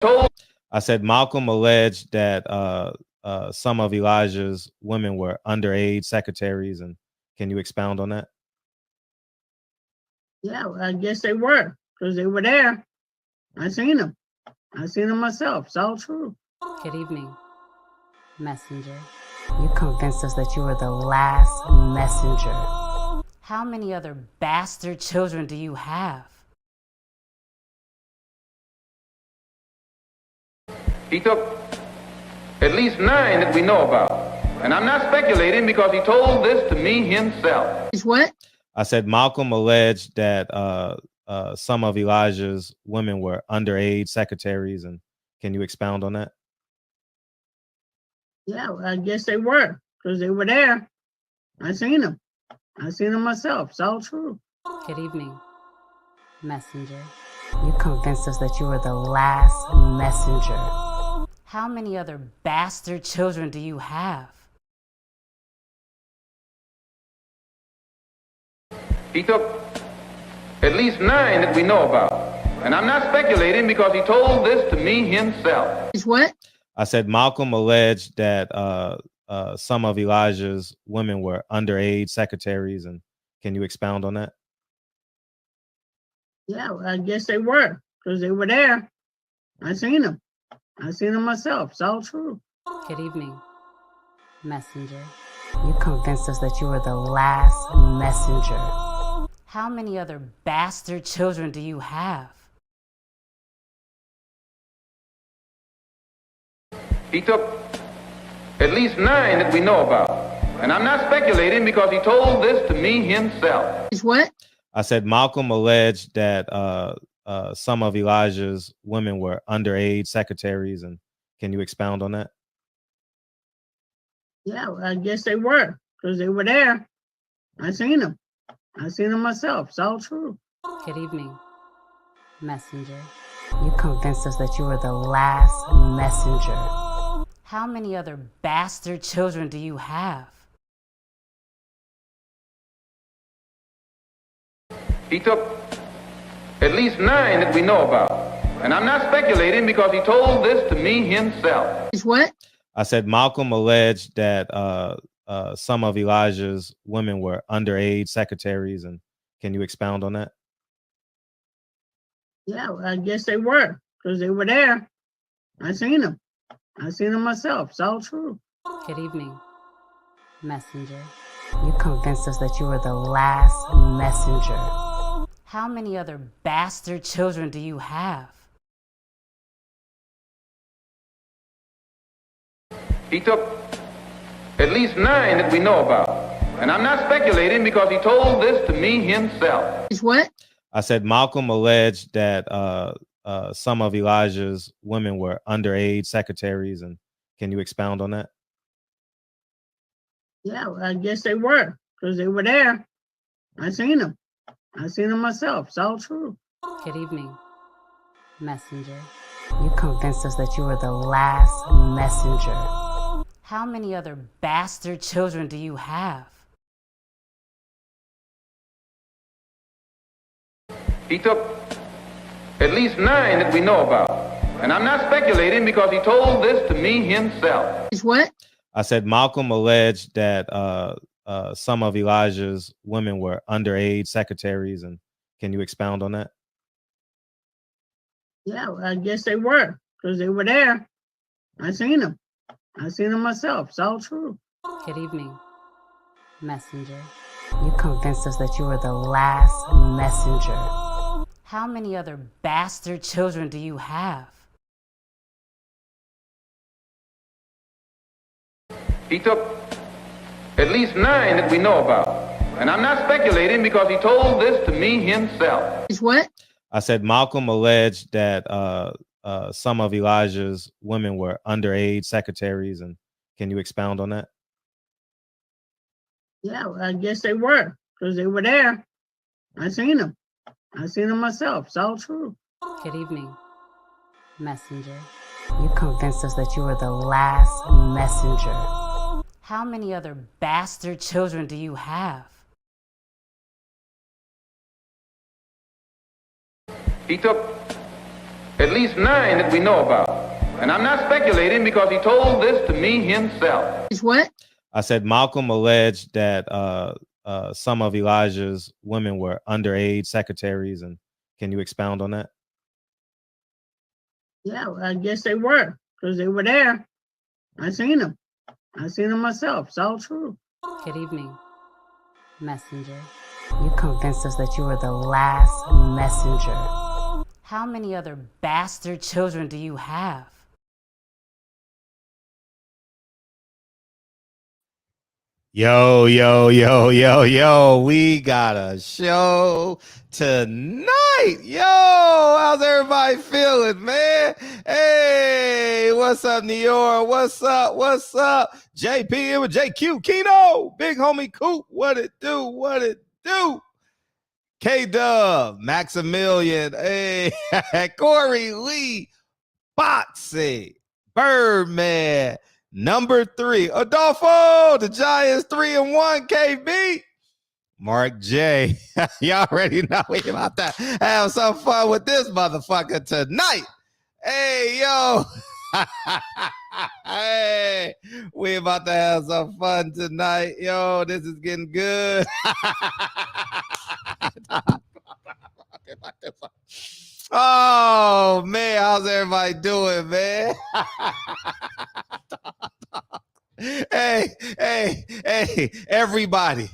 I said Malcolm alleged that some of Elijah's women were underage secretaries, and can you expound on that? Yeah, well, I guess they were, because they were there. I seen them. I seen them myself. It's all true. Good evening, messenger. You convinced us that you were the last messenger. How many other bastard children do you have? He took at least 9 that we know about. And I'm not speculating because he told this to me himself. It's what? I said Malcolm alleged that some of Elijah's women were underage secretaries, and can you expound on that? Yeah, well, I guess they were, because they were there. I seen them. I seen them myself. It's all true. Good evening, messenger. You convinced us that you were the last messenger. How many other bastard children do you have? He took at least 9 that we know about. And I'm not speculating because he told this to me himself. It's what? I said Malcolm alleged that some of Elijah's women were underage secretaries, and can you expound on that? Yeah, well, I guess they were, because they were there. I seen them. I seen them myself. It's all true. Good evening, messenger. You convinced us that you were the last messenger. How many other bastard children do you have? He took at least 9 that we know about. And I'm not speculating because he told this to me himself. It's what? I said Malcolm alleged that some of Elijah's women were underage secretaries, and can you expound on that? Yeah, well, I guess they were, because they were there. I seen them. I seen them myself. It's all true. Good evening, messenger. You convinced us that you were the last messenger. How many other bastard children do you have? He took at least 9 that we know about. And I'm not speculating because he told this to me himself. It's what? I said Malcolm alleged that some of Elijah's women were underage secretaries, and can you expound on that? Yeah, well, I guess they were, because they were there. I seen them. I seen them myself. It's all true. Good evening, messenger. You convinced us that you were the last messenger. How many other bastard children do you have? He took at least 9 that we know about. And I'm not speculating because he told this to me himself. It's what? I said Malcolm alleged that some of Elijah's women were underage secretaries, and can you expound on that? Yeah, well, I guess they were, because they were there. I seen them. I seen them myself. It's all true. Good evening, messenger. You convinced us that you were the last messenger. How many other bastard children do you have? He took at least 9 that we know about. And I'm not speculating because he told this to me himself. It's what? I said Malcolm alleged that some of Elijah's women were underage secretaries, and can you expound on that? Yeah, well, I guess they were, because they were there. I seen them. I seen them myself. It's all true. Good evening, messenger. You convinced us that you were the last messenger. How many other bastard children do you have? He took at least 9 that we know about. And I'm not speculating because he told this to me himself. It's what? I said Malcolm alleged that some of Elijah's women were underage secretaries, and can you expound on that? Yeah, well, I guess they were, because they were there. I seen them. I seen them myself. It's all true. Good evening, messenger. You convinced us that you were the last messenger. How many other bastard children do you have? He took at at least 9 that we know about. And I'm not speculating because he told this to me himself. It's what? I said Malcolm alleged that some of Elijah's women were underage secretaries, and can you expound on that? Yeah, well, I guess they were, because they were there. I seen them. I seen them myself. It's all true. Good evening, messenger. You convinced us that you were the last messenger. How many other bastard children do you have? Yo, we got a show tonight. Yo, how's everybody feeling, man? Hey, what's up, New York? What's up? JP with JQ, Keno, big homie Coop, what it do? K-Dub, Maximilian, hey, Corey Lee, Boxy, Birdman, number 3, Adolfo, the Giants 3-1, KB, Mark J. Y'all already know we about to have some fun with this motherfucker tonight. Hey, yo. Hey, we about to have some fun tonight. Yo, this is getting good. Oh, man, how's everybody doing, man? Hey, everybody,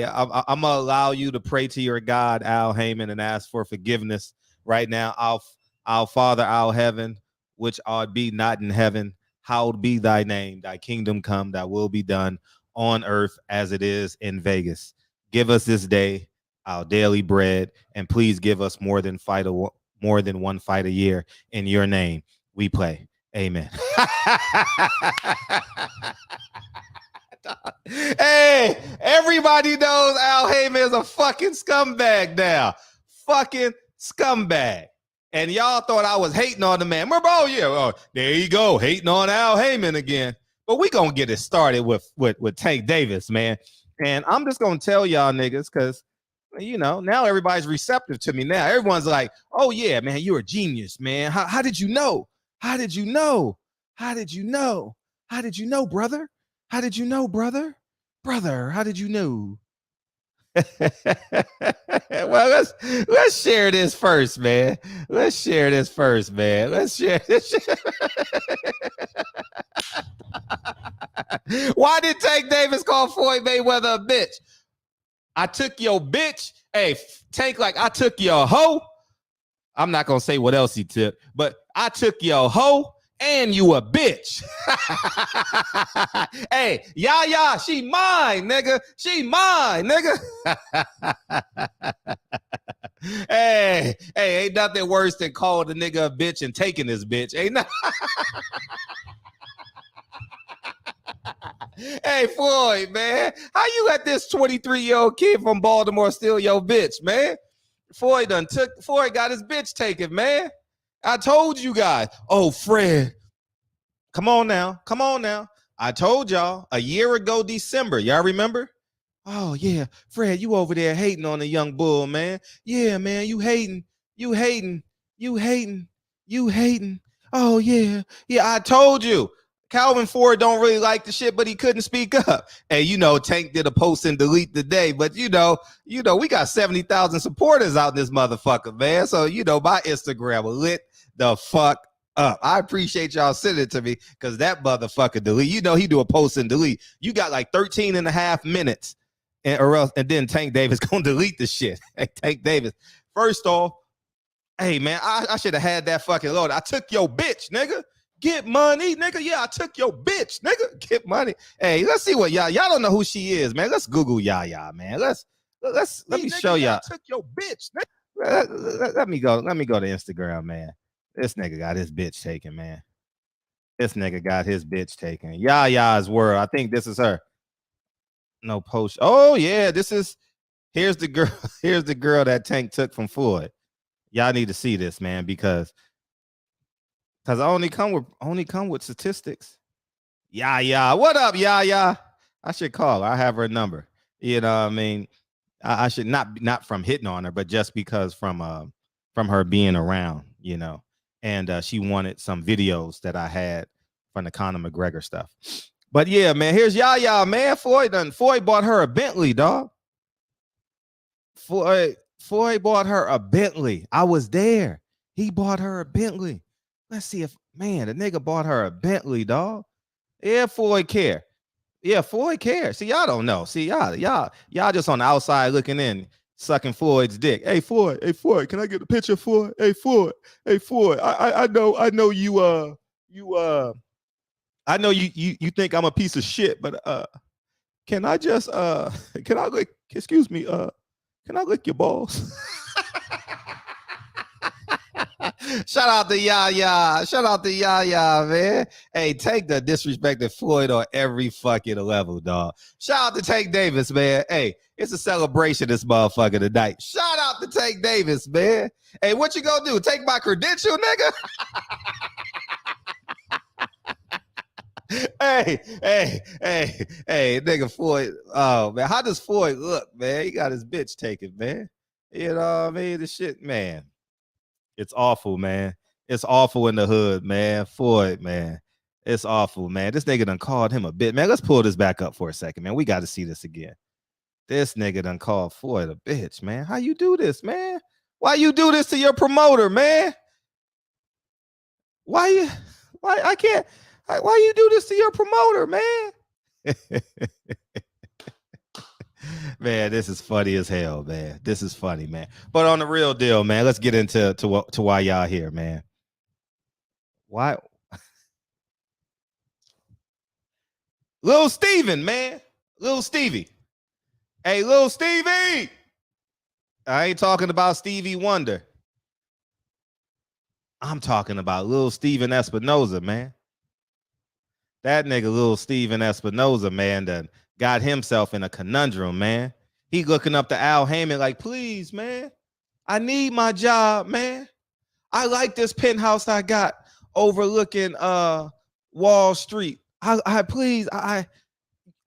I'm gonna allow you to pray to your God, Al Haymon, and ask for forgiveness right now. Our Father, our heaven, which art be not in heaven, hallowed be thy name, thy kingdom come, thy will be done on earth as it is in Vegas. Give us this day our daily bread, and please give us more than one fight a year. In your name we pray. Amen. Hey, everybody knows Al Haymon is a fucking scumbag now. Fucking scumbag. And y'all thought I was hating on the man. Oh, yeah. Oh, there you go. Hating on Al Haymon again. But we going to get it started with Tank Davis, man. And I'm just going to tell y'all niggas because, you know, now everybody's receptive to me now. Everyone's like, oh, yeah, man, you're a genius, man. How did you know? How did you know? How did you know? How did you know, brother? How did you know, brother? Brother, how did you know? Well, let's share this first, man. Let's share this. Why did Tank Davis call Floyd Mayweather a bitch? I took your bitch. Hey, Tank, like I took your hoe. I'm not gonna say what else he took, but I took your hoe and you a bitch. Hey, yeah, she mine, nigga. She mine, nigga. Hey, ain't nothing worse than calling the nigga a bitch and taking his bitch. Ain't nothing. Hey, Floyd, man, how you let this 23-year-old kid from Baltimore steal your bitch, man? Floyd got his bitch taken, man. I told you guys. Oh, Fred. Come on now. I told y'all a year ago, December. Y'all remember? Oh, yeah. Fred, you over there hating on the young bull, man. Yeah, man, you hating. Oh, yeah. Yeah, I told you. Calvin Ford don't really like the shit, but he couldn't speak up. And, you know, Tank did a post and delete today. But, you know, we got 70,000 supporters out in this motherfucker, man. So, you know, my Instagram lit the fuck up. I appreciate y'all sending it to me because that motherfucker delete. You know, he do a post and delete. You got like 13 and a half minutes and then Tank Davis gonna delete the shit. Hey, Tank Davis. First off, hey, man, I should have had that fucking load. I took your bitch, nigga. Get money, nigga. Yeah, I took your bitch, nigga. Get money. Hey, let's see what y'all don't know who she is, man. Let's Google Yaya, man. Let me show y'all. I took your bitch, nigga. Let me go to Instagram, man. This nigga got his bitch taken, man. Yaya's world. I think this is her. No post. Oh yeah, here's the girl. Here's the girl that Tank took from Floyd. Y'all need to see this, man, because I only come with statistics. Yaya, what up, Yaya? I should call her. I have her number. You know what I mean? I should not from hitting on her, but just because from her being around, you know. and she wanted some videos that I had from the Conor McGregor stuff. But yeah, man, here's Yaya, man. Floyd bought her a Bentley, dog. Floyd bought her a Bentley. I was there. He bought her a Bentley. Let's see if, man, the nigga bought her a Bentley, dog. Yeah, Floyd care. Yeah, Floyd cares. See, y'all don't know. See, y'all just on the outside looking in, sucking Floyd's dick. Hey, Floyd, can I get a picture, Floyd? Hey, Floyd, I know you I know you think I'm a piece of shit, but can I just can I lick, excuse me, can I lick your balls? Shout out to Yaya. Shout out to Yaya, man. Hey, Tank the disrespected Floyd on every fucking level, dog. Shout out to Tank Davis, man. Hey, it's a celebration this motherfucker tonight. Shout out to Tank Davis, man. Hey, what you gonna do? Take my credential, nigga? Hey, nigga Floyd. Oh, man. How does Floyd look, man? He got his bitch taken, man. You know what I mean? The shit, man. It's awful, man. It's awful in the hood, man. Floyd, man. It's awful, man. This nigga done called him a bitch. Man, let's pull this back up for a second, man. We got to see this again. This nigga done called Floyd a bitch, man. How you do this, man? Why you do this to your promoter, man? Why you do this to your promoter, man? Man, this is funny as hell, man. This is funny, man. But on the real deal, man, let's get into why y'all here, man. Why? Lil Steven, man. Lil Stevie. Hey, Lil Stevie. I ain't talking about Stevie Wonder. I'm talking about Lil Steven Espinoza, man. That nigga Lil Steven Espinoza, man, done got himself in a conundrum, man. He looking up to Al Haymon like, please, man, I need my job, man. I like this penthouse I got overlooking Wall Street. Hey,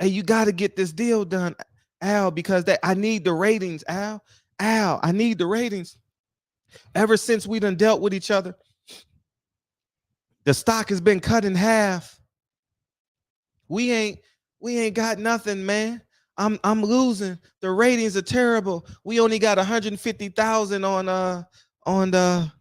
you got to get this deal done, Al, because I need the ratings, Al. Al, I need the ratings. Ever since we done dealt with each other, the stock has been cut in half. We ain't got nothing, man. I'm losing. The ratings are terrible. We only got 150,000 on the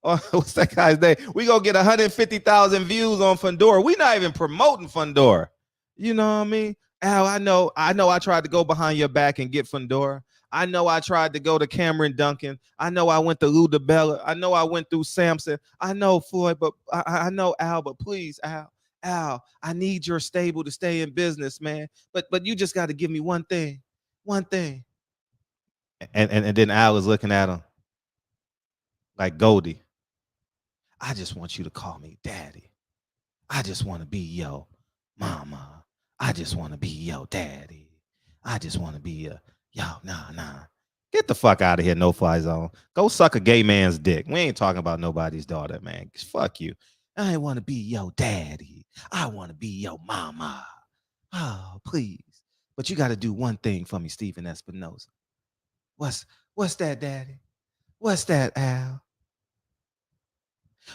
what's that guy's name? We gonna get 150,000 views on Fundora. We not even promoting Fundora. You know what I mean? Al, I know I tried to go behind your back and get Fundora. I know I tried to go to Cameron Duncan. I know I went to Lou DeBella. I know I went through Samson. I know Floyd, but I know Al, but please, Al, I need your stable to stay in business, man. But you just got to give me one thing. And then Al is looking at him like Goldie. I just want you to call me daddy. I just want to be yo mama. I just want to be yo daddy. I just want to be yo, nah. Get the fuck out of here, no-fly zone. Go suck a gay man's dick. We ain't talking about nobody's daughter, man. Fuck you. I want to be yo daddy. I want to be yo mama. Oh, please. But you got to do one thing for me, Steven Espinoza. What's that, daddy? What's that, Al?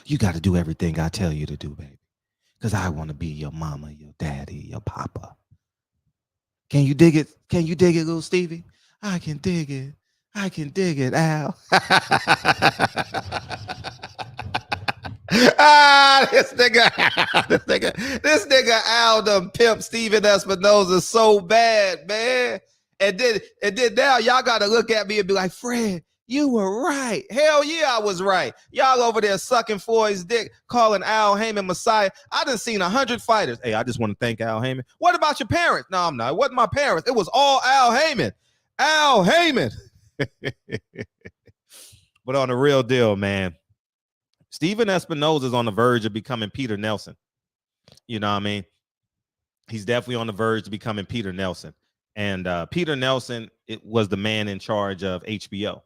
You got to do everything I tell you to do, baby. Because I want to be your mama, your daddy, your papa. Can you dig it? Can you dig it, little Stevie? I can dig it. I can dig it, Al. This nigga Al done pimp Steven Espinoza so bad, man. And then now y'all gotta look at me and be like, Fred, you were right. Hell yeah, I was right. Y'all over there sucking Floyd's dick, calling Al Haymon Messiah. I done seen 100 fighters. Hey, I just want to thank Al Haymon. What about your parents? No, I'm not. It wasn't my parents. It was all Al Haymon. Al Haymon. But on the real deal, man, Steven Espinoza is on the verge of becoming Peter Nelson. You know what I mean? He's definitely on the verge of becoming Peter Nelson. And Peter Nelson, it was the man in charge of HBO.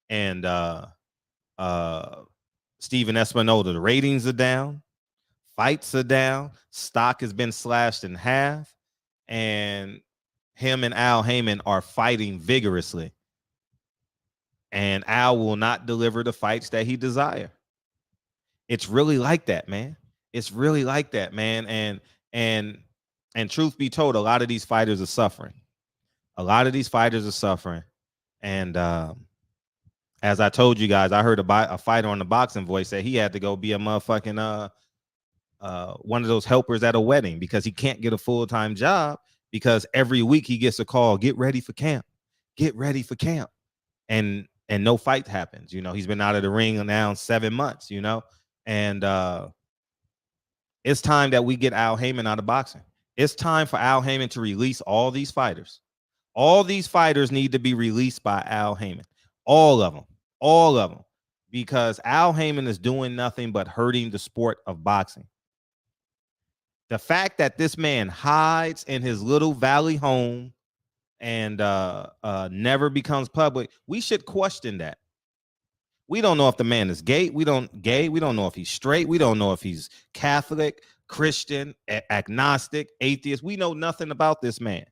And Steven Espinoza, the ratings are down, fights are down, stock has been slashed in half, and him and Al Haymon are fighting vigorously. And Al will not deliver the fights that he desires. It's really like that, man. It's really like that, man. And truth be told, a lot of these fighters are suffering. A lot of these fighters are suffering. And as I told you guys, I heard a fighter on the Boxing Voice say he had to go be a motherfucking one of those helpers at a wedding because he can't get a full-time job because every week he gets a call, get ready for camp, get ready for camp. And no fight happens. You know, he's been out of the ring now 7 months, you know, and it's time that we get Al Haymon out of boxing. It's time for Al Haymon to release all these fighters. All these fighters need to be released by Al Haymon. All of them, because Al Haymon is doing nothing but hurting the sport of boxing. The fact that this man hides in his little valley home and never becomes public, we should question that. We don't know if the man is gay. We don't know if he's straight. We don't know if he's Catholic, Christian, agnostic, atheist. We know nothing about this man.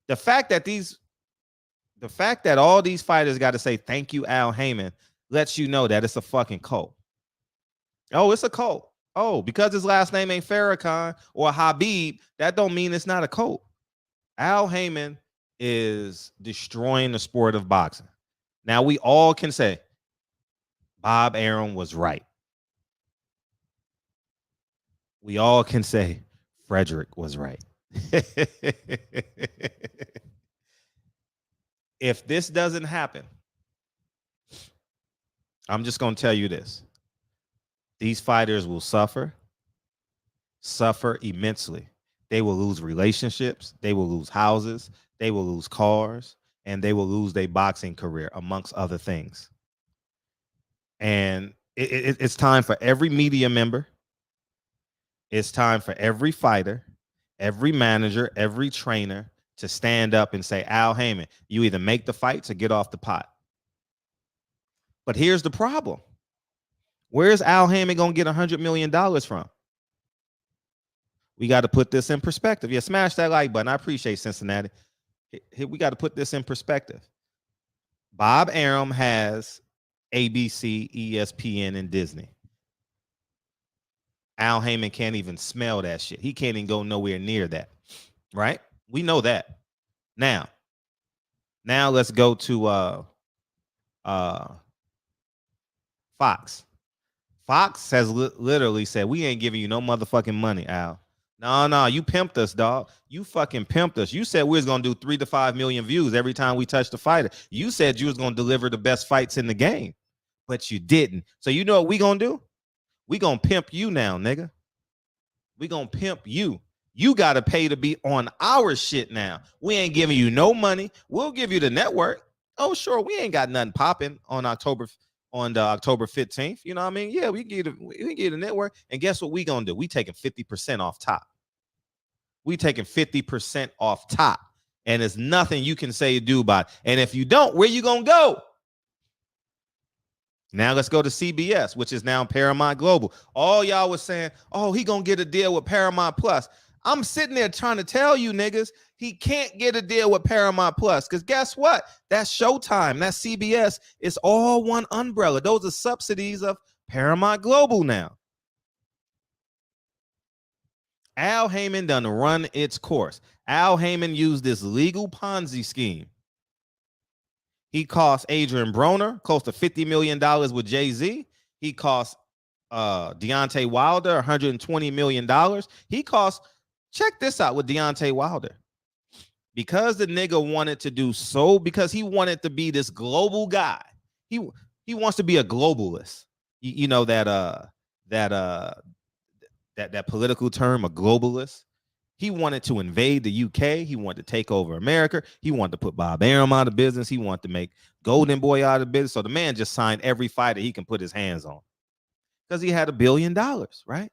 The fact that all these fighters got to say thank you, Al Haymon, lets you know that it's a fucking cult. Oh, it's a cult. Oh, because his last name ain't Farrakhan or Habib, that don't mean it's not a cult. Al Haymon is destroying the sport of boxing. Now we all can say Bob Arum was right. We all can say Frederick was right. If this doesn't happen, I'm just going to tell you this. These fighters will suffer immensely. They will lose relationships. They will lose houses. They will lose cars. And they will lose their boxing career, amongst other things. And it's time for every media member. It's time for every fighter, every manager, every trainer to stand up and say, Al Haymon, you either make the fights or get off the pot. But here's the problem. Where's Al Haymon going to get $100 million from? We got to put this in perspective. Yeah, smash that like button. I appreciate Cincinnati. We got to put this in perspective. Bob Arum has ABC, ESPN, and Disney. Al Haymon can't even smell that shit. He can't even go nowhere near that. Right? We know that. Now let's go to Fox. Fox has literally said, we ain't giving you no motherfucking money, Al. No, you pimped us, dog. You fucking pimped us. You said we was going to do 3 to 5 million views every time we touched the fighter. You said you was going to deliver the best fights in the game, but you didn't. So you know what we going to do? We going to pimp you now, nigga. We going to pimp you. You got to pay to be on our shit now. We ain't giving you no money. We'll give you the network. Oh, sure. We ain't got nothing popping on October 15th. You know what I mean? Yeah, we can get a network. And guess what we gonna do? We taking 50% off top. We taking 50% off top. And there's nothing you can say or do about it. And if you don't, where you gonna go? Now let's go to CBS, which is now Paramount Global. All y'all was saying, oh, he gonna get a deal with Paramount Plus. I'm sitting there trying to tell you niggas, he can't get a deal with Paramount Plus because guess what? That's Showtime. That's CBS. It's all one umbrella. Those are subsidies of Paramount Global now. Al Haymon done run its course. Al Haymon used this legal Ponzi scheme. He cost Adrian Broner close to $50 million with Jay-Z. He cost Deontay Wilder $120 million. He cost, check this out with Deontay Wilder. Because the nigga wanted to do so, because he wanted to be this global guy. He wants to be a globalist. You know that political term, a globalist. He wanted to invade the UK. He wanted to take over America. He wanted to put Bob Arum out of business. He wanted to make Golden Boy out of business. So the man just signed every fighter he can put his hands on because he had $1 billion, right?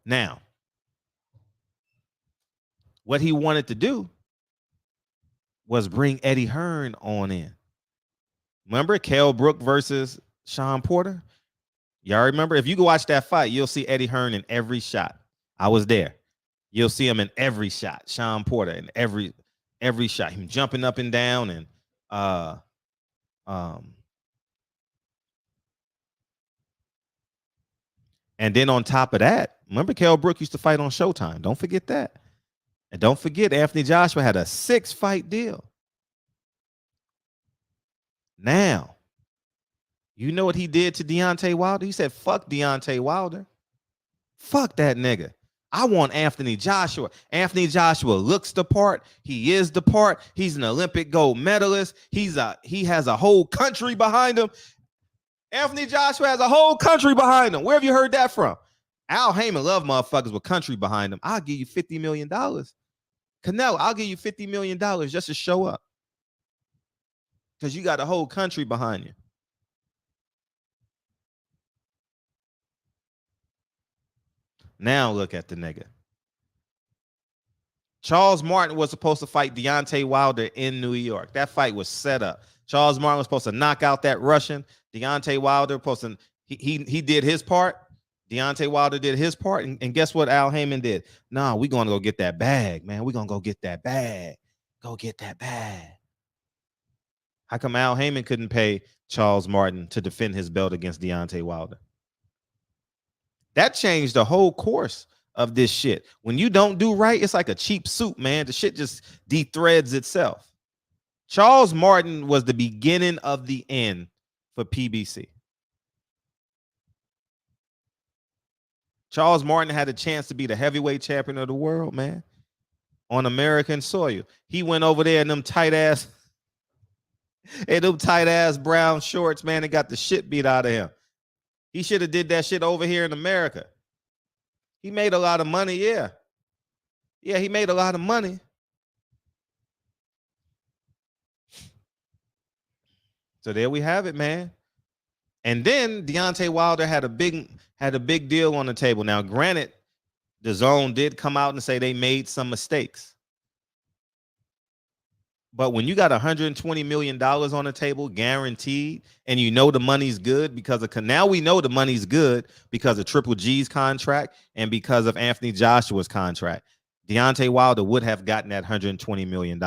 Now, what he wanted to do was bring Eddie Hearn on in. Remember Kell Brook versus Sean Porter? Y'all remember? If you go watch that fight, you'll see Eddie Hearn in every shot. I was there. You'll see him in every shot. Sean Porter in every shot. Him jumping up and down and And then on top of that, remember Kell Brook used to fight on Showtime. Don't forget that. And don't forget Anthony Joshua had a 6-fight deal. Now, you know what he did to Deontay Wilder? He said, fuck Deontay Wilder. Fuck that nigga. I want Anthony Joshua. Anthony Joshua looks the part. He is the part. He's an Olympic gold medalist. He has a whole country behind him. Anthony Joshua has a whole country behind him. Where have you heard that from? Al Haymon love motherfuckers with country behind them. I'll give you $50 million. Canelo, I'll give you $50 million just to show up. Because you got a whole country behind you. Now look at the nigga. Charles Martin was supposed to fight Deontay Wilder in New York. That fight was set up. Charles Martin was supposed to knock out that Russian. Deontay Wilder supposed to, he did his part. Deontay Wilder did his part. And guess what Al Haymon did? Nah, we're going to go get that bag, man. We're going to go get that bag. Go get that bag. How come Al Haymon couldn't pay Charles Martin to defend his belt against Deontay Wilder? That changed the whole course of this shit. When you don't do right, it's like a cheap suit, man. The shit just de-threads itself. Charles Martin was the beginning of the end for PBC. Charles Martin had a chance to be the heavyweight champion of the world, man, on American soil. He went over there in them tight ass brown shorts, man, and got the shit beat out of him. He should have did that shit over here in America. He made a lot of money, yeah. Yeah, he made a lot of money. So there we have it, man. And then Deontay Wilder had a big deal on the table. Now, granted, the Zone did come out and say they made some mistakes. But when you got $120 million on the table, guaranteed, and you know the money's good because of, now we know the money's good because of Triple G's contract and because of Anthony Joshua's contract. Deontay Wilder would have gotten that $120 million.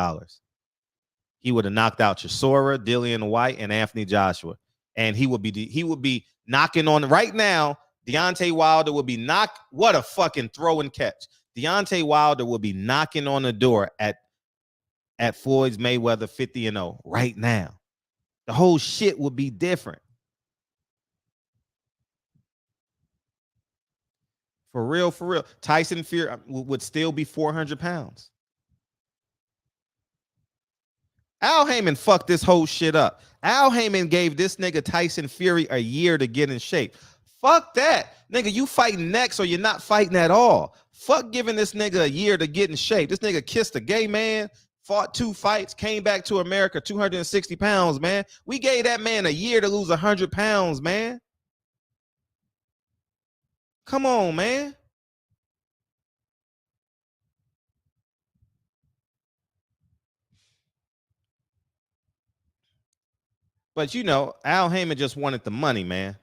He would have knocked out Chisora, Dillian White, and Anthony Joshua. And he would be knocking on right now. Deontay Wilder would be what a fucking throw and catch. Deontay Wilder will be knocking on the door at Floyd's Mayweather 50-0 right now. The whole shit would be different. For real, for real. Tyson Fury would still be 400 pounds. Al Haymon fucked this whole shit up. Al Haymon gave this nigga Tyson Fury a year to get in shape. Fuck that. Nigga, you fighting next or you're not fighting at all. Fuck giving this nigga a year to get in shape. This nigga kissed a gay man, fought 2 fights, came back to America 260 pounds, man. We gave that man a year to lose 100 pounds, man. Come on, man. But you know, Al Haymon just wanted the money, man.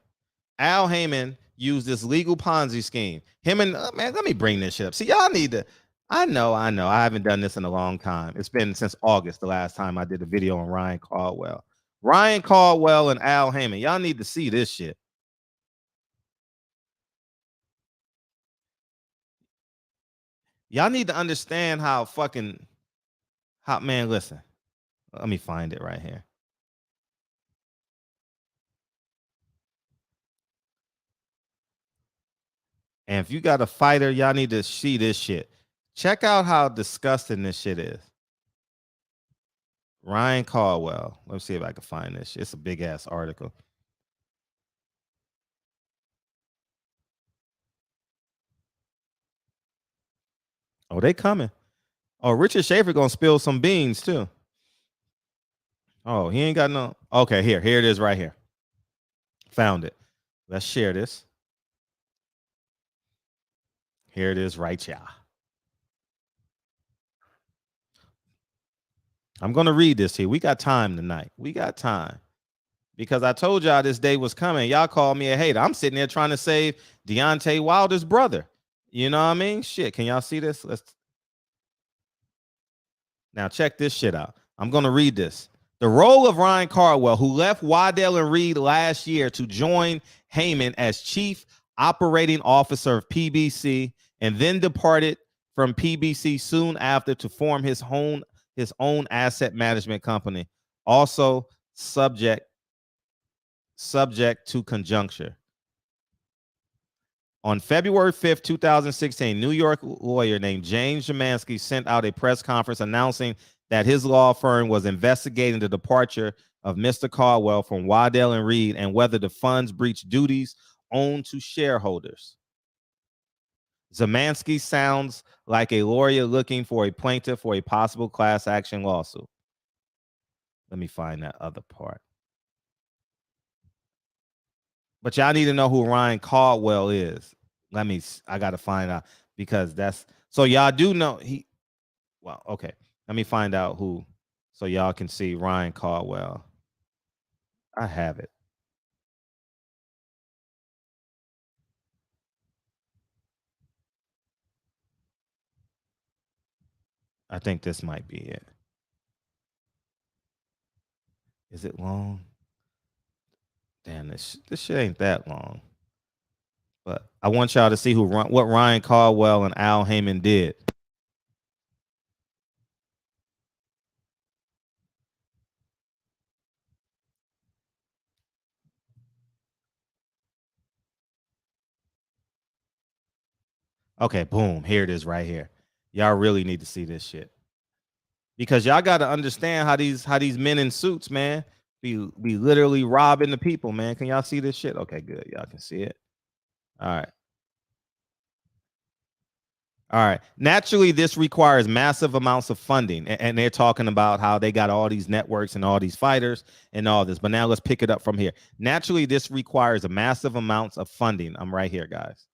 Al Haymon used this legal Ponzi scheme. Him and man, let me bring this shit up. See, y'all need to. I know. I haven't done this in a long time. It's been since August, the last time I did a video on Ryan Caldwell. Ryan Caldwell and Al Haymon. Y'all need to see this shit. Y'all need to understand how fucking hot man. Listen, let me find it right here. And if you got a fighter, y'all need to see this shit. Check out how disgusting this shit is. Ryan Caldwell. Let's see if I can find this shit. It's a big ass article. Oh, they coming. Oh, Richard Schaefer gonna spill some beans too. Oh, he ain't got no. Okay, here it is right here. Found it. Let's share this. Here it is right here. I'm going to read this here. We got time tonight. We got time. Because I told y'all this day was coming. Y'all called me a hater. I'm sitting there trying to save Deontay Wilder's brother. You know what I mean? Shit. Can y'all see this? Now check this shit out. I'm going to read this. The role of Ryan Caldwell, who left Waddell and Reed last year to join Haymon as chief operating officer of PBC, and then departed from PBC soon after to form his own asset management company, also subject to conjuncture. On February 5th, 2016, New York lawyer named James Jamansky sent out a press conference announcing that his law firm was investigating the departure of Mr. Caldwell from Waddell and Reed and whether the funds breached duties owed to shareholders. Zamansky sounds like a lawyer looking for a plaintiff for a possible class action lawsuit. Let me find that other part. But y'all need to know who Ryan Caldwell is. I got to find out, because that's, so y'all do know well, okay. Let me find out who, so y'all can see Ryan Caldwell. I have it. I think this might be it. Is it long? Damn, this shit ain't that long. But I want y'all to see what Ryan Caldwell and Al Haymon did. Okay, boom. Here it is right here. Y'all really need to see this shit, because y'all got to understand how these men in suits, man, be literally robbing the people, man. Can y'all see this shit? Okay, good. Y'all can see it. All right. All right. Naturally, this requires massive amounts of funding. And they're talking about how they got all these networks and all these fighters and all this. But now let's pick it up from here. Naturally, this requires a massive amounts of funding. I'm right here, guys.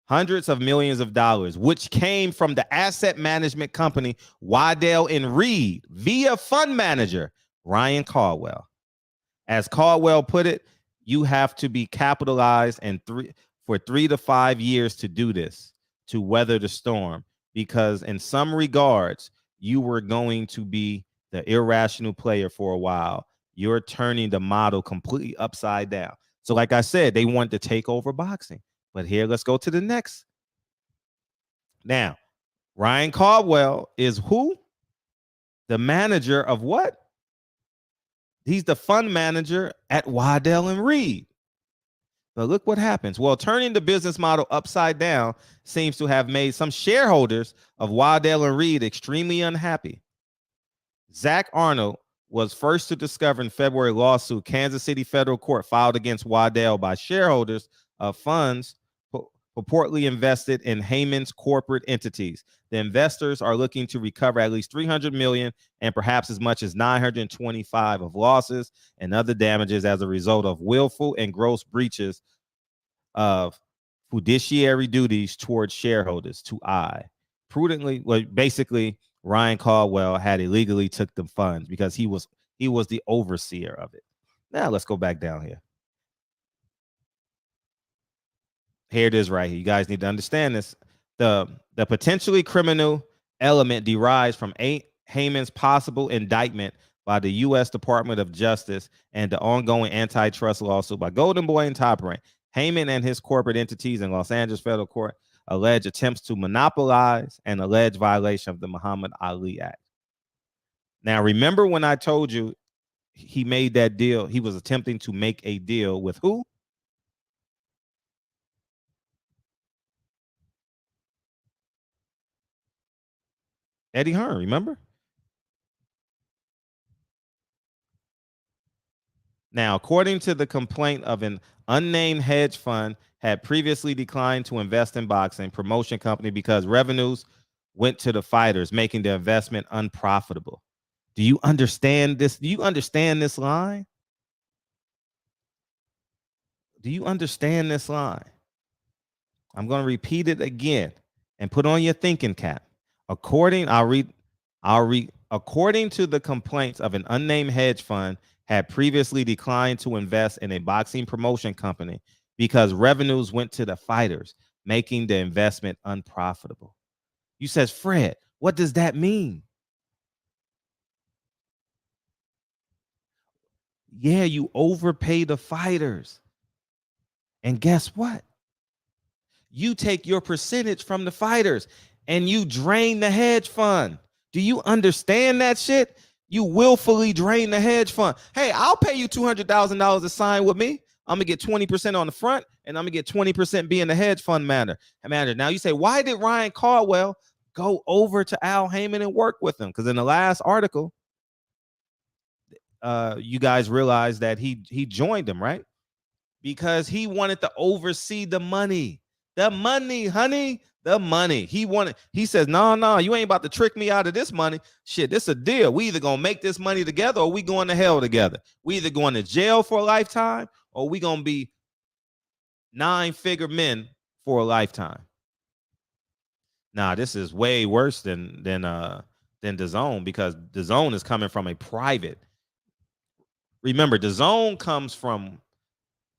Hundreds of millions of dollars, which came from the asset management company Waddell and Reed via fund manager Ryan Caldwell. As Caldwell put it, you have to be capitalized for 3 to 5 years to do this, to weather the storm, because in some regards, you were going to be the irrational player for a while. You're turning the model completely upside down. So like I said, they want to take over boxing. But here, let's go to the next. Now, Ryan Caldwell is who? The manager of what? He's the fund manager at Waddell and Reed. But look what happens. Well, turning the business model upside down seems to have made some shareholders of Waddell and Reed extremely unhappy. Zach Arnold was first to discover in February lawsuit Kansas City federal court filed against Waddell by shareholders of funds purportedly invested in Haymon's corporate entities. The investors are looking to recover at least $300 million and perhaps as much as $925 of losses and other damages as a result of willful and gross breaches of fiduciary duties towards shareholders. Prudently, well, basically, Ryan Caldwell had illegally took the funds because he was the overseer of it. Now let's go back down here. Here it is right here. You guys need to understand this. The potentially criminal element derives from Haymon's possible indictment by the U.S. Department of Justice and the ongoing antitrust lawsuit by Golden Boy and Top Rank. Haymon and his corporate entities in Los Angeles federal court allege attempts to monopolize and alleged violation of the Muhammad Ali Act. Now, remember when I told you he made that deal? He was attempting to make a deal with who? Eddie Hearn, remember? Now, according to the complaint of an unnamed hedge fund had previously declined to invest in boxing promotion company because revenues went to the fighters, making the investment unprofitable. Do you understand this? Do you understand this line? Do you understand this line? I'm going to repeat it again and put on your thinking cap. According to the complaints of an unnamed hedge fund had previously declined to invest in a boxing promotion company because revenues went to the fighters, making the investment unprofitable. You says, Fred, what does that mean? Yeah, you overpay the fighters. And guess what? You take your percentage from the fighters and you drain the hedge fund. Do you understand that shit? You willfully drain the hedge fund. Hey, I'll pay you $200,000 to sign with me. I'm gonna get 20% on the front, and I'm gonna get 20% being the hedge fund manager. Now you say, why did Ryan Caldwell go over to Al Haymon and work with him? Because in the last article, you guys realized that he joined him, right? Because he wanted to oversee the money. The money, honey, the money. He says, no, you ain't about to trick me out of this money. Shit, this a deal. We either gonna make this money together or we going to hell together. We either going to jail for a lifetime or we gonna be 9-figure men for a lifetime. Nah, this is way worse than DAZN, because DAZN is coming from a private. Remember, DAZN comes from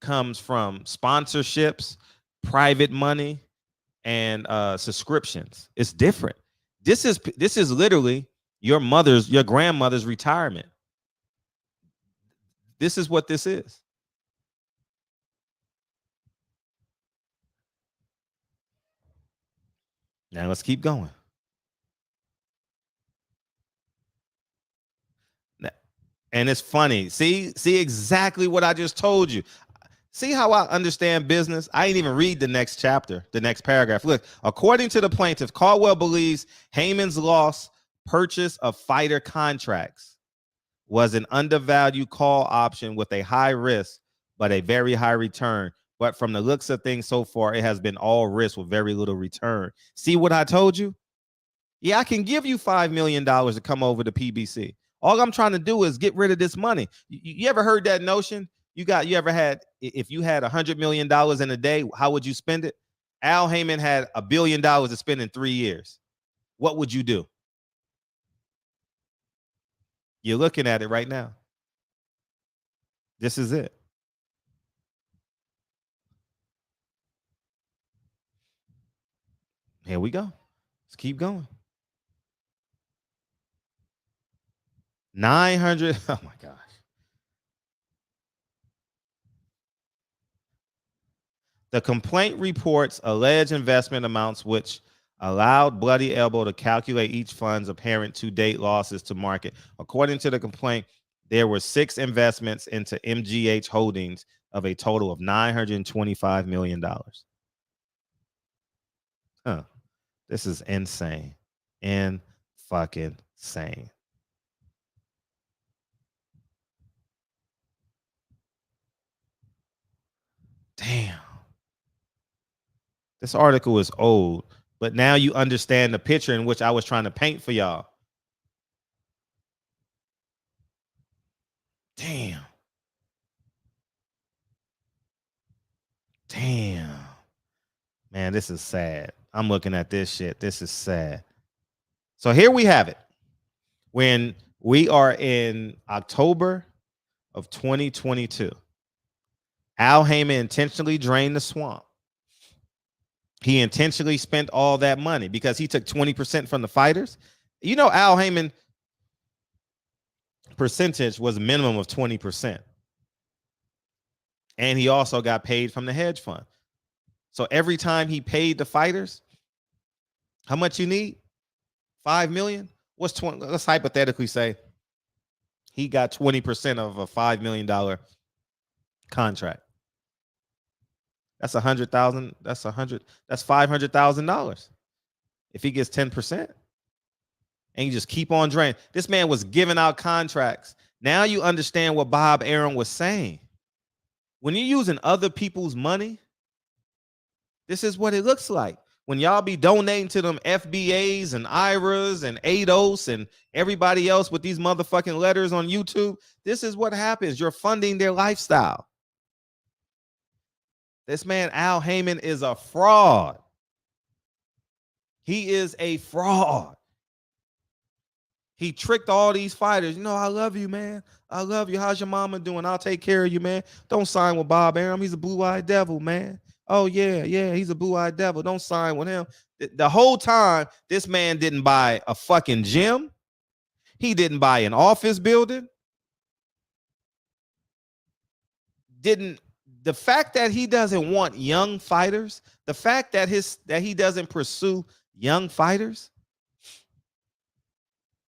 sponsorships, private money, and subscriptions. It's different. This is literally your grandmother's retirement. This is what this is. Now let's keep going. And it's funny. See exactly what I just told you. See how I understand business? I ain't even read the next chapter, the next paragraph. Look, according to the plaintiff, Caldwell believes Haymon's loss purchase of fighter contracts was an undervalued call option with a high risk, but a very high return. But from the looks of things so far, it has been all risk with very little return. See what I told you? Yeah, I can give you $5 million to come over to PBC. All I'm trying to do is get rid of this money. You ever heard that notion? If you had $100 million in a day, how would you spend it? Al Haymon had $1 billion to spend in 3 years. What would you do? You're looking at it right now. This is it. Here we go. Let's keep going. 900. Oh my gosh. The complaint reports alleged investment amounts which allowed Bloody Elbow to calculate each fund's apparent to-date losses to market. According to the complaint, there were 6 investments into MGH Holdings of a total of $925 million. Huh. This is insane. Fucking sane. Damn. This article is old, but now you understand the picture in which I was trying to paint for y'all. Damn. Man, this is sad. I'm looking at this shit. This is sad. So here we have it. When we are in October of 2022, Al Haymon intentionally drained the swamp. He intentionally spent all that money because he took 20% from the fighters. You know, Al Haymon percentage was a minimum of 20%. And he also got paid from the hedge fund. So every time he paid the fighters, how much you need? 5 million? What's 20? Let's hypothetically say he got 20% of a $5 million contract. That's $100,000. That's $500,000. If he gets 10%, and you just keep on draining. This man was giving out contracts. Now you understand what Bob Arum was saying. When you're using other people's money, this is what it looks like. When y'all be donating to them FBAs and IRAs and ADOS and everybody else with these motherfucking letters on YouTube, this is what happens. You're funding their lifestyle. This man, Al Haymon, is a fraud. He is a fraud. He tricked all these fighters. You know, I love you, man. I love you. How's your mama doing? I'll take care of you, man. Don't sign with Bob Arum. He's a blue-eyed devil, man. Oh, yeah, he's a blue-eyed devil. Don't sign with him. The whole time, this man didn't buy a fucking gym. He didn't buy an office building. Didn't the fact that he doesn't want young fighters, the fact that he doesn't pursue young fighters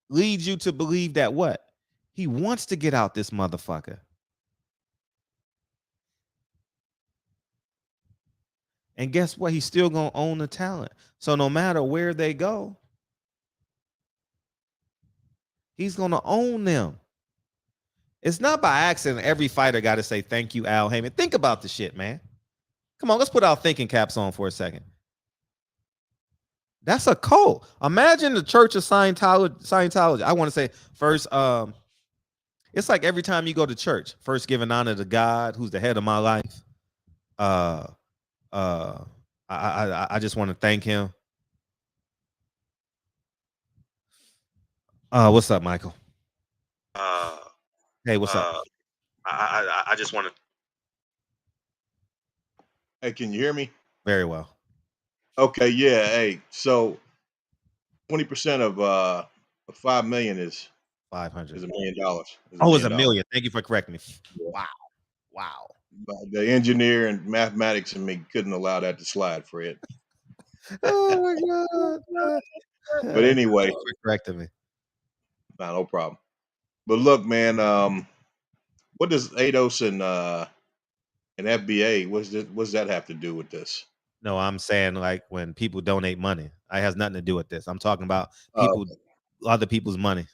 leads you to believe that what? He wants to get out this motherfucker. And guess what? He's still going to own the talent. So no matter where they go, he's going to own them. It's not by accident every fighter got to say thank you, Al Haymon. Think about the shit, man. Come on, let's put our thinking caps on for a second. That's a cult. Imagine the Church of Scientology. I want to say first, it's like every time you go to church, first giving honor to God, who's the head of my life. I just want to thank him. What's up, Michael? Hey, what's up? I just want to. Hey, can you hear me? Very well. Okay, yeah. Hey, so 20% of 5 million is 500. $1 million. Oh, it's $1 million. Thank you for correcting me. Yeah. Wow. But the engineer and mathematics and me couldn't allow that to slide, Fred. Oh my God. But anyway, correcting me. No problem. But look, man, what does ADOS and FBA? What's that have to do with this? No, I'm saying like when people donate money, it has nothing to do with this. I'm talking about people, other people's money.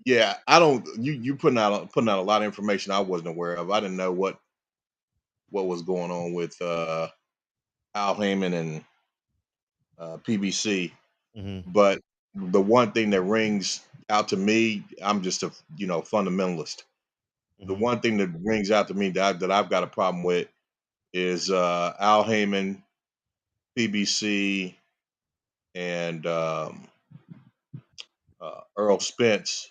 Yeah, I don't. You putting out a lot of information I wasn't aware of. I didn't know what was going on with Al Haymon and PBC. Mm-hmm. But the one thing that rings out to me, I'm just a fundamentalist. Mm-hmm. The one thing that rings out to me that I've got a problem with is Al Haymon, PBC, and Earl Spence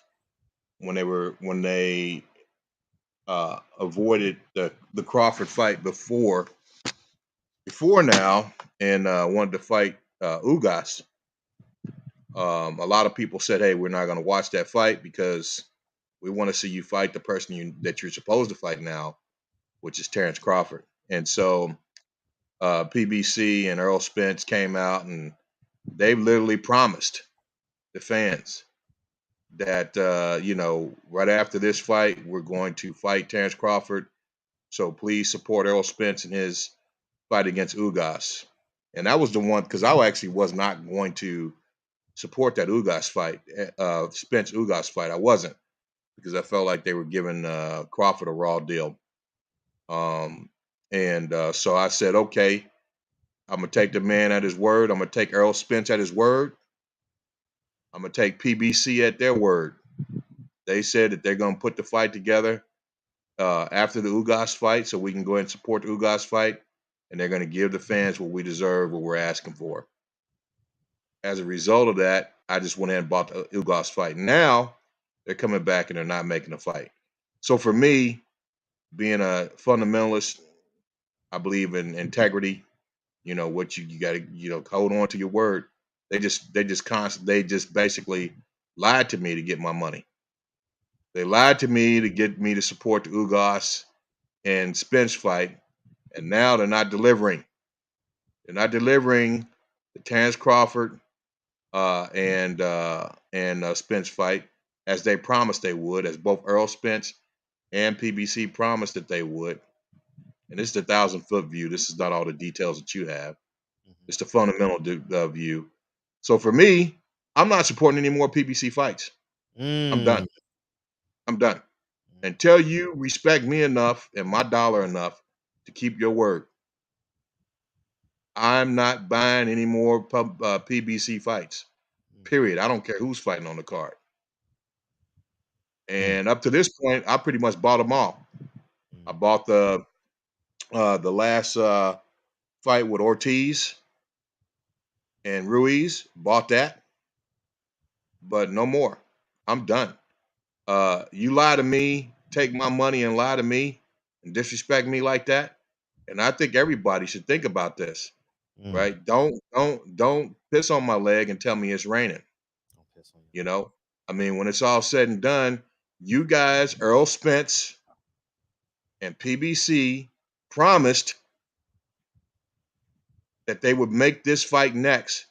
when they avoided the Crawford fight before now and wanted to fight Ugas. A lot of people said, "Hey, we're not going to watch that fight because we want to see you fight the person that you're supposed to fight now, which is Terrence Crawford." And so PBC and Earl Spence came out and they literally promised the fans that right after this fight, we're going to fight Terrence Crawford. So please support Earl Spence in his fight against Ugas. And that was the one, because I actually was not going to support that Ugas fight, Spence Ugas fight. I wasn't, because I felt like they were giving Crawford a raw deal. So I said, okay, I'm going to take the man at his word. I'm going to take Earl Spence at his word. I'm going to take PBC at their word. They said that they're going to put the fight together after the Ugas fight, so we can go ahead and support the Ugas fight, and they're going to give the fans what we deserve, what we're asking for. As a result of that, I just went ahead and bought the Ugas fight. Now they're coming back and they're not making a fight. So for me, being a fundamentalist, I believe in integrity. What you got to hold on to your word. They just basically lied to me to get my money. They lied to me to get me to support the Ugas and Spence fight, and now they're not delivering. They're not delivering the Terrence Crawford and Spence fight as they promised they would, as both Earl Spence and PBC promised that they would. And this is the 1,000-foot view. This is not all the details that you have. It's the fundamental view. So for me, I'm not supporting any more PBC fights. I'm done. Until you respect me enough and my dollar enough to keep your word, I'm not buying any more PBC fights. Period. I don't care who's fighting on the card. And up to this point, I pretty much bought them all. I bought the last fight with Ortiz and Ruiz. Bought that, but no more. I'm done. You lie to me, take my money and lie to me and disrespect me like that. And I think everybody should think about this, right? Don't piss on my leg and tell me it's raining. I mean, when it's all said and done, you guys, Earl Spence, And PBC promised that they would make this fight next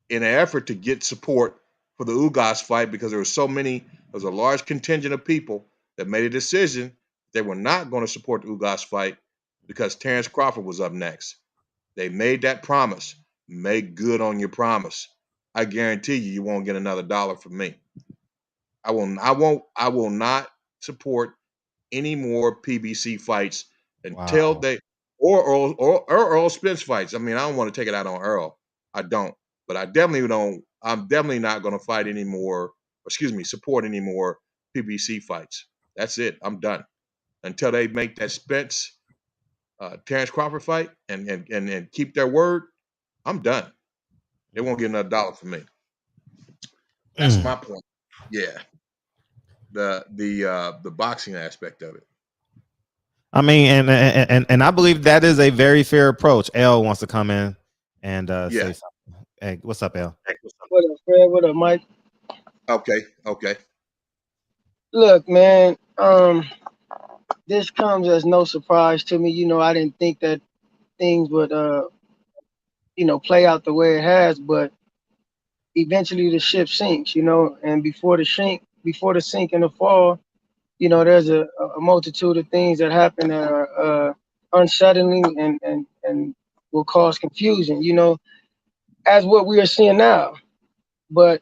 in an effort to get support for the Ugas fight, because there was a large contingent of people that made a decision they were not going to support the Ugas fight because Terrence Crawford was up next. They made that promise. Make good on your promise. I guarantee you won't get another dollar from me. I will not support any more PBC fights until they or Earl Spence fights. I mean, I don't want to take it out on Earl. I don't. But I definitely don't. I'm definitely not going to fight anymore. Support any more PBC fights. That's it. I'm done until they make that Spence Terrence Crawford fight and keep their word. I'm done. They won't get another dollar from me. That's my point. Yeah. The boxing aspect of it. I mean, and I believe that is a very fair approach. L wants to come in and say something. Hey, what's up, L? What up, Fred? What up, Mike? Okay. Look, man, this comes as no surprise to me. You know, I didn't think that things would, play out the way it has, but eventually the ship sinks, and before the sink and the fall, there's a multitude of things that happen that are unsettling and will cause confusion, as what we are seeing now. But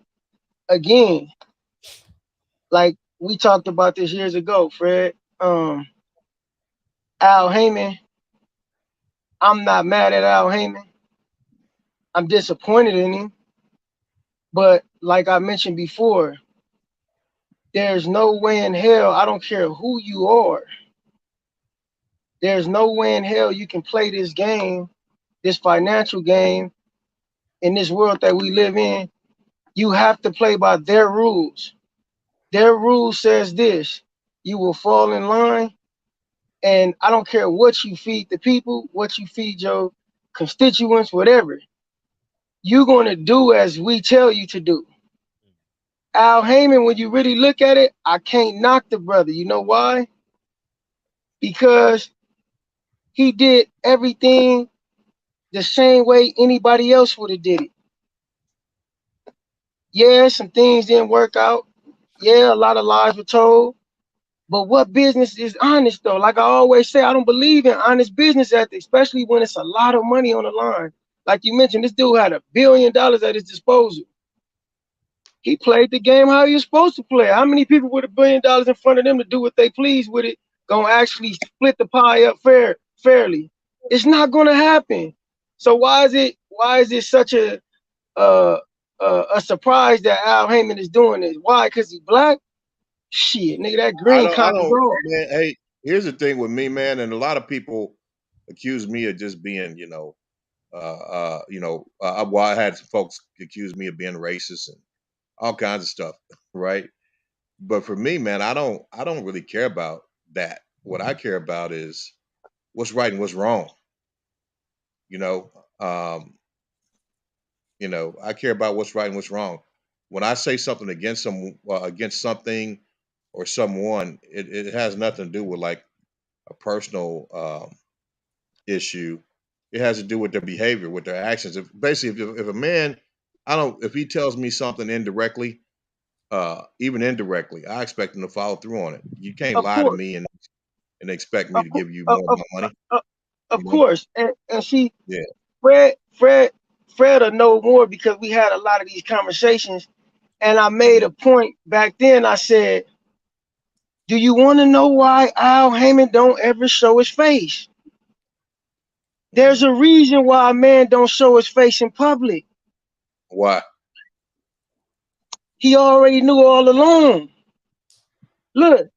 again, like we talked about this years ago, Fred, Al Haymon, I'm not mad at Al Haymon. I'm disappointed in him. But like I mentioned before, there's no way in hell, I don't care who you are, there's no way in hell you can play this game, this financial game, in this world that we live in. You have to play by their rules. Their rule says this: you will fall in line, and I don't care what you feed the people, what you feed your constituents, whatever. You're going to do as we tell you to do. Al Haymon, when you really look at it, I can't knock the brother. You know why? Because he did everything the same way anybody else would have did it. Yeah, some things didn't work out. Yeah, a lot of lies were told. But what business is honest, though? Like I always say, I don't believe in honest business ethics, especially when it's a lot of money on the line. Like you mentioned, this dude had $1 billion at his disposal. He played the game how he was supposed to play. How many people with $1 billion in front of them to do what they please with it gonna actually split the pie up fairly? It's not gonna happen. So why is it such a surprise that Al Haymon is doing this? Why? Because he's black? Shit, nigga, that green card is wrong. Man, hey, here's the thing with me, man, and a lot of people accuse me of just being, well, I had some folks accuse me of being racist and all kinds of stuff, right? But for me, man, I don't really care about that. What I care about is what's right and what's wrong. I care about what's right and what's wrong. When I say something against something or someone, it has nothing to do with like a personal issue. It has to do with their behavior, with their actions. If a man, if he tells me something indirectly, even indirectly, I expect him to follow through on it. You can't lie to me and expect me to give you more of my money. Of course. And see, yeah. Fred will know more because we had a lot of these conversations. And I made a point back then. I said, do you want to know why Al Haymon don't ever show his face? There's a reason why a man don't show his face in public. Why? He already knew all along. Look,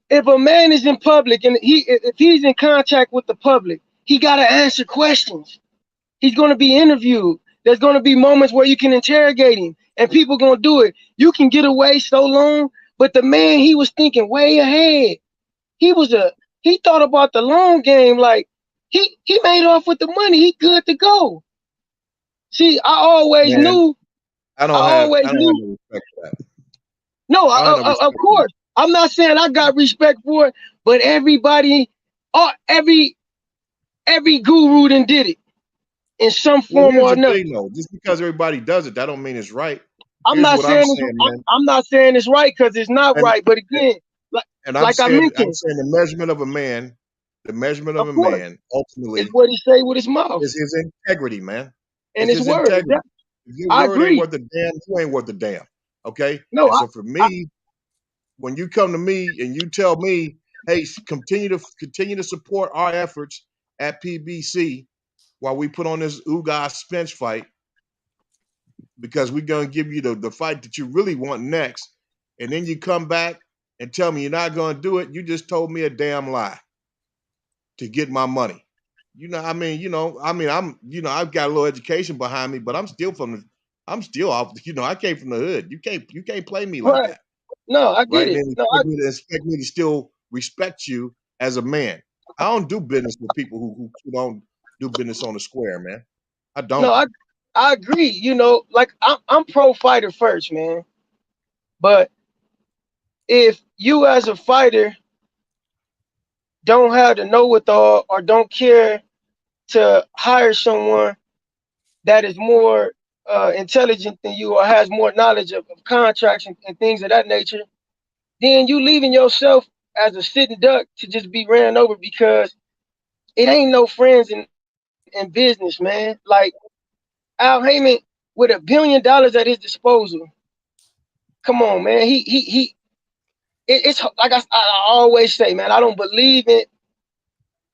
if a man is in public and if he's in contact with the public, he got to answer questions. He's going to be interviewed. There's going to be moments where you can interrogate him and people going to do it. You can get away so long, but the man, he was thinking way ahead. He thought about the long game. Like he made off with the money. He good to go. See, I always knew. I don't have any respect for that. No, of course. I'm not saying I got respect for it, but everybody, every guru done did it in some Well, form here's or the another. thing, though. Just because everybody does it, that don't mean it's right. I'm Here's not what I'm saying saying, man. I'm not saying it's right because it's not And right. But again, and like I I'm mentioned, saying the measurement of a man, of course, it's ultimately what he say with his mouth is his integrity, man. and It's his his word. integrity. If your I word ain't agree. worth a damn, you ain't worth a damn. Okay. No, And so for me, when you come to me and you tell me, hey, continue to support our efforts at PBC while we put on this Ugas Spence fight, because we're gonna give you the fight that you really want next, and then you come back and tell me you're not gonna do it, you just told me a damn lie to get my money. I'm, I've got a little education behind me, but I'm still off, I came from the hood. You can't play me like right. that. No, I get Right? And it. then No, expect me to still respect you as a man. I don't do business with people who don't do business on the square, man. I no, don't. I agree. Like I'm pro fighter first, man. But if you as a fighter don't have the know-it-all or don't care to hire someone that is more intelligent than you or has more knowledge of contracts and things of that nature, then you leaving yourself as a sitting duck to just be ran over because it ain't no friends in business, man. Like Al Haymon with $1 billion at his disposal. Come on, man. It's like I always say, man. I don't believe in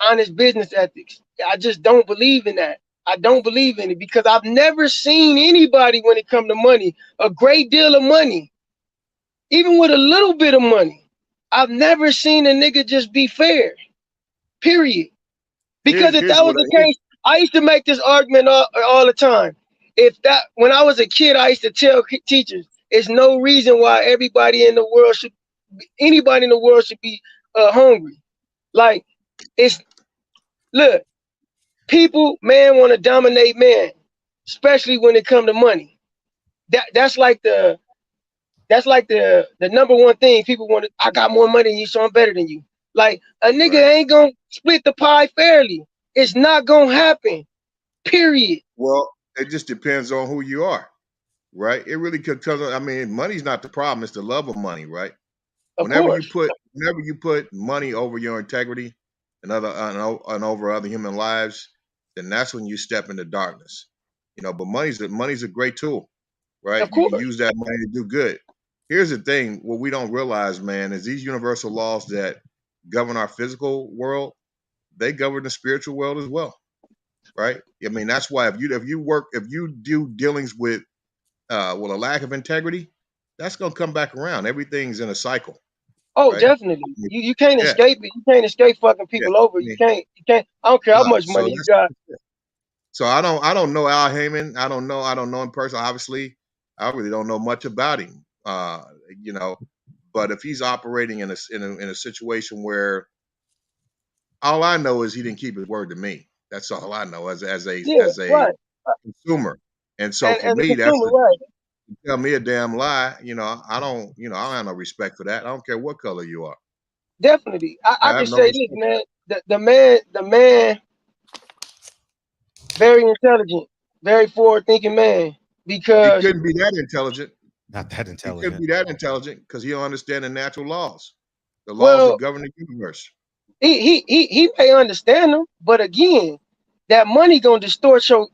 honest business ethics. I just don't believe in that. I don't believe in it because I've never seen anybody when it comes to money, a great deal of money, even with a little bit of money. I've never seen a nigga just be fair. Period. Because if Here's that what was the case, I used to make this argument all the time. When I was a kid, I used to tell teachers, it's no reason why anybody in the world should be hungry. Like it's look, people, man, want to dominate man, especially when it come to money. That's like the number one thing people want to. I got more money than you, so I'm better than you. Like a nigga right. ain't gonna split the pie fairly. It's not gonna happen. Period. Well, it just depends on who you are, right? It really could come. I mean, money's not the problem; it's the love of money, right? Of course. Whenever you put money over your integrity and over other human lives, then that's when you step into darkness. But money's a great tool, right? Of You can course. use that money to do good. Here's the thing: what we don't realize, man, is these universal laws that govern our physical world, they govern the spiritual world as well, right? I mean, that's why if you do dealings with a lack of integrity, that's gonna come back around. Everything's in a cycle, Oh, right? definitely. You can't Yeah, escape it. You can't escape fucking yeah. people over. I You mean, can't. I don't care how much so money you got. I don't know Al Haymon. I don't know him personally. Obviously, I really don't know much about him. You know, but if he's operating in a situation where all I know is he didn't keep his word to me. That's all I know as Yeah, a right. consumer. And so And for as a me, that's consumer, right? tell me a damn lie. I don't have no respect for that. I don't care what color you are. Definitely. I I have can no say this, respect. man. The man, very intelligent, very forward thinking man. He Because couldn't be that intelligent. Not that He couldn't intelligent. be that intelligent because he don't understand the natural laws, the laws that well, govern the universe. he may understand them, but again, that money gonna distort your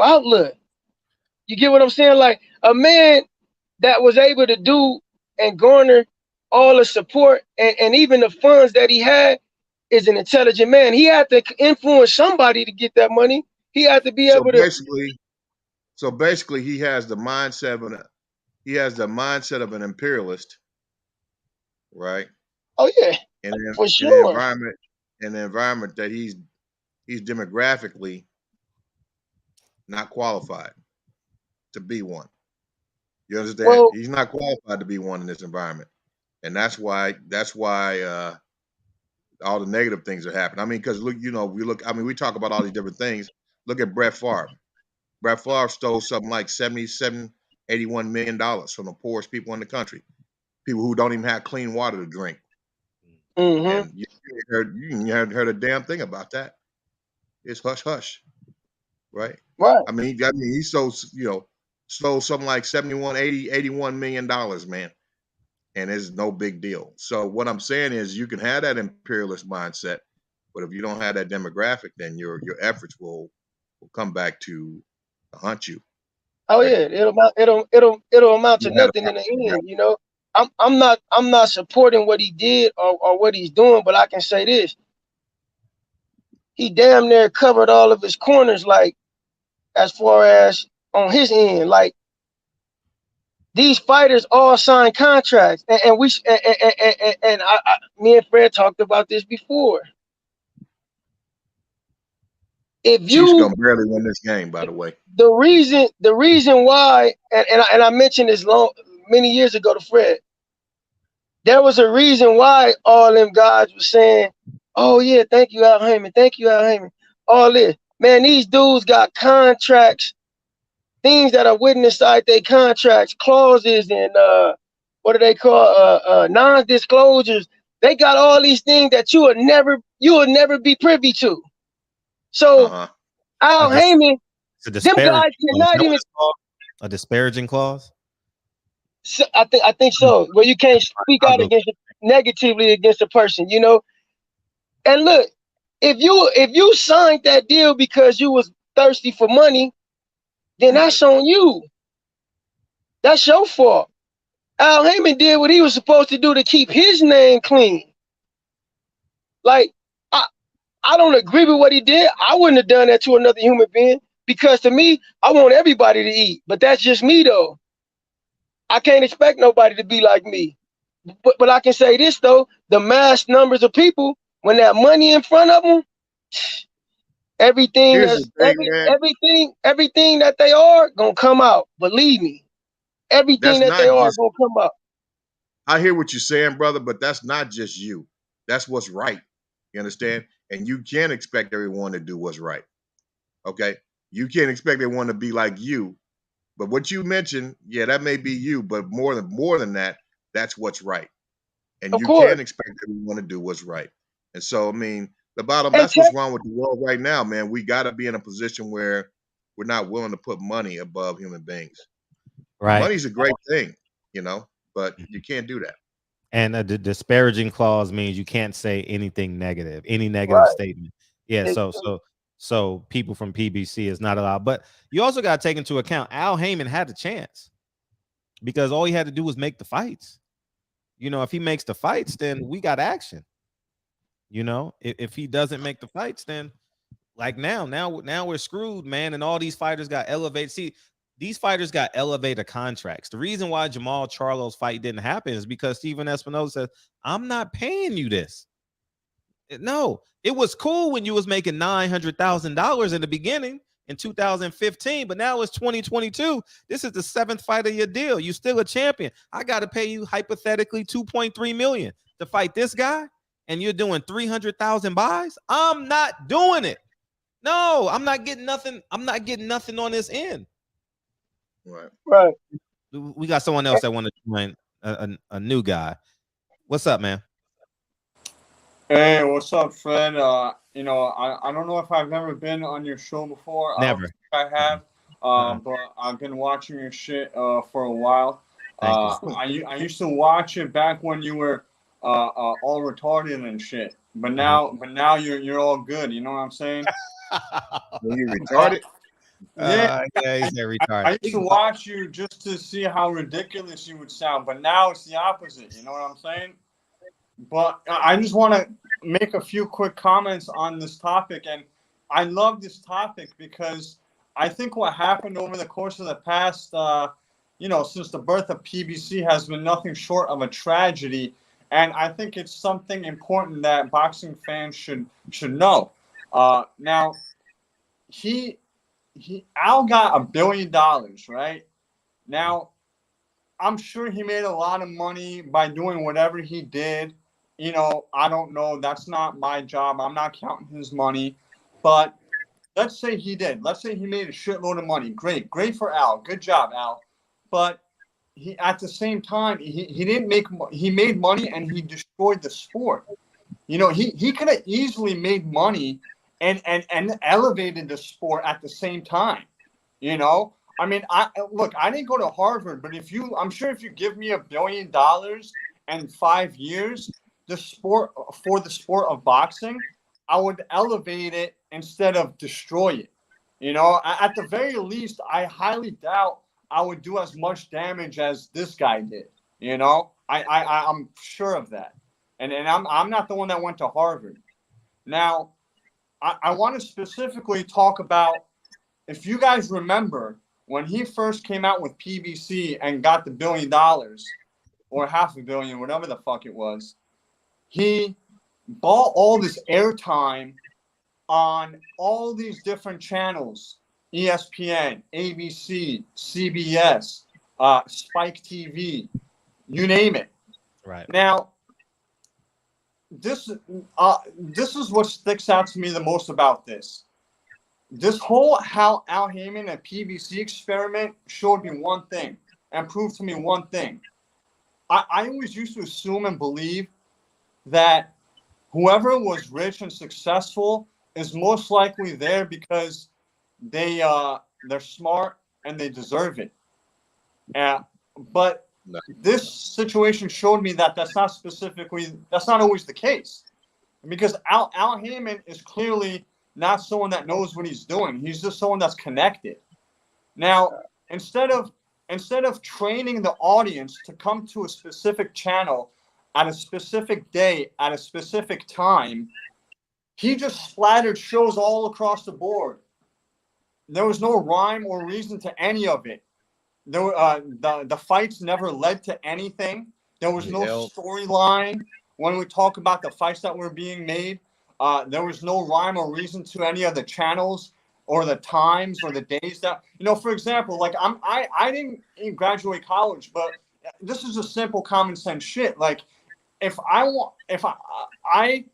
outlook. You get what I'm saying? Like a man that was able to do and garner all the support and even the funds that he had is an intelligent man. He had to influence somebody to get that money. He had to be So able to. basically, he has the mindset of an imperialist, right? Oh yeah, And for in an sure. environment that he's demographically not qualified to be one. You understand? Well, He's not qualified to be one in this environment, and that's why all the negative things are happening. I mean, because look, I mean, we talk about all these different things. Look at Brett Favre. Brett Favre stole something like $81 million from the poorest people in the country. people who don't even have clean water to drink. Mm-hmm. And you haven't heard a damn thing about that. It's hush hush, right? Right. I mean, he sold something like 81 million dollars, man, and it's no big deal. So what I'm saying is, you can have that imperialist mindset, but if you don't have that demographic, then your efforts will come back to haunt you. Oh Right? yeah, it'll amount to nothing in the end. You know, I'm not supporting what he did or what he's doing, but I can say this: he damn near covered all of his corners, like as far as on his end. Like these fighters all signed contracts, and me and Fred talked about this before. If Chiefs you gonna barely win this game, by the way. the reason why, and I mentioned this many years ago to Fred, there was a reason why all them guys were saying, "Oh yeah, thank you, Al Haymon, thank you, Al Haymon." All this, man, these dudes got contracts, things that are written inside their contracts, clauses, and what do they call non-disclosures. They got all these things that you would never be privy to. So Al Haymon, them guys cannot even a disparaging clause. So I think so. Where you can't speak out negatively against a person, you know. And look, if you signed that deal because you was thirsty for money, then that's on you. That's your fault. Al Haymon did what he was supposed to do to keep his name clean. Like, I don't agree with what he did. I wouldn't have done that to another human being, because to me, I want everybody to eat. But that's just me, though. I can't expect nobody to be like me. But I can say this, though: the mass numbers of people, when that money in front of them, everything that they are gonna come out. Believe me, everything that they are gonna come out. I hear what you're saying, brother, but that's not just you. That's what's right. You understand? And you can't expect everyone to do what's right. Okay? You can't expect everyone to be like you. But what you mentioned, yeah, that may be you, but more than that, that's what's right. And you can't expect everyone to do what's right. And so, I mean, that's what's wrong with the world right now, man. We got to be in a position where we're not willing to put money above human beings. Right. Money's a great thing, you know, but you can't do that. And the disparaging clause means you can't say anything negative, any negative statement. Yeah. So people from PBC is not allowed. But you also got to take into account Al Haymon had the chance, because all he had to do was make the fights. You know, if he makes the fights, then we got action. You know, if he doesn't make the fights, then like now we're screwed, man. And all these fighters got elevated. See, these fighters got elevated contracts. The reason why Jamal Charlo's fight didn't happen is because Steven Espinoza said, "I'm not paying you this." No, it was cool when you was making $900,000 in the beginning in 2015, but now it's 2022. This is the 7th fight of your deal. You still a champion. I got to pay you hypothetically $2.3 million to fight this guy, and you're doing 300,000 buys. I'm not doing it. No, I'm not getting nothing. I'm not getting nothing on this end. Right. We got someone else that want to join, a new guy. What's up, man? Hey, what's up, Fred? You know, I don't know if I've ever been on your show before. Never. I have, but I've been watching your shit for a while. I used to watch it back when you were all retarded and shit. But now you're all good. You know what I'm saying? When you retarded? Yeah, he's retarded. I used to watch you just to see how ridiculous you would sound, but now it's the opposite. You know what I'm saying? But I just want to make a few quick comments on this topic. And I love this topic because I think what happened over the course of the past, since the birth of PBC has been nothing short of a tragedy. And I think it's something important that boxing fans should know. Now, Al got $1 billion, right? Now, I'm sure he made a lot of money by doing whatever he did. You know, I don't know. That's not my job. I'm not counting his money. But let's say he did. Let's say he made a shitload of money. Great for Al. Good job, Al. But he at the same time he didn't make he made money and he destroyed the sport. You know, he could have easily made money and elevated the sport at the same time. You know, I mean, I didn't go to Harvard, but I'm sure if you give me $1 billion and 5 years, the sport of boxing, I would elevate it instead of destroy it. You know, at the very least, I highly doubt I would do as much damage as this guy did. You know, I'm sure of that. And I'm not the one that went to Harvard. Now, I want to specifically talk about, if you guys remember, when he first came out with PBC and got the $1 billion or $500 million, whatever the fuck it was, he bought all this airtime on all these different channels: ESPN, ABC, CBS, Spike TV, you name it. Right. Now, this is what sticks out to me the most about this. This whole Al Haymon and PBC experiment showed me one thing and proved to me one thing. I always used to assume and believe that whoever was rich and successful is most likely there because they're smart and they deserve it. But this situation showed me that that's not always the case, because Al Haymon is clearly not someone that knows what he's doing. He's just someone that's connected. Now, instead of training the audience to come to a specific channel at a specific day at a specific time, he just splattered shows all across the board. There was no rhyme or reason to any of it. The fights never led to anything. There was no storyline when we talk about the fights that were being made. There was no rhyme or reason to any of the channels or the times or the days that, you know, for example, like I didn't graduate college, but this is a simple common sense shit. Like if I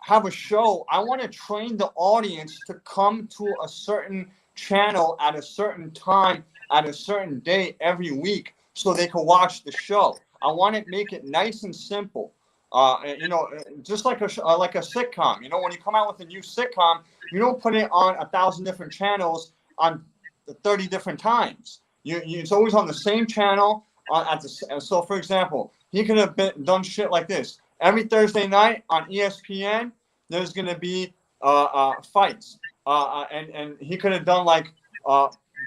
have a show, I want to train the audience to come to a certain channel at a certain time at a certain day every week so they can watch the show. I want to make it nice and simple. You know, just like a sitcom. You know, when you come out with a new sitcom, you don't put it on 1,000 different channels on 30 different times. It's always on the same channel. So, for example, he could have done shit like this. Every Thursday night on ESPN, there's going to be fights. And he could have done like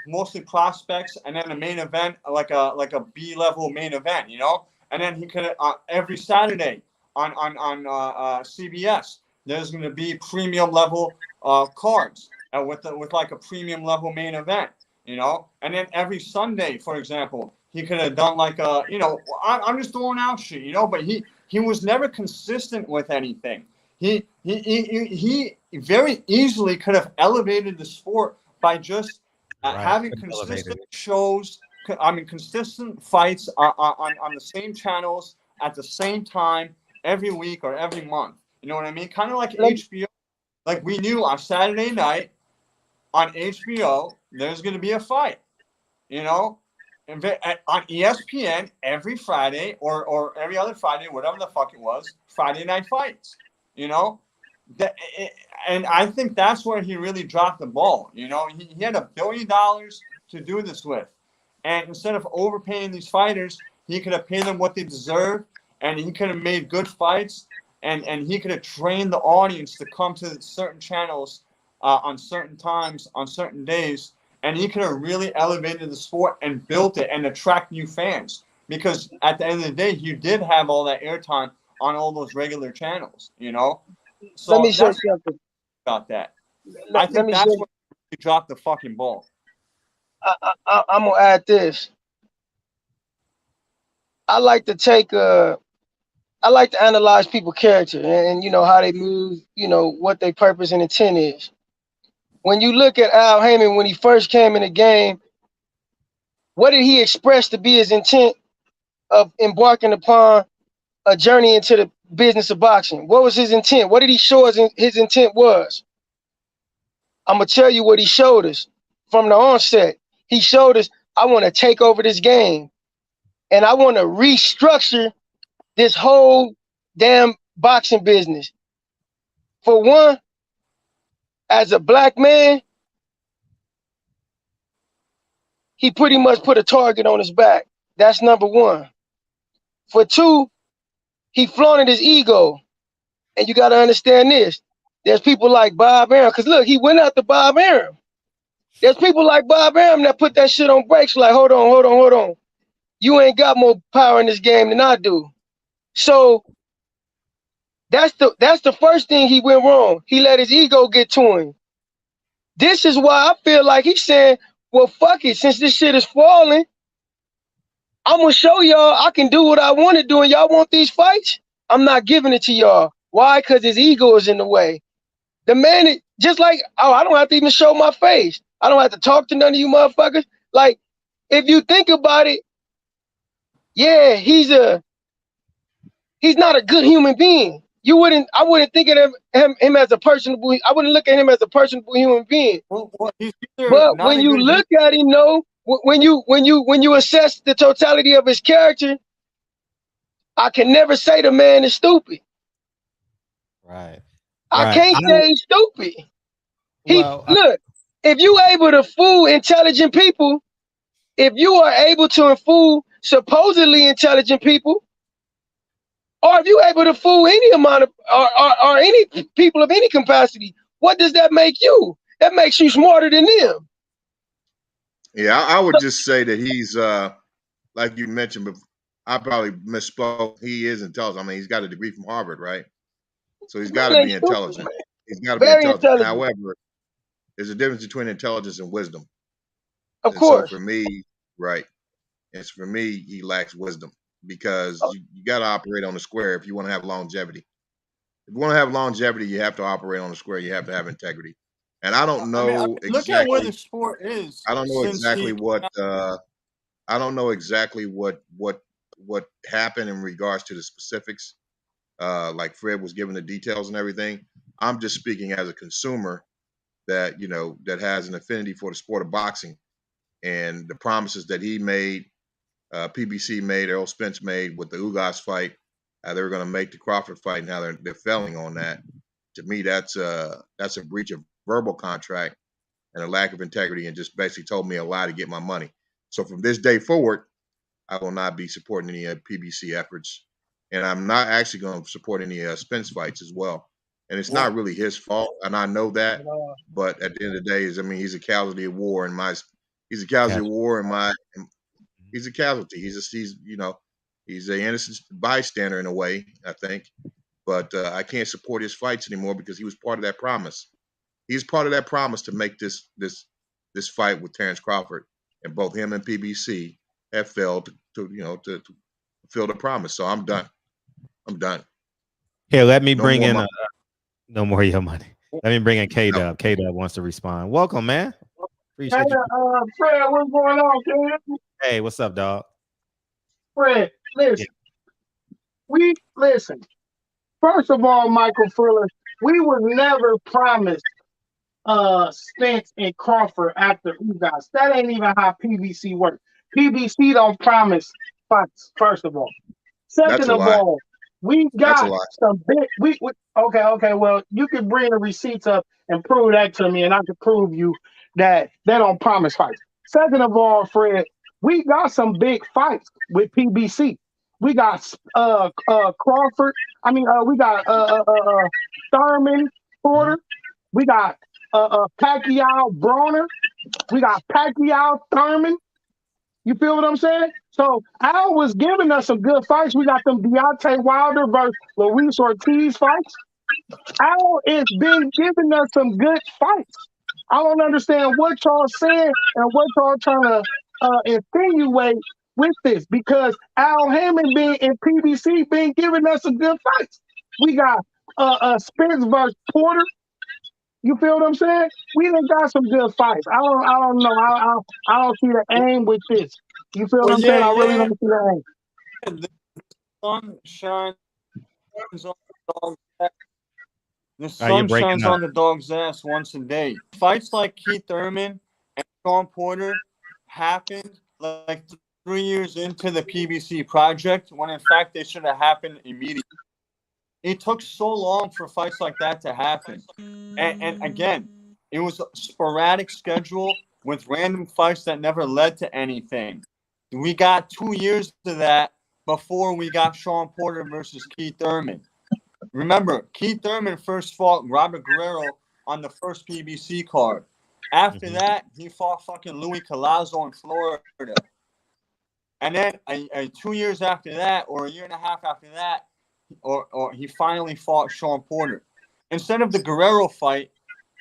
mostly prospects and then a main event, like a B-level main event, you know? And then he could every Saturday on CBS, there's going to be premium level cards with like a premium level main event, you know. And then every Sunday, for example, he could have done like a, you know, I'm just throwing out shit, you know. But he was never consistent with anything. He very easily could have elevated the sport by just having consistent shows. I mean, consistent fights on the same channels at the same time every week or every month. You know what I mean? Kind of like HBO. Like we knew on Saturday night on HBO, there's going to be a fight. You know, and on ESPN every Friday or every other Friday, whatever the fuck it was, Friday night fights. You know, and I think that's where he really dropped the ball. You know, he had $1 billion to do this with. And instead of overpaying these fighters, he could have paid them what they deserve, and he could have made good fights, and he could have trained the audience to come to certain channels on certain times, on certain days, and he could have really elevated the sport and built it and attract new fans. Because at the end of the day, you did have all that airtime on all those regular channels, you know? So let me say something about that. I think that's where he dropped the fucking ball. I'm gonna add this. I like to analyze people's character and you know how they move, you know what their purpose and intent is. When you look at Al Haymon when he first came in the game, what did he express to be his intent of embarking upon a journey into the business of boxing? What was his intent? What did he show us his intent was? I'm gonna tell you what he showed us from the onset. He showed us, I want to take over this game. and I want to restructure this whole damn boxing business. For one, as a black man, he pretty much put a target on his back. That's number one. For two, he flaunted his ego. And you got to understand this. There's people like Bob Arum, because look, he went after Bob Arum. There's people like Bob Arum that put that shit on brakes, like, hold on. You ain't got more power in this game than I do. So that's the first thing he went wrong. He let his ego get to him. This is why I feel like he's saying, well, fuck it. Since this shit is falling, I'm going to show y'all I can do what I want to do. And y'all want these fights? I'm not giving it to y'all. Why? Because his ego is in the way. The man is just like, oh, I don't have to even show my face. I don't have to talk to none of you motherfuckers. Like, if you think about it, yeah, he's not a good human being. I wouldn't think of him as a personable. I wouldn't look at him as a personable human being. Well, but when you look at him, when you assess the totality of his character, I can never say the man is stupid. Right. I can't say he's stupid. Look, if you able to fool intelligent people, if you are able to fool supposedly intelligent people, or if you able to fool any amount of or any people of any capacity, what does that make you? That makes you smarter than them. Yeah, I would just say that he's like you mentioned, but I probably misspoke. He is intelligent. I mean, he's got a degree from Harvard, right? So he's got to be intelligent. He's got to be intelligent. However, there's a difference between intelligence and wisdom. Of course. So for me, right, it's for me, he lacks wisdom because you got to operate on the square if you want to have longevity. If you want to have longevity, you have to operate on the square. You have to have integrity. And I don't know exactly. Look at where the sport is. I don't know exactly what. I don't know exactly what happened in regards to the specifics. Like Fred was giving the details and everything. I'm just speaking as a consumer that that has an affinity for the sport of boxing, and the promises that he made, PBC made, Errol Spence made with the Ugas fight, how they were going to make the Crawford fight, and how they're failing on that. To me, that's a breach of verbal contract and a lack of integrity, and just basically told me a lie to get my money. So from this day forward, I will not be supporting any PBC efforts. And I'm not actually going to support any Spence fights as well. And it's not really his fault, and I know that. But at the end of the day, he's a casualty of war in my. He's a casualty of war in my. He's a casualty. He's an innocent bystander in a way, I think. But I can't support his fights anymore because he was part of that promise. He's part of that promise to make this fight with Terrence Crawford, and both him and PBC have failed to fulfill the promise. So I'm done. Here, let me bring in no more of your money. Let me bring in K-Dub. K-Dub wants to respond. Welcome, man. Appreciate you. Fred, what's going on, Ken? Hey, what's up, dog? Fred, listen. Listen. First of all, Michael Fuller, we were never promised Spence and Crawford after Ugas. That ain't even how PBC works. PBC don't promise fights, first of all. Second of all, we got some big. Okay. Well, you can bring the receipts up and prove that to me, and I can prove you that they don't promise fights. Second of all, Fred, we got some big fights with PBC. We got Crawford. We got Thurman Porter. We got Pacquiao Broner. We got Pacquiao Thurman. You feel what I'm saying? So Al was giving us some good fights. We got them Deontay Wilder versus Luis Ortiz fights. Al has been giving us some good fights. I don't understand what y'all saying and what y'all trying to insinuate with this, because Al Haymon been in PBC been giving us some good fights. We got Spence versus Porter. You feel what I'm saying? We done got some good fights. I don't know. I don't see the aim with this. You feel what I'm saying? I really don't see the aim. The sun shines on the dog's ass. The sun shines on the dog's ass once a day. Fights like Keith Thurman and Sean Porter happened like 3 years into the PBC project when in fact they should have happened immediately. It took so long for fights like that to happen. And again, it was a sporadic schedule with random fights that never led to anything. We got 2 years to that before we got Sean Porter versus Keith Thurman. Remember, Keith Thurman first fought Robert Guerrero on the first PBC card. After that, he fought fucking Louis Collazo in Florida. And then 2 years after that, or a year and a half after that, or he finally fought Sean Porter. Instead of the Guerrero fight,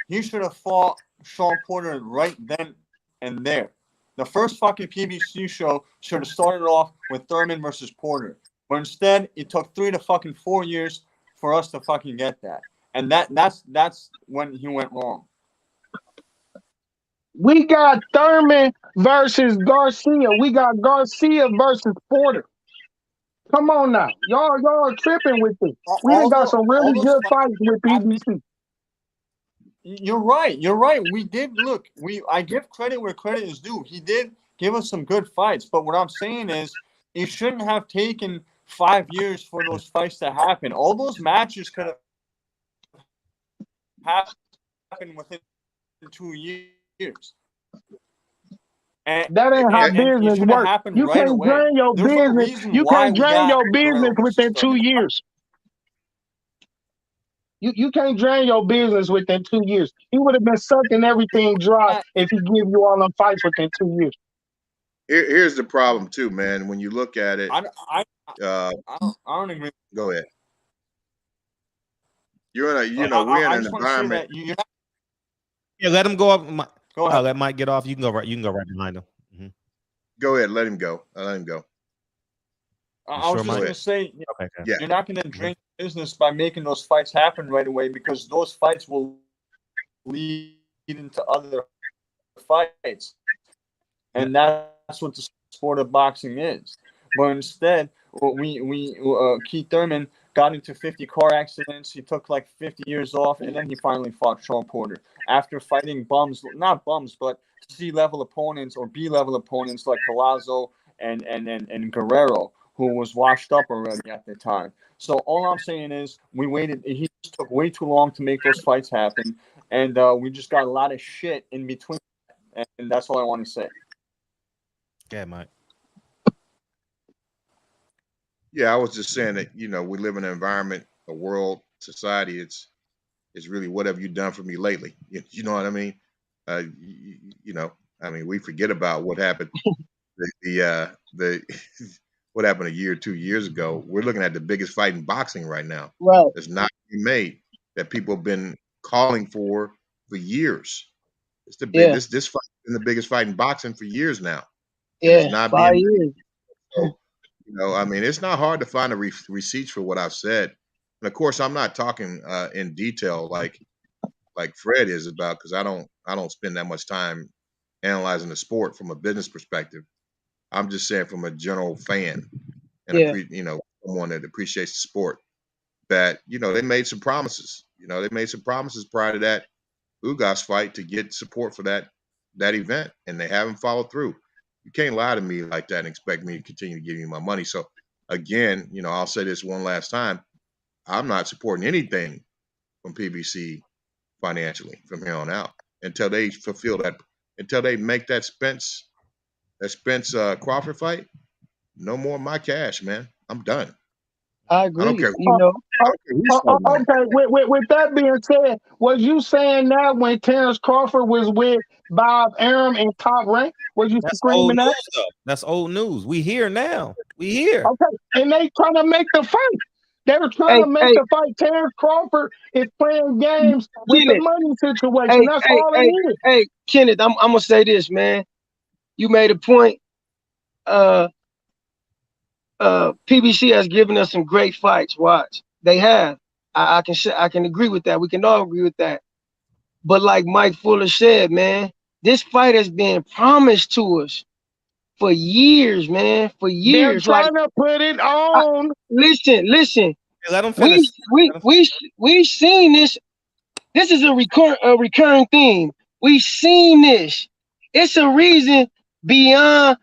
he should have fought Sean Porter right then and there. The first fucking PBC show should have started off with Thurman versus Porter. But instead, it took 3 to fucking 4 years for us to fucking get that. And that's when he went wrong. We got Thurman versus Garcia. We got Garcia versus Porter. Come on now. Y'all are tripping with this. We done got some really good fights with PBC. You're right. We did look. I give credit where credit is due. He did give us some good fights, but what I'm saying is it shouldn't have taken 5 years for those fights to happen. All those matches could have happened within 2 years. And that ain't how business works. You can't drain your business. You can't drain your business within 2 years. You can't drain your business within 2 years. He would have been sucking everything dry if he give you all them fights within 2 years. Here's the problem too, man. When you look at it, I don't agree. Go ahead. You're in a we're in an environment. Yeah, let him go up. Go ahead. Let Mike get off. You can go right behind him. Mm-hmm. Go ahead. Let him go. Let him go. I was just going to say, okay. You're not going to drain business by making those fights happen right away, because those fights will lead into other fights. And that's what the sport of boxing is. But instead, Keith Thurman got into 50 car accidents. He took like 50 years off, and then he finally fought Sean Porter after fighting not bums, but C-level opponents or B-level opponents like Collazo and Guerrero, who was washed up already at the time. So all I'm saying is we waited. He just took way too long to make those fights happen, and we just got a lot of shit in between. And that's all I want to say. Yeah, Mike. Yeah, I was just saying that, we live in an environment, a world, society. It's really, what have you done for me lately? You know what I mean? We forget about what happened. What happened a year or 2 years ago. We're looking at the biggest fight in boxing right now. Right. That's not being made, that people have been calling for years. It's the big. This fight has been the biggest fight in boxing for years now. Yeah, it's not 5 being years. So, it's not hard to find receipts for what I've said. And of course, I'm not talking in detail like Fred is about, because I don't spend that much time analyzing the sport from a business perspective. I'm just saying from a general fan and someone that appreciates the sport, that they made some promises. They made some promises prior to that Ugas fight to get support for that event, and they haven't followed through. You can't lie to me like that and expect me to continue to give you my money. So again, I'll say this one last time: I'm not supporting anything from PBC financially from here on out until they fulfill that, until they make that Spence Crawford fight. No more of my cash, man. I'm done. I agree. I don't care. Okay. With that being said, was you saying that when Terrence Crawford was with Bob Arum in Top Rank? Was you screaming that? That's old news. We here now. We here. Okay. And they trying to make the fight. They were trying to make the fight. Terrence Crawford is playing games with the money situation. That's all it is. Hey, Kenneth, I'm gonna say this, man. You made a point. PBC has given us some great fights. Watch, they have. I can agree with that. We can all agree with that. But like Mike Fuller said, man, this fight has been promised to us for years, man. For years. They're trying to put it on. Listen. Hey, let them finish. We've seen this. This is a recurring theme. We've seen this. It's a reason beyond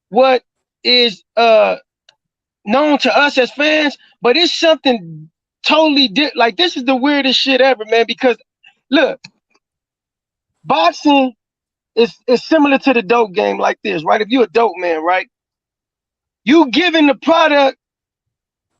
what is known to us as fans, but it's something totally different. Like, this is the weirdest shit ever, man, because look, boxing is similar to the dope game like this, right? If you're a dope man, right? You giving the product,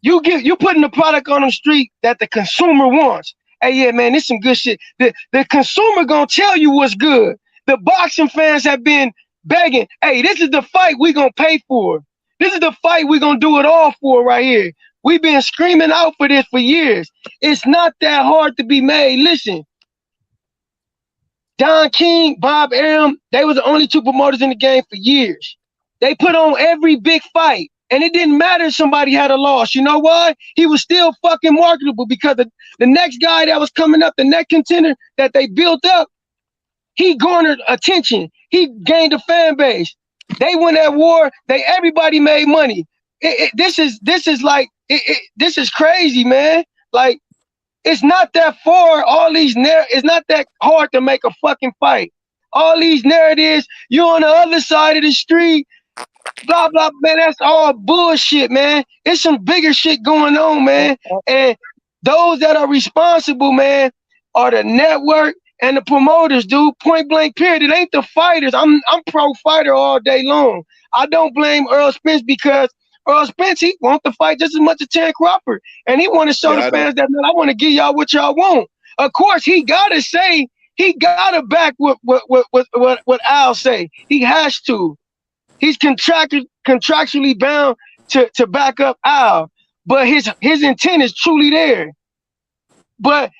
you putting the product on the street that the consumer wants. Hey, yeah, man, this some good shit. The consumer gonna tell you what's good. The boxing fans have been begging, hey, this is the fight we gonna pay for. This is the fight we gonna do it all for right here. We've been screaming out for this for years. It's not that hard to be made. Listen, Don King, Bob Arum, they were the only two promoters in the game for years. They put on every big fight, and it didn't matter if somebody had a loss. You know why? He was still fucking marketable, because the next guy that was coming up, the next contender that they built up, he garnered attention. He gained a fan base. They went at war. Everybody made money. This is crazy, man. Like, it's not that far. It's not that hard to make a fucking fight. All these narratives, you on the other side of the street, blah, blah, man, that's all bullshit, man. It's some bigger shit going on, man. And those that are responsible, man, are the network and the promoters, dude. Point blank, period. It ain't the fighters. I'm pro fighter all day long. I don't blame Earl Spence, because Earl Spence, he wants to fight just as much as Terence Crawford. And he want to show the fans that, man, I want to give y'all what y'all want. Of course, he gotta back what Al say. He has to. He's contractually bound to back up Al, but his intent is truly there. But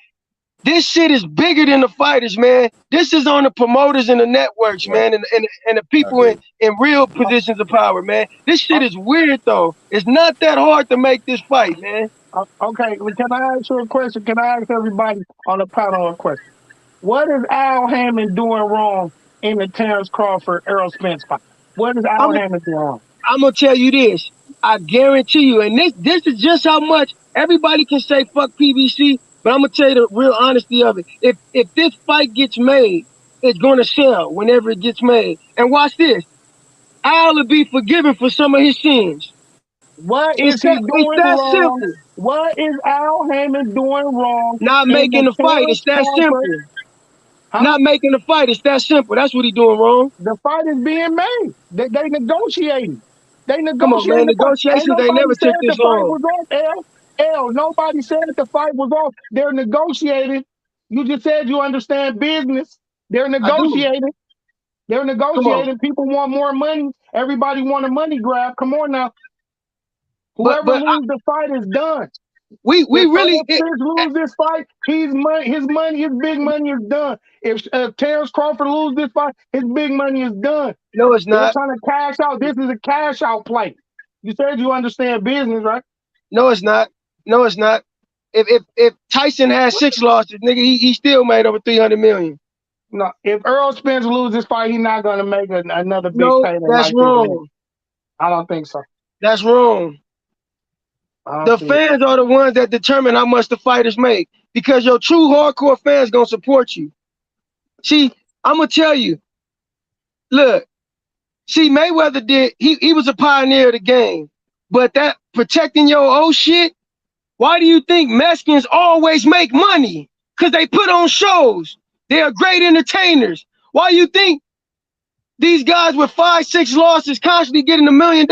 this shit is bigger than the fighters, man. This is on the promoters and the networks, man, and the people in real positions of power, man. This shit is weird, though. It's not that hard to make this fight, man. Okay, can I ask you a question? Can I ask everybody on the panel a question? What is Al Haymon doing wrong in the Terence Crawford Errol Spence fight? What is Al Haymon doing wrong? I'm gonna tell you this. I guarantee you, and this is just how much everybody can say fuck PBC, but I'm gonna tell you the real honesty of it. If this fight gets made, it's gonna sell whenever it gets made. And watch this. Al will be forgiven for some of his sins. What is he doing wrong? Simple. What is Al Haymon doing wrong? Not making the fight. It's that simple. Not making the fight. It's that simple. That's what he's doing wrong. The fight is being made. They negotiating. They negotiating. Come on, man. Negotiations, they never took this long. Nobody said the fight was off. They're negotiating. You just said you understand business. They're negotiating. They're negotiating. People want more money. Everybody want a money grab. Come on now. Whoever loses the fight is done. We really lose this fight. His big money is done. If Terence Crawford loses this fight, his big money is done. No, it's not. They're trying to cash out. This is a cash out play. You said you understand business, right? No, it's not. No, it's not. If Tyson has 6 losses, nigga, he still made over 300 million. No, if Earl Spence loses this fight, he's not gonna make another big payday. That's wrong. I don't think so. That's wrong. The fans are the ones that determine how much the fighters make, because your true hardcore fans gonna support you. See, I'm gonna tell you. Look, see, Mayweather he was a pioneer of the game, but that protecting your old shit. Why do you think Mexicans always make money? Because they put on shows. They are great entertainers. Why do you think these guys with 5, 6 losses constantly getting $1 million?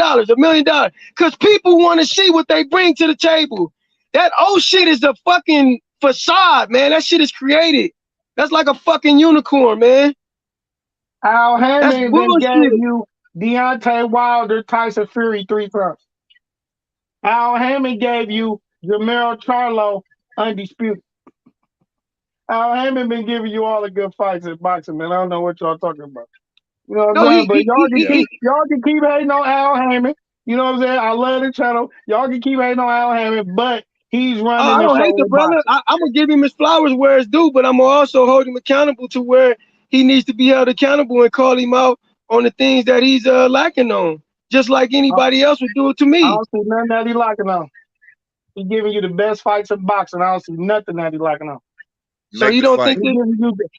Because people want to see what they bring to the table. That old shit is a fucking facade, man. That shit is created. That's like a fucking unicorn, man. Al Haymon gave you Deontay Wilder, Tyson Fury 3 times. Al Haymon gave you Jamel Charlo, undisputed. Al Haymon been giving you all the good fights in boxing, man. I don't know what y'all talking about. You know what I'm saying? But y'all can keep hating on Al Haymon. You know what I'm saying? I love the channel. Y'all can keep hating on Al Haymon, but he's running the show. I don't hate the brother. I'm going to give him his flowers where it's due, but I'm going to also hold him accountable to where he needs to be held accountable and call him out on the things that he's lacking on, just like anybody else would do it to me. I don't see nothing that he's lacking on. He's giving you the best fights in boxing. I don't see nothing that he's lacking on. So you don't think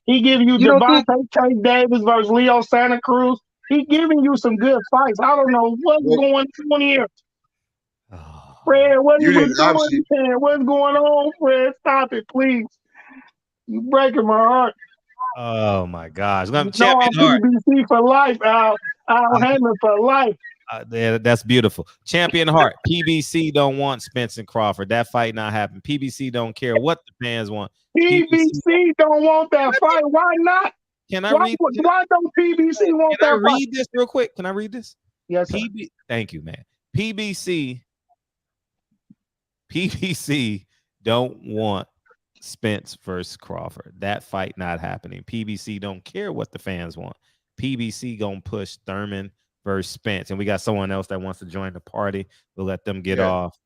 he giving you Devontae Tate Davis versus Leo Santa Cruz? He giving you some good fights. I don't know what's going on here. Oh, Fred, what are You you didn't obviously. doing, man? What's going on, Fred? Stop it, please. You breaking my heart. oh my gosh. You know Champion I'm Heart. PBC for life, Al Haymon for life. Yeah, that's beautiful. Champion Heart. PBC don't want Spence and Crawford. That fight not happen. PBC don't care what the fans want. PBC don't want that fight. Why not? Can I read? Why don't PBC want Can I that fight? read this real quick? Can I read this? Yes, sir. Thank you, man. PBC don't want Spence versus Crawford. That fight not happening. PBC don't care what the fans want. PBC gonna push Thurman versus Spence, and we got someone else that wants to join the party. We'll let them get off,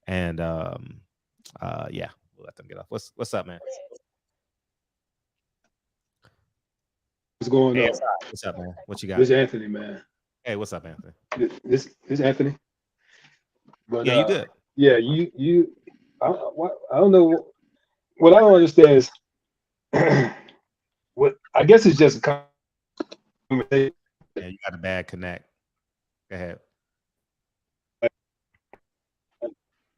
and yeah, we'll let them get off. What's up, man? What's going on? What's up, man? What you got? This is Anthony, man. Hey, what's up, Anthony? This is Anthony. But, yeah, you good? Yeah, I don't know. What I don't understand is what I guess it's just a conversation. Yeah, you got a bad connect. Go ahead.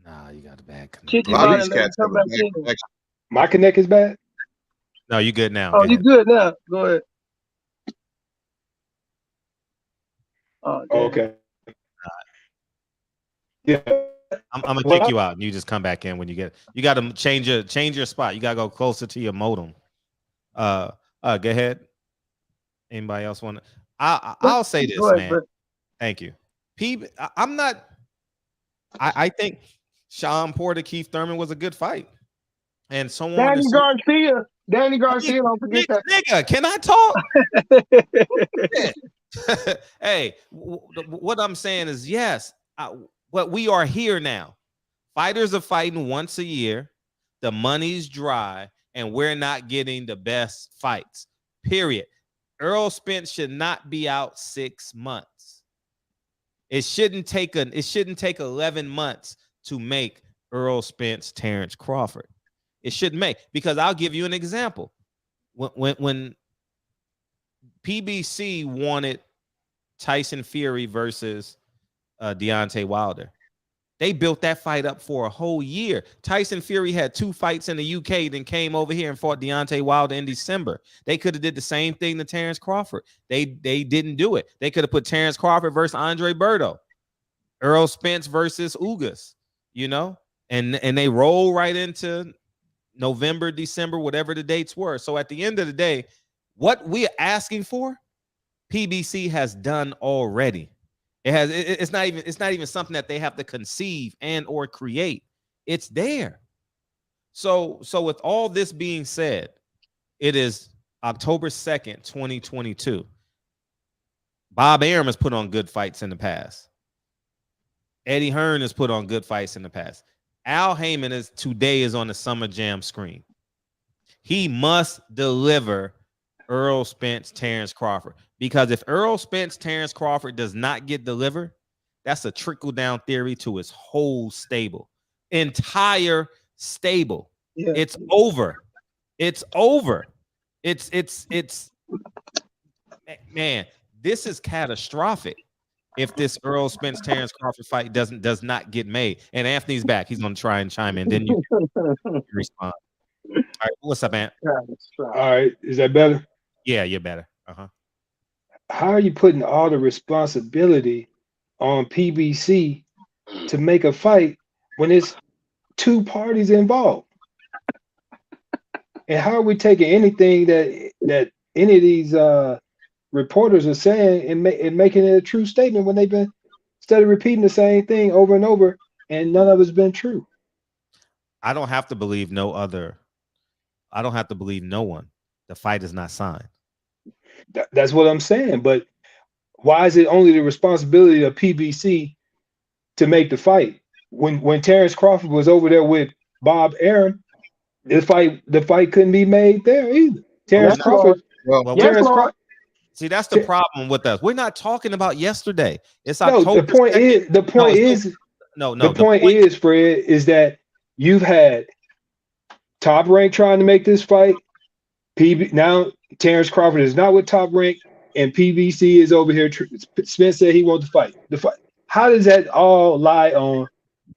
Nah, you got a bad connect. My connect is bad? No, you good now. Oh, you good now. Go ahead. Oh, okay. Yeah. I'm gonna kick you out and you just come back in when you get. You got to change your spot. You gotta go closer to your modem. Go ahead. Anybody else want to? I'll say this, man. Bro. Thank you. I'm not. I think Sean Porter, Keith Thurman was a good fight, and someone. Danny Garcia, don't forget that. Nigga, can I talk? Hey, what I'm saying is yes. What we are here now. Fighters are fighting once a year. The money's dry, and we're not getting the best fights. Period. Errol Spence should not be out 6 months. It shouldn't take 11 months to make Errol Spence Terrence Crawford. It shouldn't make, because I'll give you an example. When PBC wanted Tyson Fury versus Deontay Wilder, they built that fight up for a whole year. Tyson Fury had 2 fights in the UK, then came over here and fought Deontay Wilder in December. They could have did the same thing to Terrence Crawford. They didn't do it. They could have put Terrence Crawford versus Andre Berto, Errol Spence versus Ugas, and they roll right into November, December, whatever the dates were. So at the end of the day, what we are asking for, PBC has done already. It's not even something that they have to conceive and or create. It's there. So with all this being said, it is October 2nd, 2022. Bob Arum has put on good fights in the past. Eddie Hearn has put on good fights in the past. Al Haymon today is on the Summer Jam screen. He must deliver Errol Spence, Terrence Crawford. Because if Errol Spence, Terrence Crawford does not get delivered, that's a trickle-down theory to his whole stable. Entire stable. Yeah. It's over. It's over. It's man, this is catastrophic if this Errol Spence, Terrence Crawford fight does not get made. And Anthony's back. He's going to try and chime in. Then you respond. All right, what's up, man? All right, is that better? Yeah, you're better. How are you putting all the responsibility on PBC to make a fight when it's 2 parties involved? And how are we taking anything that any of these reporters are saying and making it a true statement when they've been instead of repeating the same thing over and over and none of it's been true? I don't have to believe no one. The fight is not signed. That's what I'm saying. But why is it only the responsibility of PBC to make the fight? When Terrence Crawford was over there with Bob Arum, the fight couldn't be made there either. Terrence Crawford. See, that's the problem with us. We're not talking about yesterday. It's October. The point is, Fred, is that you've had Top Rank trying to make this fight. Now Terrence Crawford is not with Top Rank. and PBC is over here. Spence said he wants to fight. The fight. How does that all lie on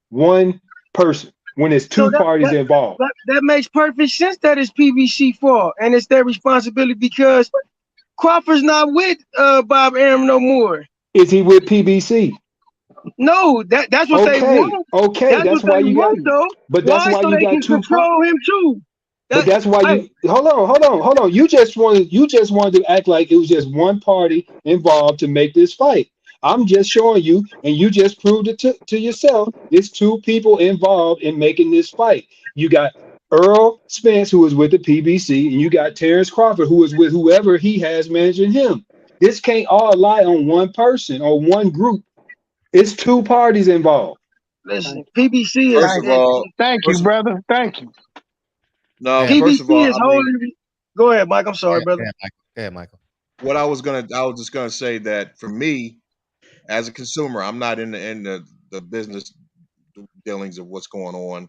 one person when it's two parties involved? That makes perfect sense. That is PBC fault, and it's their responsibility because Crawford's not with Bob Arum no more. Is he with PBC? No, that's what they want. Okay, that's why you got. But that's why you got two. Control him too. But that's why you hold on. You just wanted to act like it was just one party involved to make this fight. I'm just showing you, and you just proved it to yourself. There's two people involved in making this fight. You got Earl Spence, who is with the PBC, and you got Terrence Crawford, who is with whoever he has managing him. This can't all lie on one person or one group. It's two parties involved. Listen, PBC is. First of all, thank you, brother. Thank you. No, PBC first of all, is holding. Go ahead, Mike. I'm sorry, brother. Yeah, Michael. What I was just gonna say that for me, as a consumer, I'm not in the business dealings of what's going on,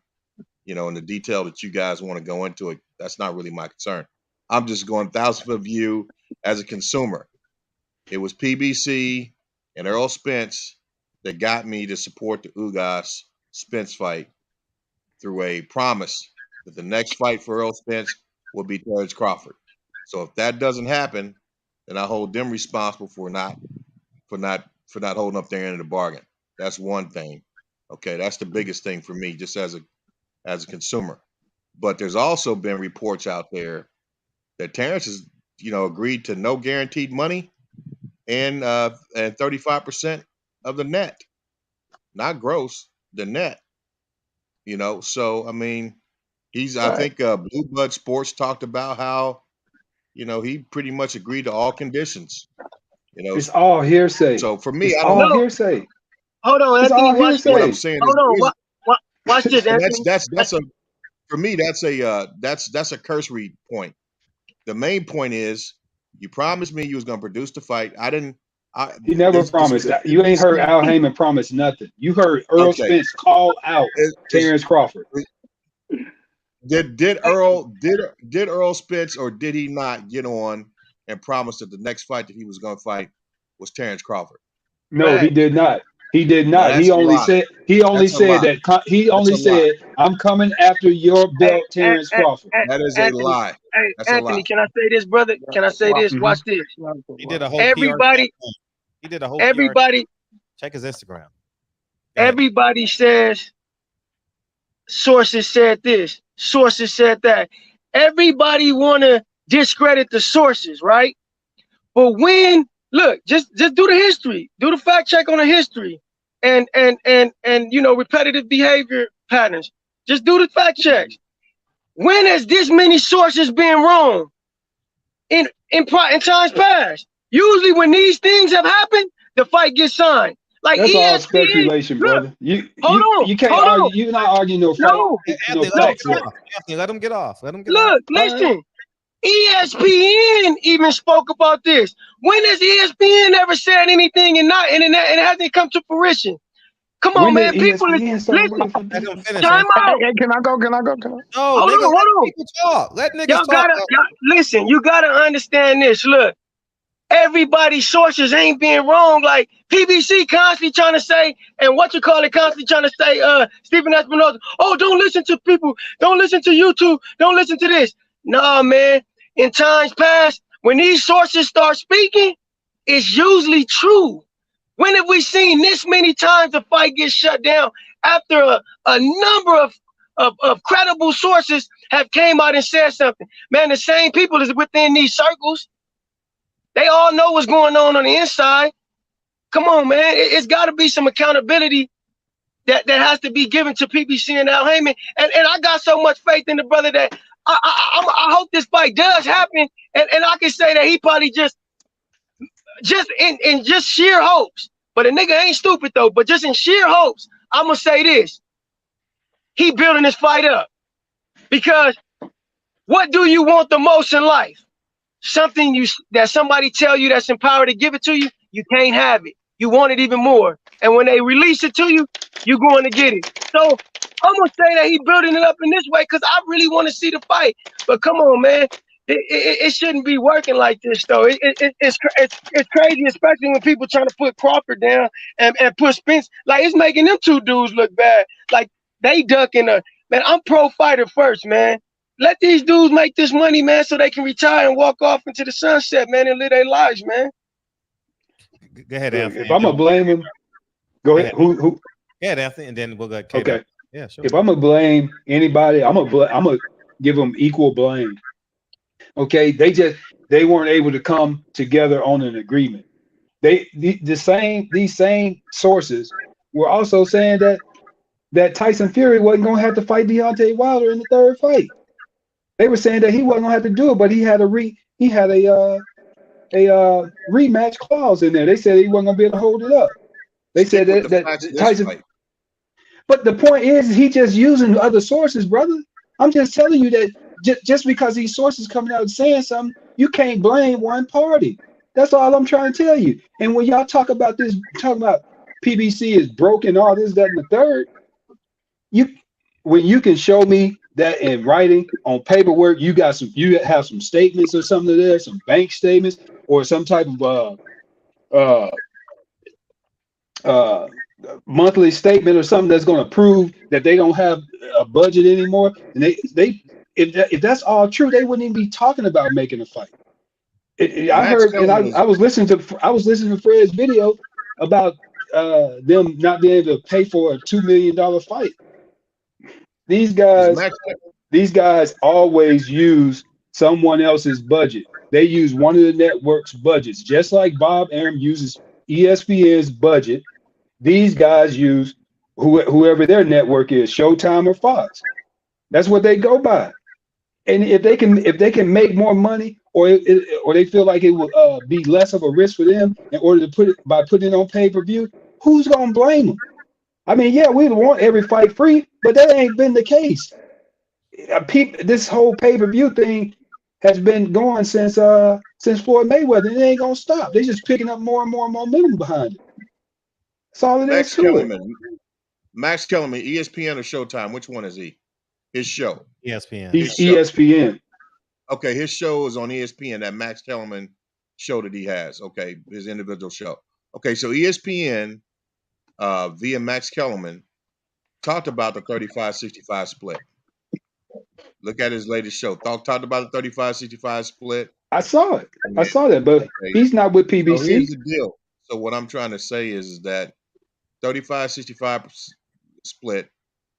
in the detail that you guys want to go into it. That's not really my concern. I'm just going 1,000-foot view as a consumer. It was PBC and Earl Spence that got me to support the Ugas Spence fight through a promise that the next fight for Earl Spence will be Terrence Crawford. So if that doesn't happen, then I hold them responsible for not holding up their end of the bargain. That's one thing. Okay, that's the biggest thing for me, just as a consumer. But there's also been reports out there that Terrence has, agreed to no guaranteed money and 35% of the net, not gross, the net. So I mean, I think Blue Blood Sports talked about how, he pretty much agreed to all conditions. It's all hearsay. So for me, it's I don't all know. Hearsay. Hold on, It's Anthony. all hearsay. What I'm saying Hold on. Watch this, Anthony. For me, that's a cursory point. The main point is you promised me you was going to produce the fight. He never promised. You ain't heard Al Haymon promise nothing. You heard Earl Spence call out Terrence Crawford. Did Earl Spence, or did he not get on and promise that the next fight that he was going to fight was Terrence Crawford? No, he did not. He did not. He only said I'm coming after your belt, Terrence Crawford. That is a lie. Hey, That's Anthony, a lie. can I say this, brother? Can I say this? Watch this. He did a whole everybody. PR he did a whole everybody. PR. Check his Instagram. Everybody says sources said this. Sources said that. Everybody want to discredit the sources, right? But when look, just do the history, do the fact check on the history, and repetitive behavior patterns. Just do the fact checks. When has this many sources been wrong in times past? Usually, when these things have happened, the fight gets signed. Like that's ESPN, all speculation, brother. You can't hold argue. You're not arguing no fact. No, Anthony, let him get off. Let him get off. Look, listen. ESPN even spoke about this. When has ESPN ever said anything and it hasn't come to fruition? Come on, man. People, listen. Time out. Hey, can I go? No, hold on. People talk. Let niggas talk. Listen, you gotta understand this. Look, everybody's sources ain't being wrong. Like PBC constantly trying to say, and constantly trying to say, Stephen Espinosa, don't listen to people, don't listen to YouTube, don't listen to this. Nah, man. In times past, when these sources start speaking, it's usually true. When have we seen this many times the fight gets shut down after a number of credible sources have came out and said something? Man, the same people is within these circles. They all know what's going on the inside. Come on, man. It's got to be some accountability that has to be given to PBC and Al Haymon. And I got so much faith in the brother that I hope this fight does happen. And I can say that he probably just in sheer hopes. But a nigga ain't stupid though. But just in sheer hopes, I'm going to say this. He building this fight up. Because what do you want the most in life? Something that somebody tell you that's empowered to give it to you, you can't have it. You want it even more. And when they release it to you, you're going to get it. So I'm going to say that he building it up in this way because I really want to see the fight. But come on, man. It shouldn't be working like this though. It's crazy, especially when people trying to put Crawford down and put Spence. Like it's making them two dudes look bad. Like they ducking a man. I'm pro fighter first, man. Let these dudes make this money, man, so they can retire and walk off into the sunset, man, and live their lives, man. Go ahead, Anthony. If I'm gonna blame him, go ahead. Who? Go ahead, Anthony, and then we'll go. Okay. Yeah, sure. If I'm gonna blame anybody, I'm gonna give them equal blame. Okay, they weren't able to come together on an agreement. These same sources were also saying that Tyson Fury wasn't gonna have to fight Deontay Wilder in the third fight. They were saying that he wasn't gonna have to do it, but he had a rematch clause in there. They said he wasn't gonna be able to hold it up. They said that Tyson. Fight. But the point is, he just using other sources, brother. I'm just telling you that just because these sources coming out and saying something, you can't blame one party. That's all I'm trying to tell you. And when y'all talking about PBC is broken, all this, that, and the third, when you can show me that in writing on paperwork, you have some statements or something there, some bank statements or some type of monthly statement or something that's going to prove that they don't have a budget anymore. And if that's all true, they wouldn't even be talking about making a fight. I was listening to Fred's video about them not being able to pay for a $2 million fight. These guys always use someone else's budget. They use one of the network's budgets, just like Bob Arum uses ESPN's budget. These guys use whoever their network is, Showtime or Fox. That's what they go by. And if they can make more money, or they feel like it will be less of a risk for them in order to putting it on pay-per-view, who's gonna blame them? I mean, yeah, we want every fight free, but that ain't been the case. This whole pay-per-view thing has been going since Floyd Mayweather, and it ain't gonna stop. They're just picking up more and more momentum behind it. That's all it is to it. Max Kellerman, ESPN or Showtime? Which one is he? His show. ESPN. He's ESPN. Okay, his show is on ESPN, that Max Kellerman show that he has. Okay, his individual show. Okay, so ESPN via Max Kellerman talked about the 35-65 split. Look at his latest show. Talked about the 35-65 split. I saw it. I saw that, but he's not with PBC. So here's the deal. So what I'm trying to say is that 35-65 split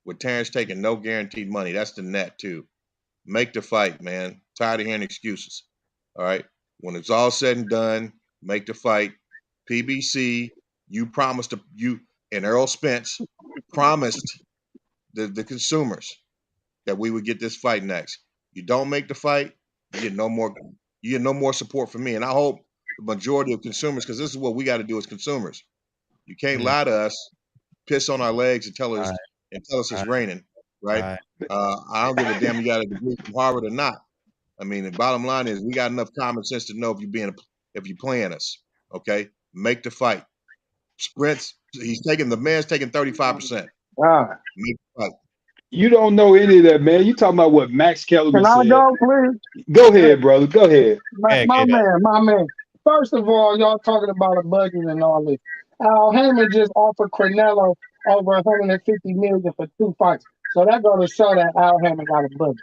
with Terrence taking no guaranteed money. That's the net too. Make the fight, man. Tired of hearing excuses. All right. When it's all said and done, make the fight. PBC, you promised and Earl Spence promised the consumers that we would get this fight next. You don't make the fight, you get no more support from me. And I hope the majority of consumers, because this is what we got to do as consumers. You can't lie to us, piss on our legs, and tell us it's raining, right? I don't give a damn you got a degree from Harvard or not. I mean, the bottom line is we got enough common sense to know if you're playing us. Okay, make the fight. Sprints. The man's taking 35%. Make the fight. You don't know any of that, man. You talking about what Max Kellerman said? Can I go, please? Go ahead, brother. Go ahead. My man. First of all, y'all talking about a budget and all this. Al Haymon just offered Canelo over $150 million for 2 fights. So that goes to show that Al Haymon got a budget.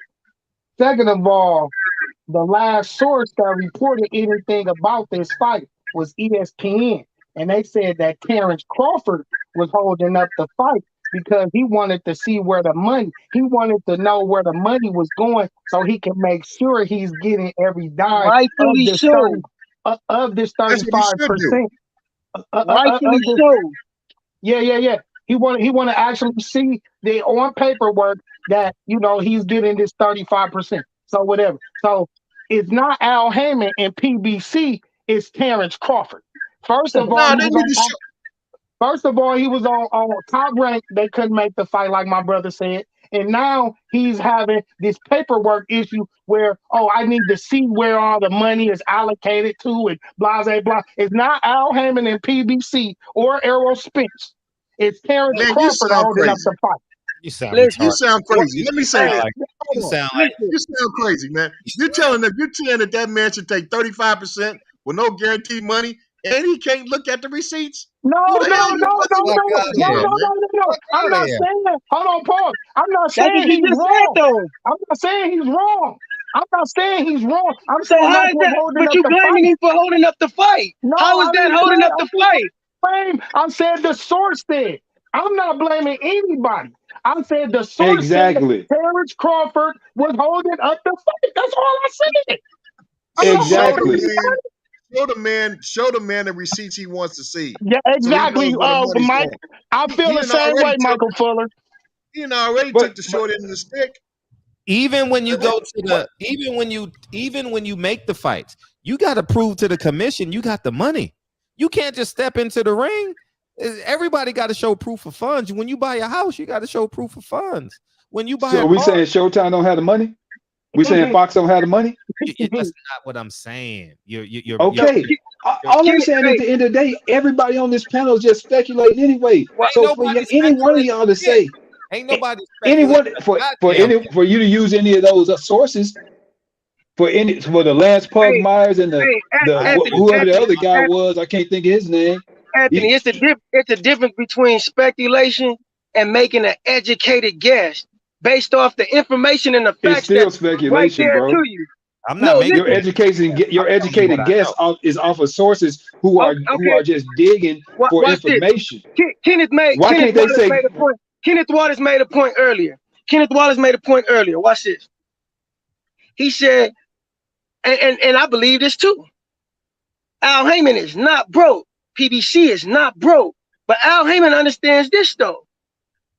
Second of all, the last source that reported anything about this fight was ESPN. And they said that Terrence Crawford was holding up the fight because he wanted to see he wanted to know where the money was going so he can make sure he's getting every dime of this 35%. Rightfully so. Yeah. He want to actually see on paperwork that he's getting this 35%. So whatever. So it's not Al Haymon and PBC. It's Terrence Crawford. First of all, he was on Top Rank. They couldn't make the fight, like my brother said. And now he's having this paperwork issue where, I need to see where all the money is allocated to and blah, blah, blah. It's not Al Haymon and PBC or Errol Spence. It's Terrence Crawford holding up the fight. You sound Listen, You retarded. sound crazy. Let me say sound this. like- You Hold on. sound like listen. You sound crazy, man. You're saying that man should take 35% with no guaranteed money, and he can't look at the receipts. No, Who the no, hell no, you no, what you no, fuck no, out of no, here. no, man? no, no, no. Fuck I'm out of not here. saying that. Hold on, pause. I'm not That's what saying you he's just said, wrong. though. I'm not saying he's wrong. I'm not saying he's wrong. I'm So saying how that's is what's that? holding But up you the blaming fight. him for holding up the fight. No, How is I that didn't holding say up the fight? I'm saying the source said. I'm not blaming anybody. I'm saying the source said Exactly. Terrence Crawford was holding up the fight. That's all I said. I'm not Show blaming Exactly. anybody. show the man the receipts he wants to see, Yeah, so he knows exactly. where the money's Mike, going. I feel He the done same already way, took Michael Fuller. But the short end of the stick. Even when you Let- go to the, even when you make the fights, you got to prove to the commission you got the money. You can't just step into the ring. Everybody got to show proof of funds. When you buy a house, you got to show proof of funds. When you buy so a we car, saying Showtime don't have the money? We saying Fox don't have the money? that's not what I'm saying. You're Okay. All I'm saying at the end of the day, everybody on this panel is just speculating anyway. Well, So for any one of y'all to say, ain't nobody anyone speculating. for you to use any of those sources for the Lance Pugmires and hey, Anthony, whoever the other guy was, I can't think of his name. Anthony, it's a difference between speculation and making an educated guess based off the information and the It's facts still that's right speculation, there bro. to you. I'm not making Your educated guess is off of sources who are Okay, just digging for watch this. information. Kenneth Why can't they Wallace say made a point. Kenneth Wallace made a point earlier. Watch this. He said, and I believe this too. Al Haymon is not broke. PBC is not broke. But Al Haymon understands this though.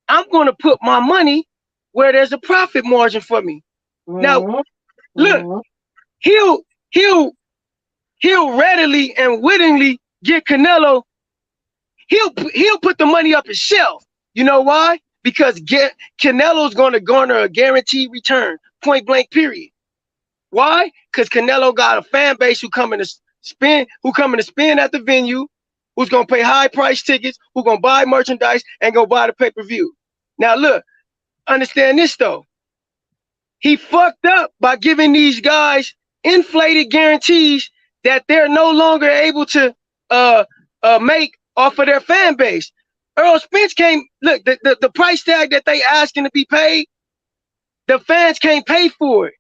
I'm going to put my money where there's a profit margin for me. Now, look, he'll readily and wittingly get Canelo. He'll put the money up himself. You know why? Because Canelo's going to garner a guaranteed return, point blank, period. Why? Because Canelo got a fan base who coming to spend at the venue, who's going to pay high price tickets, who's going to buy merchandise and go buy the pay-per-view. Now look, understand this though. He fucked up by giving these guys inflated guarantees that they're no longer able to make off of their fan base. Earl Spence look, the price tag that they asking to be paid, the fans can't pay for it.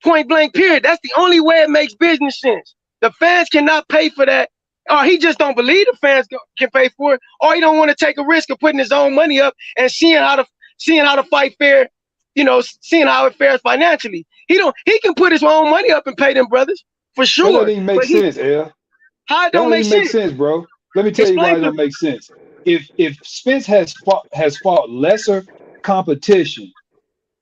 Point blank, period. That's the only way it makes business sense. The fans cannot pay for that. Or he just don't believe the fans can pay for it, or he don't want to take a risk of putting his own money up and seeing how the fight fare, seeing how it fares financially. He can put his own money up and pay them brothers for sure. That doesn't even make sense, El. How it That don't make sense, bro. Let me tell you why it don't make sense. If Spence has fought lesser competition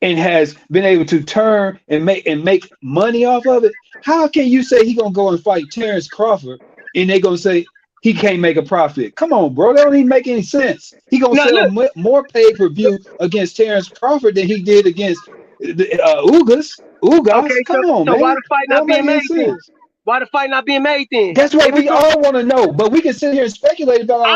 and has been able to turn and make money off of it, how can you say he gonna go and fight Terrence Crawford and they gonna say he can't make a profit? Come on, bro, that don't even make any sense. He gonna sell more pay-per-view against Terrence Crawford than he did against Ugas. Okay, Come on, so man. why the fight not being made then? Sense. Why the fight not being made then? That's what we all want to know. But we can sit here and speculate about it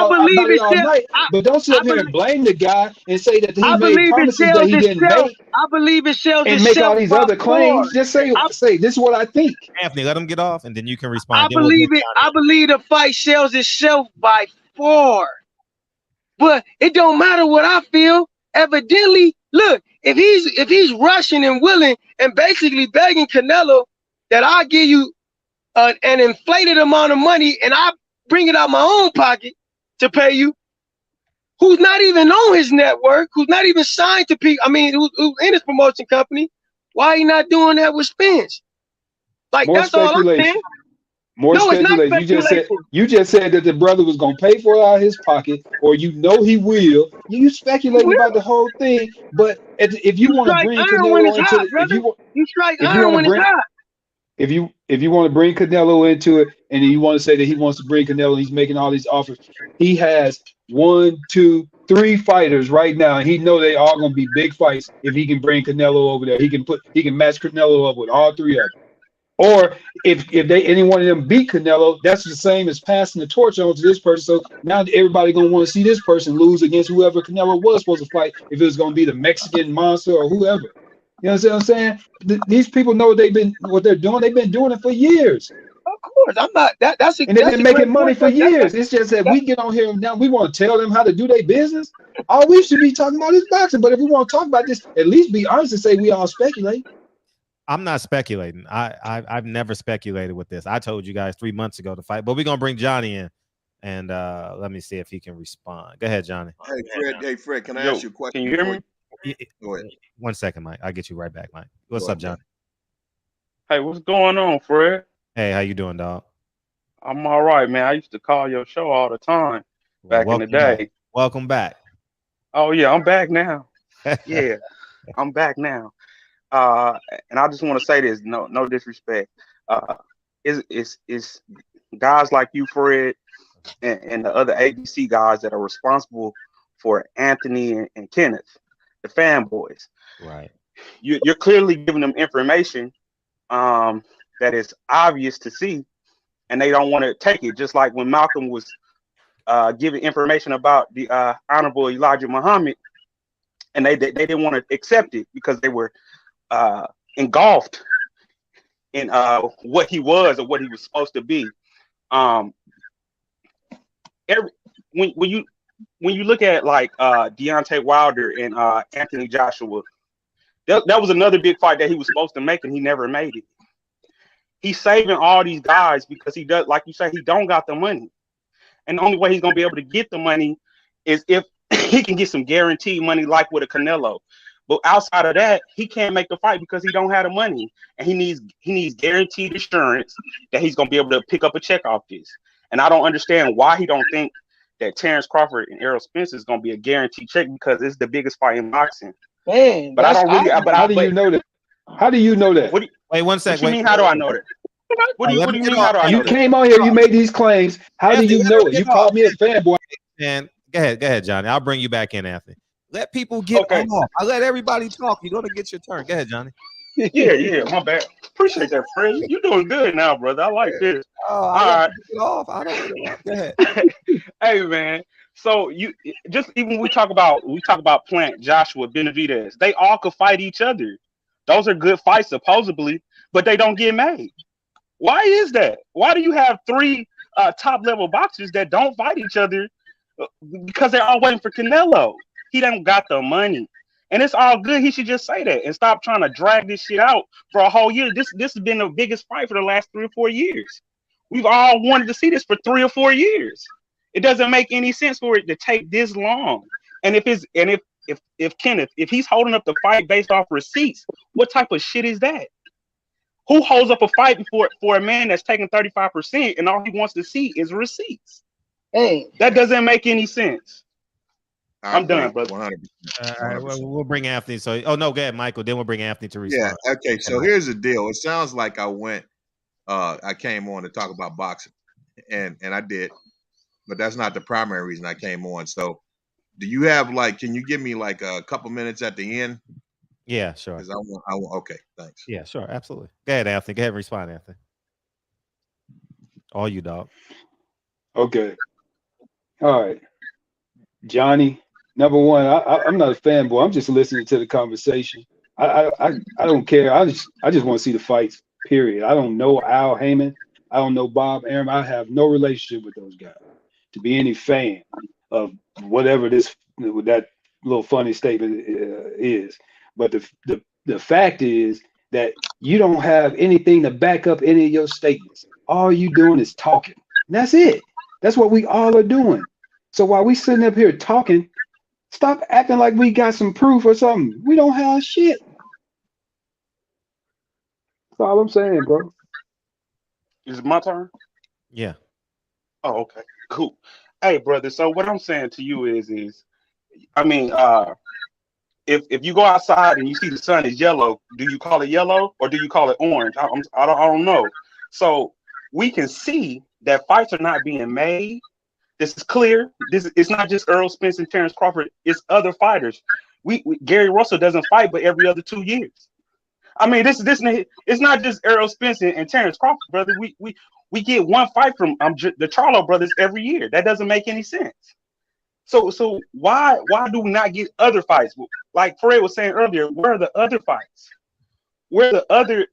all night. But don't sit up here and blame the guy and say that he made promises that he didn't make. I believe it sells and make all these other claims. Just say this is what I think. Anthony, let him get off, and then you can respond. I believe the fight sells itself by 4. But it don't matter what I feel. Evidently, look, if he's rushing and willing and basically begging Canelo that I'll give you an inflated amount of money and I bring it out my own pocket to pay you, who's not even on his network, who's not even signed to who's in his promotion company, why he not doing that with Spence? Like, more that's all I'm saying. More speculation. You just said that the brother was gonna pay for it out of his pocket, or he will. You speculating about the whole thing, but if you want to bring Canelo into if you want to bring Canelo into it, and you want to say that he wants to bring Canelo, and he's making all these offers. He has 1, 2, 3 fighters right now, and he know they all gonna be big fights. If he can bring Canelo over there, he can match Canelo up with all 3 of them. Or if any one of them beat Canelo, that's the same as passing the torch on to this person. So now everybody gonna want to see this person lose against whoever Canelo was supposed to fight, if it was gonna be the Mexican monster or whoever. You know what I'm saying? These people know what they're doing. They've been doing it for years. Of course, I'm not. That's And they've been making money for years. It's just that we get on here now, we want to tell them how to do their business. All we should be talking about is boxing. But if we want to talk about this, at least be honest and say we all speculate. I'm not speculating. I've never speculated with this. I told you guys 3 months ago to fight, but we're gonna bring Johnny in, and let me see if he can respond. Go ahead, Johnny. Hey Fred, can I ask you a question? Can you hear me? Go ahead. 1 second, Mike. I'll get you right back, Mike. What's up, Johnny? Hey, what's going on, Fred? Hey, how you doing, dog? I'm all right, man. I used to call your show all the time back in the day. Back. Welcome back. Oh yeah, I'm back now. Yeah, I'm back now. And I just want to say this, no disrespect. It's guys like you, Fred, and the other ABC guys that are responsible for Anthony and Kenneth, the fanboys. Right. You're clearly giving them information that is obvious to see, and they don't want to take it. Just like when Malcolm was giving information about the Honorable Elijah Muhammad, and they didn't want to accept it because they were engulfed in what he was or what he was supposed to be. When you look at like Deontay Wilder and Anthony Joshua, that was another big fight that he was supposed to make, and he never made it. He's saving all these guys because he does, like you say, he don't got the money, and the only way he's gonna be able to get the money is if he can get some guaranteed money, like with a Canelo. But outside of that, he can't make the fight because he don't have the money, and he needs guaranteed assurance that he's gonna be able to pick up a check off this. And I don't understand why he don't think that Terrence Crawford and Errol Spence is gonna be a guaranteed check, because it's the biggest fight in boxing. Man, but I don't really. How do you know that? How do you know that? Wait 1 second. What do you mean? How do I know that? What do you mean? How do I know You came on here. You made these claims. How do you know it? You called me a fanboy. And go ahead, Johnny. I'll bring you back in, Anthony. Let people get off. I let everybody talk. You're gonna get your turn. Go ahead, Johnny. Yeah, my bad. Appreciate that, Fred. You're doing good now, brother. I like this. All right. Get off. I don't get off. Go ahead. Hey, man. So you just even we talk about Plant, Joshua, Benavidez. They all could fight each other. Those are good fights supposedly, but they don't get made. Why is that? Why do you have three top level boxers that don't fight each other? Because they're all waiting for Canelo. He don't got the money, and it's all good. He should just say that and stop trying to drag this shit out for a whole year. This has been the biggest fight for the last 3 or 4 years. We've all wanted to see this for 3 or 4 years. It doesn't make any sense for it to take this long. And if Kenneth, if he's holding up the fight based off receipts, what type of shit is that? Who holds up a fight for a man that's taking 35% and all he wants to see is receipts? Hey, that doesn't make any sense. I'm done, brother. 100%. All right, we'll bring Anthony. So, go ahead, Michael. Then we'll bring Anthony to respond. Yeah. Okay. So here's the deal. It sounds like I came on to talk about boxing, and I did, but that's not the primary reason I came on. So, do you have can you give me a couple minutes at the end? Yeah, sure. Because I want. Okay, thanks. Yeah, sure, absolutely. Go ahead, Anthony. Go ahead and respond, Anthony. All you, dog. Okay. All right, Johnny. Number one, I'm not a fanboy. I'm just listening to the conversation. I don't care. I just want to see the fights. Period. I don't know Al Haymon. I don't know Bob Arum. I have no relationship with those guys to be any fan of whatever that little funny statement is. But the fact is that you don't have anything to back up any of your statements. All you doing is talking. And that's it. That's what we all are doing. So while we sitting up here talking, stop acting like we got some proof or something. We don't have shit. That's all I'm saying, bro. Is it my turn? Yeah. Oh, okay. Cool. Hey, brother. So what I'm saying to you is I mean, if you go outside and you see the sun is yellow, do you call it yellow or do you call it orange? I don't know. So we can see that fights are not being made. This is clear. It's not just Errol Spence and Terrence Crawford. It's other fighters. Gary Russell doesn't fight but every other 2 years. I mean, this it's not just Errol Spence and Terrence Crawford, brother. We get one fight from the Charlo brothers every year. That doesn't make any sense. So why do we not get other fights? Like Fred was saying earlier, where are the other fights? Where are the other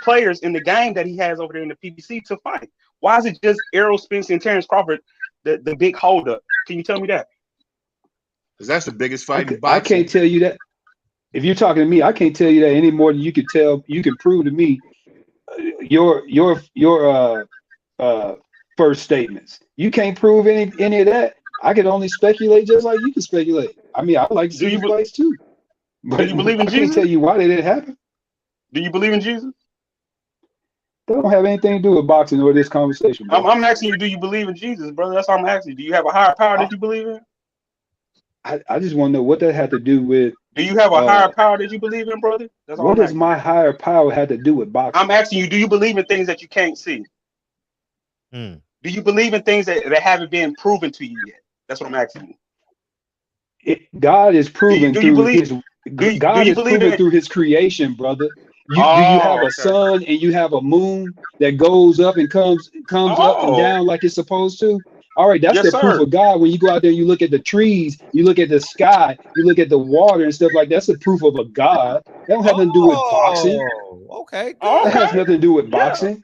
players in the game that he has over there in the PBC to fight? Why is it just Errol Spence and Terrence Crawford, the big holdup? Can you tell me that? Because that's the biggest fight in I boxing. can't tell you that. If you're talking to me, I can't tell you that any more than you can tell. You can prove to me your first statements. You can't prove any of that. I can only speculate just like you can speculate. I mean, I like to see you fights too. But do you believe in I Jesus? can't tell you why they didn't happen. Do you believe in Jesus? That don't have anything to do with boxing or this conversation. I'm asking you, do you believe in Jesus, brother? That's all I'm asking you. Do you have a higher power that you believe in? I just want to know what that had to do with. Do you have a higher power that you believe in, brother? That's all what does my higher power have to do with boxing? I'm asking you, do you believe in things that you can't see? Do you believe in things that haven't been proven to you yet? That's what I'm asking you. God is proven through his creation, brother. Do you have a sun and you have a moon that goes up and comes up and down like it's supposed to? All right, that's the proof of God. When you go out there, you look at the trees, you look at the sky, you look at the water and stuff like that. That's the proof of a God. That don't have nothing to do with boxing. Okay. That has nothing to do with boxing.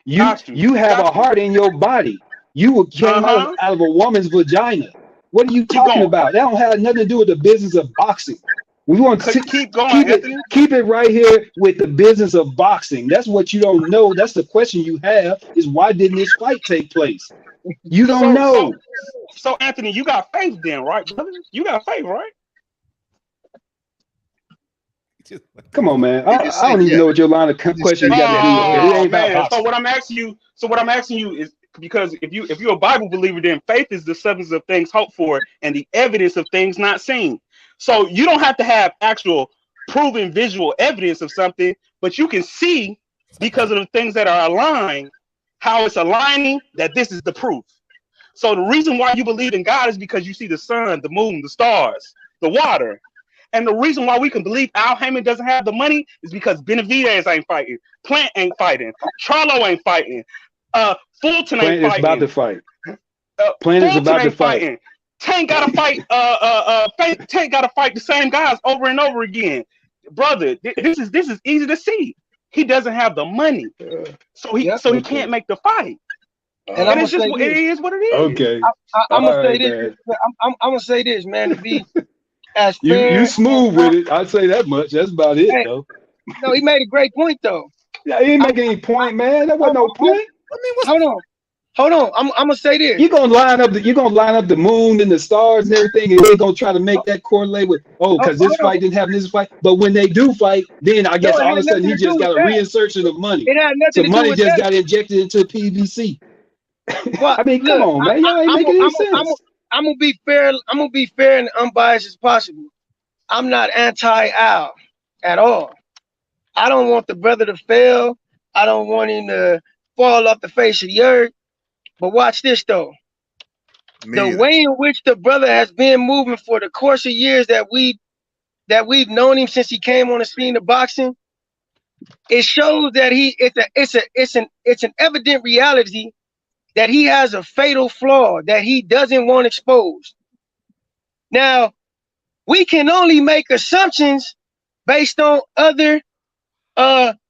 You have a heart in your body. You came out of a woman's vagina. What are you talking about? That don't have nothing to do with the business of boxing. We want to keep it right here with the business of boxing. That's what you don't know. That's the question you have is why didn't this fight take place? You don't know. So Anthony, you got faith then, right, brother? You got faith, right? Come on, man. I don't even know what your line of question you got to do. It ain't about boxing. So what I'm asking you is because if you're a Bible believer, then faith is the substance of things hoped for and the evidence of things not seen. So you don't have to have actual proven visual evidence of something, but you can see because of the things that are aligned, how it's aligning that this is the proof. So the reason why you believe in God is because you see the sun, the moon, the stars, the water. And the reason why we can believe Al Haymon doesn't have the money is because Benavidez ain't fighting, Plant ain't fighting, Charlo ain't fighting, Fulton ain't fighting. Plant is about to fight. Plant is about to fight. Tank gotta fight. Tank gotta fight the same guys over and over again, brother. This is easy to see. He doesn't have the money, so he can't make the fight. And it's just it is what it is. Okay, I'm gonna say this. I'm gonna say this, man. To be as fair, you smooth with it. I'd say that much. That's about it, though. No, he made a great point, though. Yeah, he ain't making any point, man. That wasn't no point. I mean, hold on. I'm gonna say this. You're gonna line up the moon and the stars and everything, and they're gonna try to make that correlate with because this fight didn't happen, this fight. But when they do fight, then I guess all of a sudden he just got a reinsertion of money. It had nothing to do money with just that. got injected into PVC. Well, I mean, come on, man. Y'all ain't making any sense. I'm gonna be fair. I'm gonna be fair and unbiased as possible. I'm not anti-Al at all. I don't want the brother to fail. I don't want him to fall off the face of the earth. But watch this though. The way in which the brother has been moving for the course of years that we've known him since he came on the scene of boxing, it shows that it's an evident reality that he has a fatal flaw that he doesn't want exposed. Now, we can only make assumptions based on other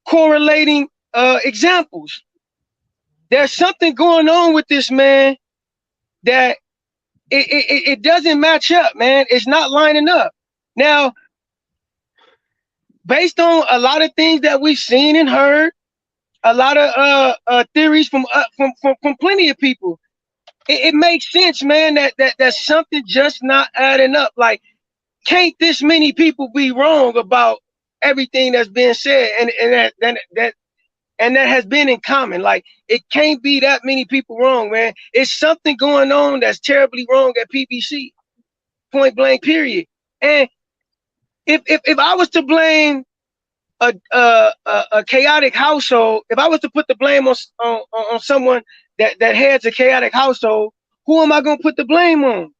correlating examples. There's something going on with this man that it doesn't match up, man. It's not lining up. Now, based on a lot of things that we've seen and heard, a lot of theories from plenty of people, it makes sense, man, that something just not adding up. Like, can't this many people be wrong about everything that's being said and that has been in common? Like, it can't be that many people wrong, man. It's something going on that's terribly wrong at PBC, point blank, period. And if I was to blame a chaotic household, if I was to put the blame on someone that heads a chaotic household, who am I gonna put the blame on?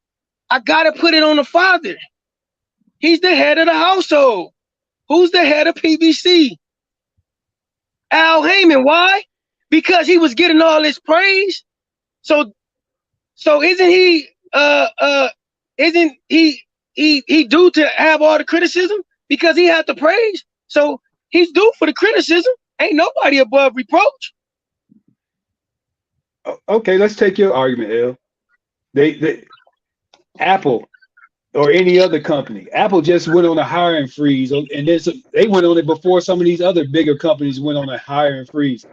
I gotta put it on the father. He's the head of the household. Who's the head of PBC? Al Haymon. Why? Because he was getting all this praise. So isn't he due to have all the criticism because he had the praise? So he's due for the criticism. Ain't nobody above reproach. Okay, let's take your argument, L. They Apple or any other company. Apple just went on a hiring freeze, and then they went on it before some of these other bigger companies went on a hiring freeze.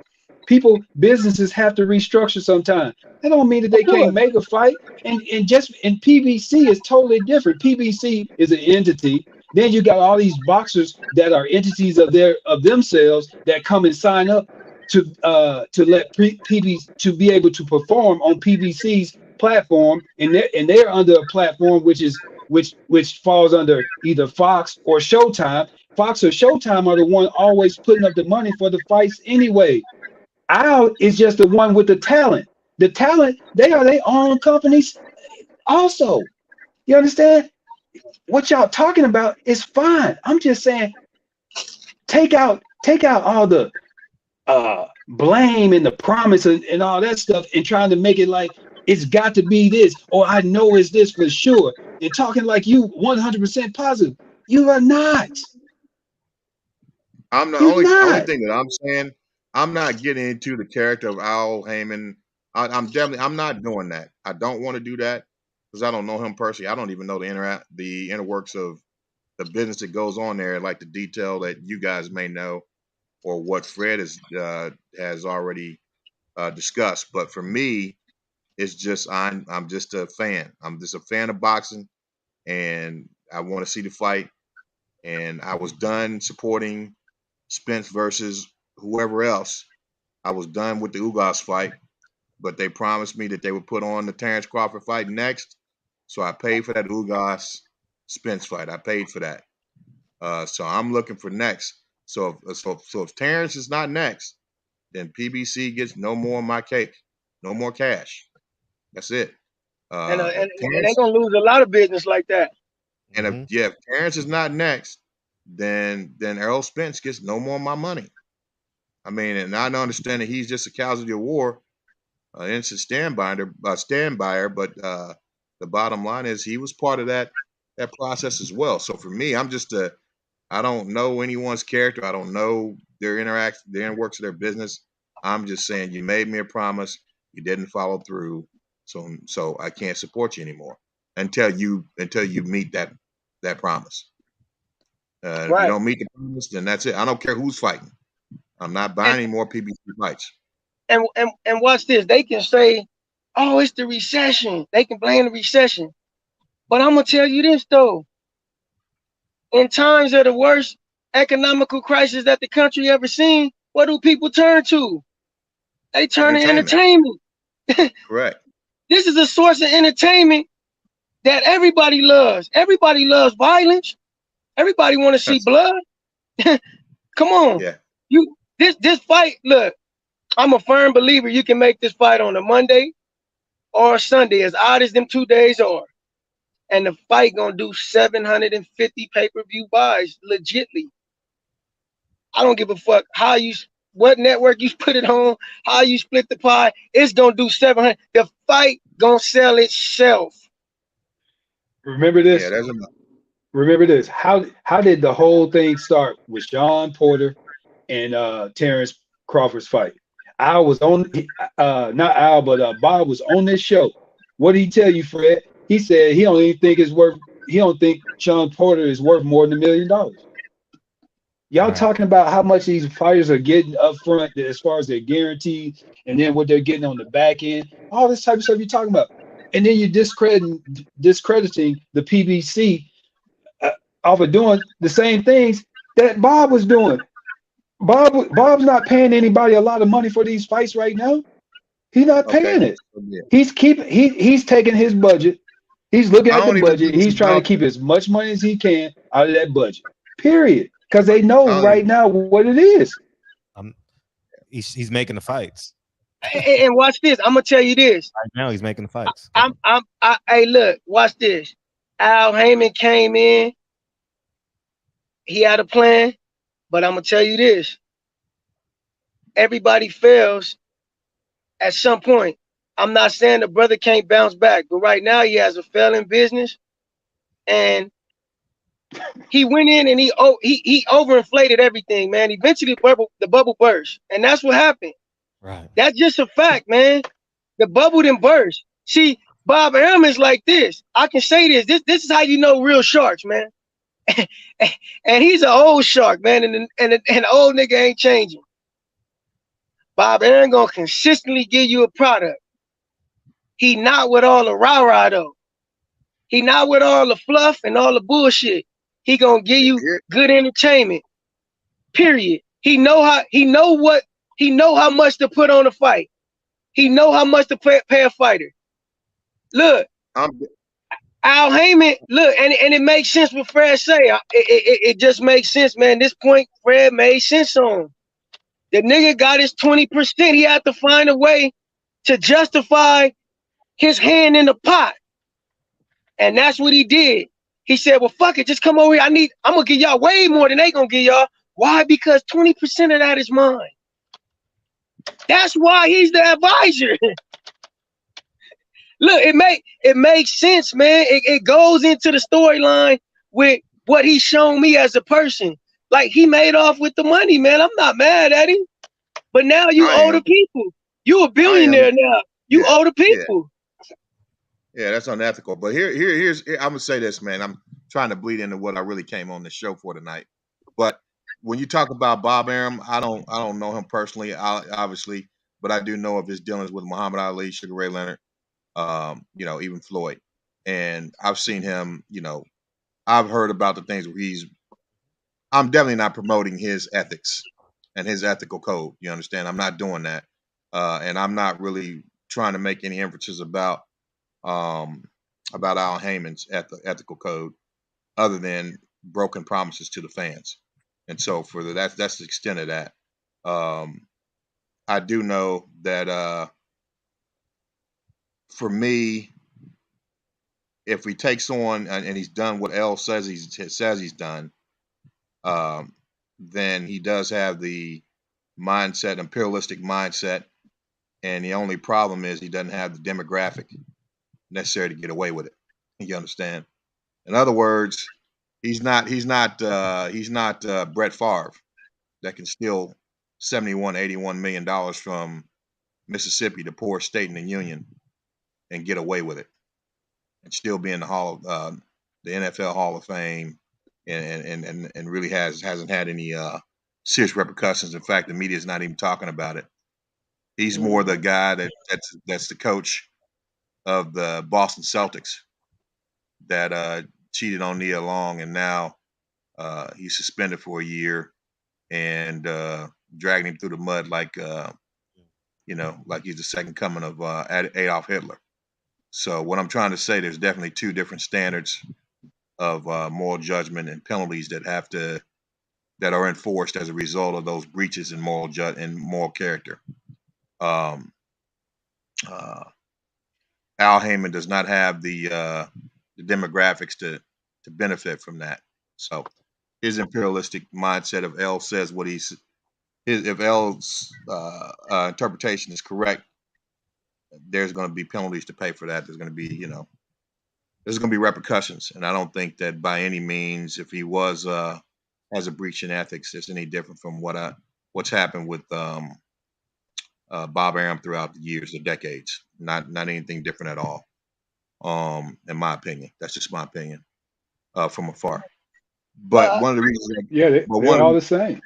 Businesses have to restructure sometimes. That don't mean that they can't make a fight. And PBC is totally different. PBC is an entity. Then you got all these boxers that are entities of themselves that come and sign up to let PBC to be able to perform on PBC's platform, and they're under a platform which falls under either Fox or Showtime. Fox or Showtime are the one always putting up the money for the fights anyway. Al is just the one with the talent. The talent, they are their own companies also. You understand? What y'all talking about is fine. I'm just saying, take out all the blame and the promise and all that stuff and trying to make it like it's got to be this, or I know it's this for sure. And talking like you 100% positive. You are not. I'm the only thing that I'm saying, I'm not getting into the character of Al Haymon. I'm not doing that. I don't want to do that because I don't know him personally. I don't even know the inner works of the business that goes on there, like the detail that you guys may know, or what Fred has already discussed. But for me, it's just I'm just a fan. I'm just a fan of boxing, and I want to see the fight. And I was done supporting Spence versus whoever else. I was done with the Ugas fight, but they promised me that they would put on the Terrence Crawford fight next. So I paid for that Ugas Spence fight. I paid for that. So I'm looking for next. So if Terrence is not next, then PBC gets no more of my cake, no more cash. That's it. And they're gonna lose a lot of business like that. And if Terrence is not next, then Errol Spence gets no more of my money. I mean, and I understand that he's just a casualty of war, innocent stand buyer. But the bottom line is he was part of that process as well. So for me, I don't know anyone's character. I don't know their inner works of their business. I'm just saying you made me a promise, you didn't follow through, so I can't support you anymore until you meet that promise. If you don't meet the promise, then that's it. I don't care who's fighting. I'm not buying any more PBC fights. And watch this. They can say, "Oh, it's the recession." They can blame the recession, but I'm gonna tell you this though. In times of the worst economical crisis that the country ever seen, what do people turn to? They turn to entertainment. Correct. This is a source of entertainment that everybody loves. Everybody loves violence. Everybody want to see blood. Come on. Yeah. This fight, look, I'm a firm believer you can make this fight on a Monday or a Sunday, as odd as them 2 days are. And the fight gonna do 750 pay-per-view buys legitly. I don't give a fuck what network you put it on, how you split the pie. It's gonna do 700. The fight gonna sell itself. Remember this. Yeah, there's enough. Remember this. How did the whole thing start with Sean Porter and Terrence Crawford's fight? Al was on, not Al, but Bob was on this show. What did he tell you, Fred? He said he don't think Sean Porter is worth more than $1 million. Y'all talking about how much these fighters are getting up front as far as their guarantees, and then what they're getting on the back end, all this type of stuff you're talking about. And then you're discrediting the PBC off of doing the same things that Bob was doing. Bob's not paying anybody a lot of money for these fights right now. He's not paying it. Yeah. He's taking his budget. He's looking at the budget. He's trying to keep as much money as he can out of that budget. Period. Because they know right now what it is. He's making the fights. And watch this. I'm gonna tell you this. Right now he's making the fights. Hey, look, watch this. Al Haymon came in he had a plan, but I'm gonna tell you this: everybody fails at some point. I'm not saying the brother can't bounce back, but right now he has a failing business, and he went in and he overinflated everything, man. Eventually, the bubble burst, and that's what happened. Right. That's just a fact, man. The bubble didn't burst. See, Bob Arum is like this. I can say this. This is how you know real sharks, man. And he's an old shark, man, and the old nigga ain't changing. Bob Arum gonna consistently give you a product. He not with all the rah-rah though. He not with all the fluff and all the bullshit. He gonna give you good entertainment. Period. He know how much to put on a fight. He know how much to pay a fighter. Look, Al Haymon, look, and it makes sense what Fred say. It just makes sense, man. This point, Fred made sense on. The nigga got his 20%. He had to find a way to justify his hand in the pot. And that's what he did. He said, well, fuck it, just come over here. I'm gonna give y'all way more than they gonna give y'all. Why? Because 20% of that is mine. That's why he's the advisor. Look, it makes sense, man. It goes into the storyline with what he's shown me as a person. Like, he made off with the money, man. I'm not mad at him. But now you owe the people. You a billionaire now. You owe the people. Yeah, that's unethical. But here's I'm gonna say this, man. I'm trying to bleed into what I really came on the show for tonight. But when you talk about Bob Arum, I don't know him personally, obviously, but I do know of his dealings with Muhammad Ali, Sugar Ray Leonard, even Floyd. And I've seen him, I've heard about the things where I'm definitely not promoting his ethics and his ethical code. You understand? I'm not doing that. And I'm not really trying to make any inferences about Al Haymon's ethical code other than broken promises to the fans. And so that's the extent of that. I do know that for me, if he takes on and he's done what L says he's done, then he does have the mindset, imperialistic mindset, and the only problem is he doesn't have the demographic necessary to get away with it. You understand? In other words, he's not Brett Favre that can steal $81 million from Mississippi, the poorest state in the union, and get away with it, and still be in the the NFL Hall of Fame, and really hasn't had any serious repercussions. In fact, the media is not even talking about it. He's more the guy that's the coach of the Boston Celtics that cheated on Nia Long, and now he's suspended for a year and dragging him through the mud like he's the second coming of Adolf Hitler. So what I'm trying to say, there's definitely two different standards of moral judgment and penalties that are enforced as a result of those breaches in moral character. Al Haymon does not have the demographics to benefit from that. So his imperialistic mindset, if L says what if L's interpretation is correct, there's going to be penalties to pay for that. There's going to be, there's going to be repercussions. And I don't think that by any means, if he has a breach in ethics, it's any different from what's happened with Bob Arum throughout the years, the decades. Not anything different at all. In my opinion, that's just my opinion from afar. But one of the reasons, they're all the same.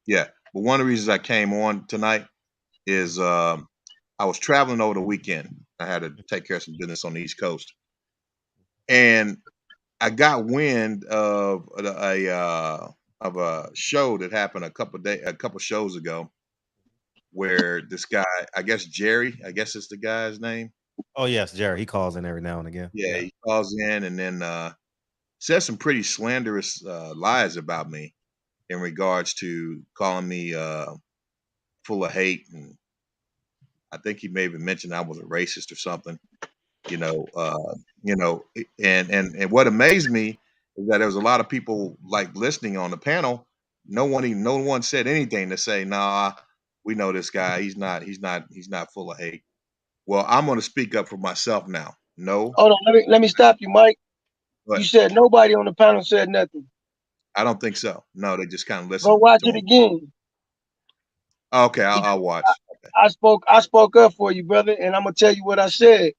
Yeah, but one of the reasons I came on tonight is I was traveling over the weekend. I had to take care of some business on the East Coast, and I got wind of a show that happened a couple shows ago, where this guy, I guess Jerry, I guess it's the guy's name. Oh yes, Jerry. He calls in every now and again. Yeah, he calls in and then says some pretty slanderous lies about me in regards to calling me full of hate, and I think he may even mentioned I was a racist or something. And what amazed me is that there was a lot of people like listening on the panel. No one said anything to say, nah, we know this guy. He's not full of hate. Well, I'm going to speak up for myself now. No, Hold on, let me stop you, Mike. but You said nobody on the panel said nothing. I don't think so. No, they just kind of Go listened watch to it him. again. Okay, I'll watch. Okay. I spoke up for you, brother, and I'm gonna tell you what I said.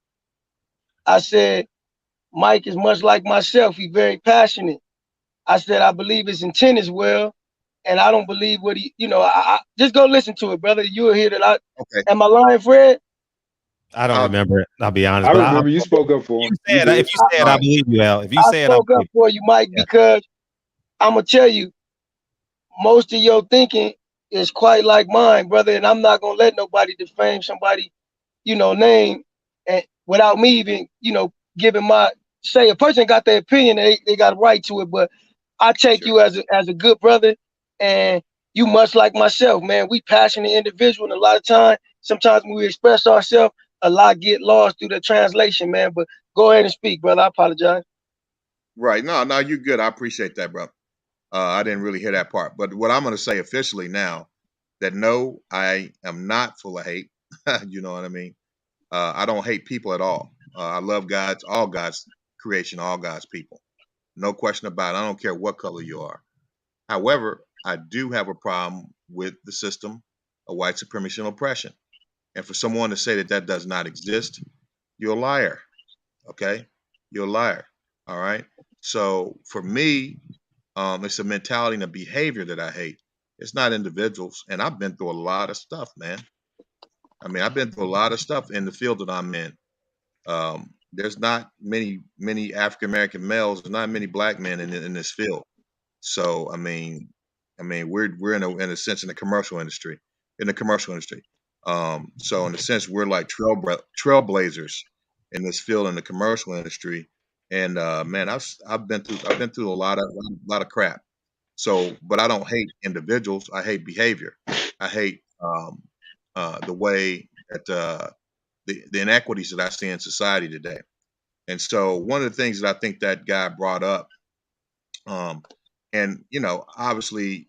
I said Mike is much like myself. He's very passionate. I said I believe his intent is well, and I don't believe what he. I just go listen to it, brother. You'll hear that. Okay. Am I lying, Fred? I don't remember it. I'll be honest. I But remember you spoke up for him. if you said, I believe you, Al. If you I said, I spoke believe up for you, Mike, because I'm gonna tell you, most of your thinking is quite like mine, brother, and I'm not gonna let nobody defame somebody, name, and without me even, giving my say. A person got their opinion, they got a right to it, but I take you as a good brother, and you much like myself, man. We passionate individual, and a lot of time, sometimes when we express ourselves, a lot get lost through the translation, man. But go ahead and speak, brother. I apologize. Right. No, you're good. I appreciate that, bro. I didn't really hear that part. But what I'm going to say officially now, that no, I am not full of hate. You know what I mean? I don't hate people at all. I love all God's creation, all God's people. No question about it. I don't care what color you are. However, I do have a problem with the system of white supremacy and oppression. And for someone to say that that does not exist, you're a liar. Okay? You're a liar. All right? So for me, it's a mentality and a behavior that I hate. It's not individuals. And I've been through a lot of stuff, man. I mean, I've been through a lot of stuff in the field that I'm in. There's not many African American males. There's not many black men in this field. So I mean, we're in a sense in the commercial industry. So in a sense, we're like trailblazers in this field in the commercial industry. And man, I've been through a lot of crap. So, but I don't hate individuals. I hate behavior. I hate the way that the inequities that I see in society today. And so, one of the things that I think that guy brought up, and obviously,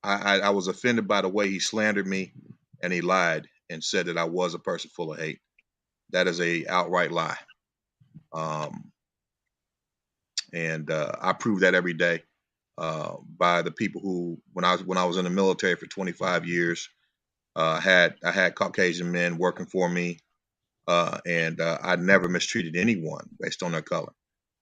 I was offended by the way he slandered me, and he lied and said that I was a person full of hate. That is a outright lie. And I prove that every day by the people who, when I was in the military for 25 years, I had Caucasian men working for me, and I never mistreated anyone based on their color.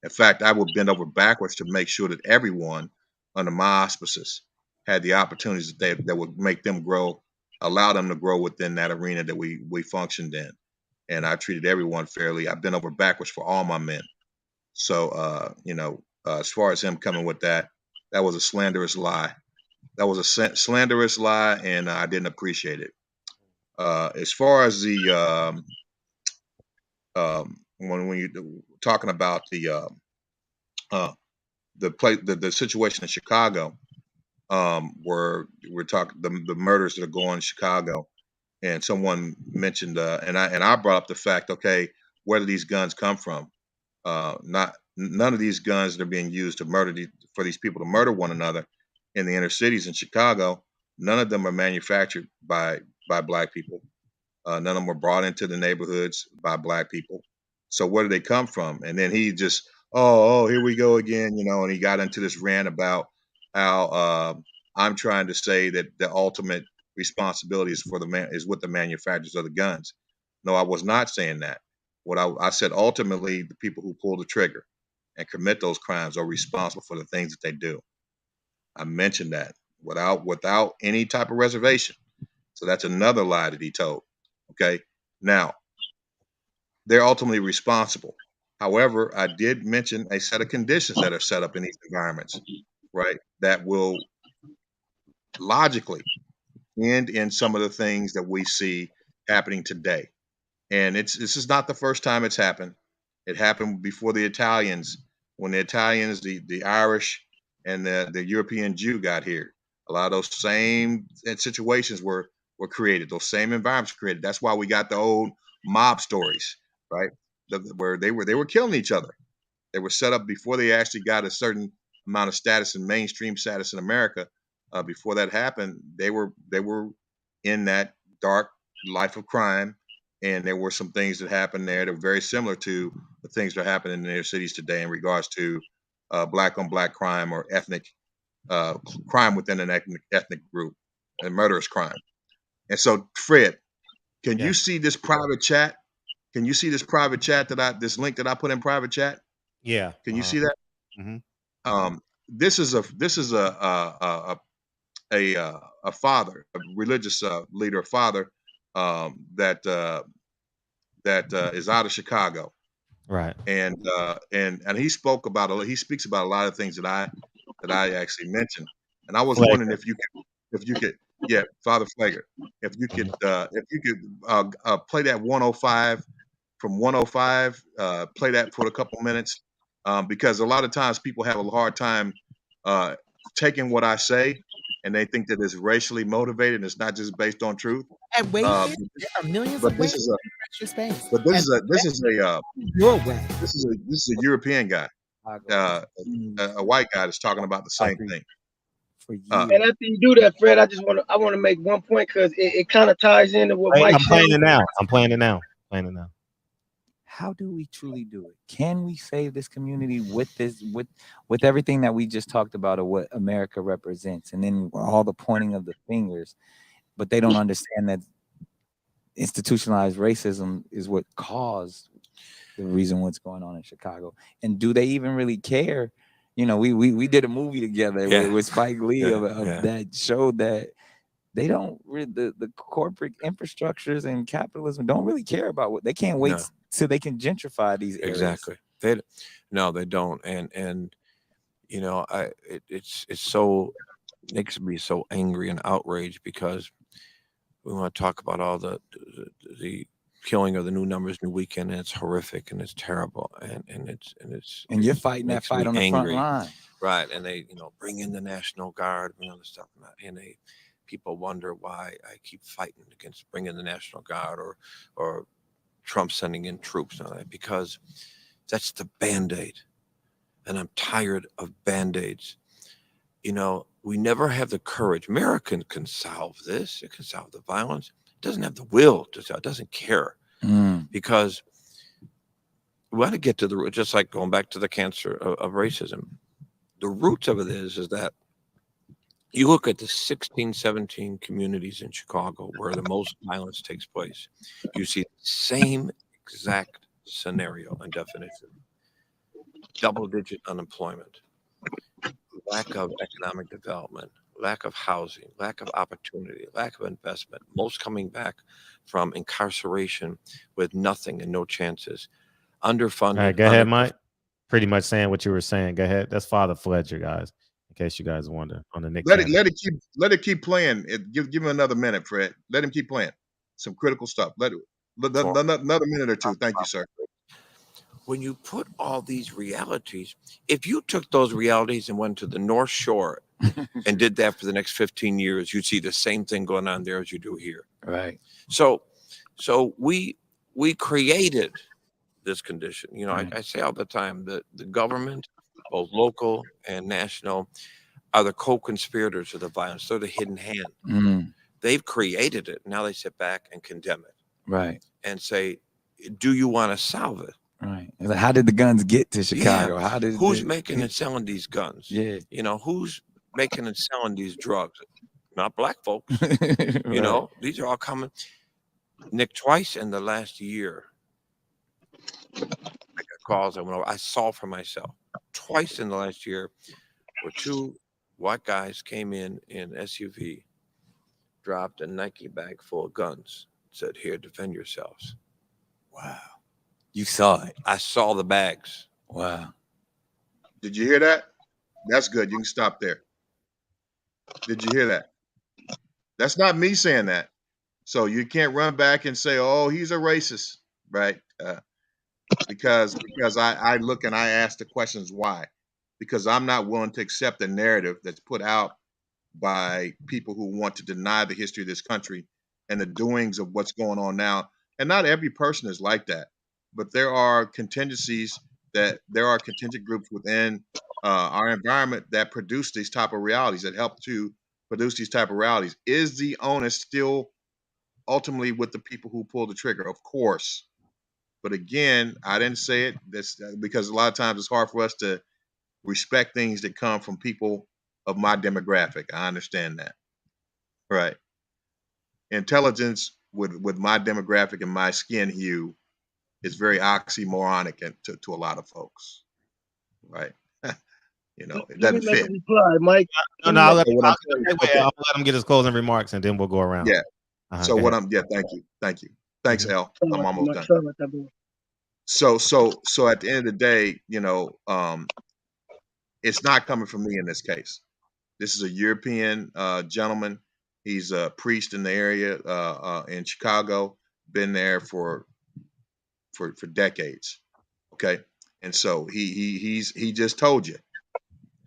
In fact, I would bend over backwards to make sure that everyone under my auspices had the opportunities that would make them grow, allow them to grow within that arena that we functioned in. And I treated everyone fairly. I bent over backwards for all my men. So, as far as him coming with that was a slanderous lie. That was a slanderous lie, and I didn't appreciate it. As far as the when you're talking about the situation in Chicago, where we're talking the murders that are going in Chicago, and someone mentioned and I brought up the fact, okay, where do these guns come from? None of these guns that are being used to murder for these people to murder one another in the inner cities in Chicago, none of them are manufactured by black people. None of them were brought into the neighborhoods by black people. So where do they come from? And then he just, oh, here we go again, and he got into this rant about how I'm trying to say that the ultimate responsibility is is with the manufacturers of the guns. No, I was not saying that. What I said, ultimately, the people who pull the trigger and commit those crimes are responsible for the things that they do. I mentioned that without any type of reservation. So that's another lie that he told. Okay. Now, they're ultimately responsible. However, I did mention a set of conditions that are set up in these environments, right, that will logically end in some of the things that we see happening today. And this is not the first time it's happened. It happened before the Italians, when the Italians, the Irish, and the European Jew got here. A lot of those same situations were created. Those same environments were created. That's why we got the old mob stories, right? Where they were killing each other. They were set up before they actually got a certain amount of status and mainstream status in America. Before that happened, they were in that dark life of crime, and there were some things that happened there that are very similar to the things that are happening in their cities today in regards to black on black crime or ethnic crime within an ethnic group and murderous crime. And so, Fred, can you see this private chat? Can you see this private chat this link that I put in private chat? Yeah. Can you see that? Mm-hmm. This is a father, a religious leader, father that is out of Chicago, Right. and he speaks about a lot of things that I actually mentioned, and I was wondering if you could, yeah, Father Flager, if you could play that 105 from 105, play that for a couple minutes, because a lot of times people have a hard time taking what I say, and they think that it's racially motivated and it's not just based on truth. And wait, there are millions But of this ways is to a express your space. but this is Your way. this is a European guy, a white guy that's talking about the same thing. And after you do that, Fred, I want to make one point because it kind of ties into what Mike I'm said. playing it now. I'm playing it now. Playing it now. How do we truly do it? Can we save this community with this, with everything that we just talked about of what America represents, and then all the pointing of the fingers, but they don't understand that institutionalized racism is what caused the reason what's going on in Chicago. And do they even really care? You know, we did a movie together with Spike Lee of that showed that they don't really, the corporate infrastructures and capitalism don't really care about what they can't wait till they can gentrify these areas. Exactly. They don't. And you know, it's so makes me so angry and outraged because we want to talk about all the killing of the New Numbers New Weekend, and it's horrific and it's terrible and you're fighting that fight on the front line, right? And they bring in the National Guard and all this stuff, and people wonder why I keep fighting against bringing the National Guard or Trump sending in troops and all that, because that's the Band-Aid, and I'm tired of Band-Aids. You know, we never have the courage. America can solve this. It can solve the violence. It doesn't have the will to solve. It doesn't care because we want to get to the root, just like going back to the cancer of racism. The roots of it is that you look at the 16, 17 communities in Chicago where the most violence takes place. You see the same exact scenario and definition. Double-digit unemployment, lack of economic development, lack of housing, lack of opportunity, lack of investment, most coming back from incarceration with nothing and no chances, underfunded. All right, go ahead, Mike. Pretty much saying what you were saying. Go ahead. That's Father Fletcher, guys. In case you guys wonder on the Nick. Let it keep playing. Give him another minute, Fred. Let him keep playing. Some critical stuff. Another minute or two. Thank you, sir. When you put all these realities, if you took those realities and went to the North Shore and did that for the next 15 years, you'd see the same thing going on there as you do here. Right. So we created this condition. You know, I say all the time that the government, both local and national, are the co-conspirators of the violence. They're the hidden hand. They've created it. Now they sit back and condemn it. Right. And say, do you want to solve it? Right. Like, how did the guns get to Chicago? Yeah. How did who's making and selling these guns? Yeah. You know, who's making and selling these drugs? Not black folks. Right. You know, these are all coming. Nick, twice in the last year, I got calls. I saw for myself. Twice in the last year, where two white guys came in SUV, dropped a Nike bag full of guns, said, "Here, defend yourselves." Wow. You saw it. I saw the bags. Wow. Did you hear that? That's good. You can stop there. Did you hear that? That's not me saying that. So you can't run back and say, "Oh, he's a racist," right? Because I look and I ask the questions why. Because I'm not willing to accept the narrative that's put out by people who want to deny the history of this country and the doings of what's going on now. And not every person is like that. But there are contingencies that there are contingent groups within our environment that produce these type of realities, that help to produce these type of realities. Is the onus still ultimately with the people who pull the trigger? Of course. But again, I didn't say it because a lot of times it's hard for us to respect things that come from people of my demographic. I understand that. Right. Intelligence with my demographic and my skin hue is very oxymoronic to a lot of folks. Right. You know, it Let me doesn't make a fit. reply, Mike. No, I'll let Okay. I'll let him get his closing remarks, and then we'll go around. Yeah. So go what ahead. thank you. Thanks, L. I'm almost done. Sorry about that, boy. So at the end of the day, you know, it's not coming from me in this case. This is a European gentleman. He's a priest in the area in Chicago. Been there for decades. Okay, and so he just told you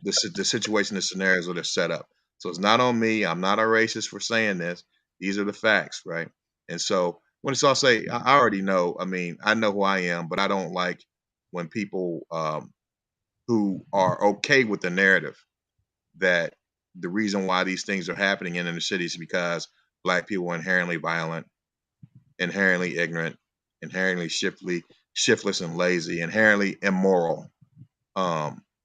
the situation, the scenarios that are set up. So it's not on me. I'm not a racist for saying this. These are the facts, right? And so when it's all say, I already know. I mean, I know who I am, but I don't like when people who are okay with the narrative that the reason why these things are happening in inner cities is because Black people are inherently violent, inherently ignorant, inherently shiftless and lazy, inherently immoral,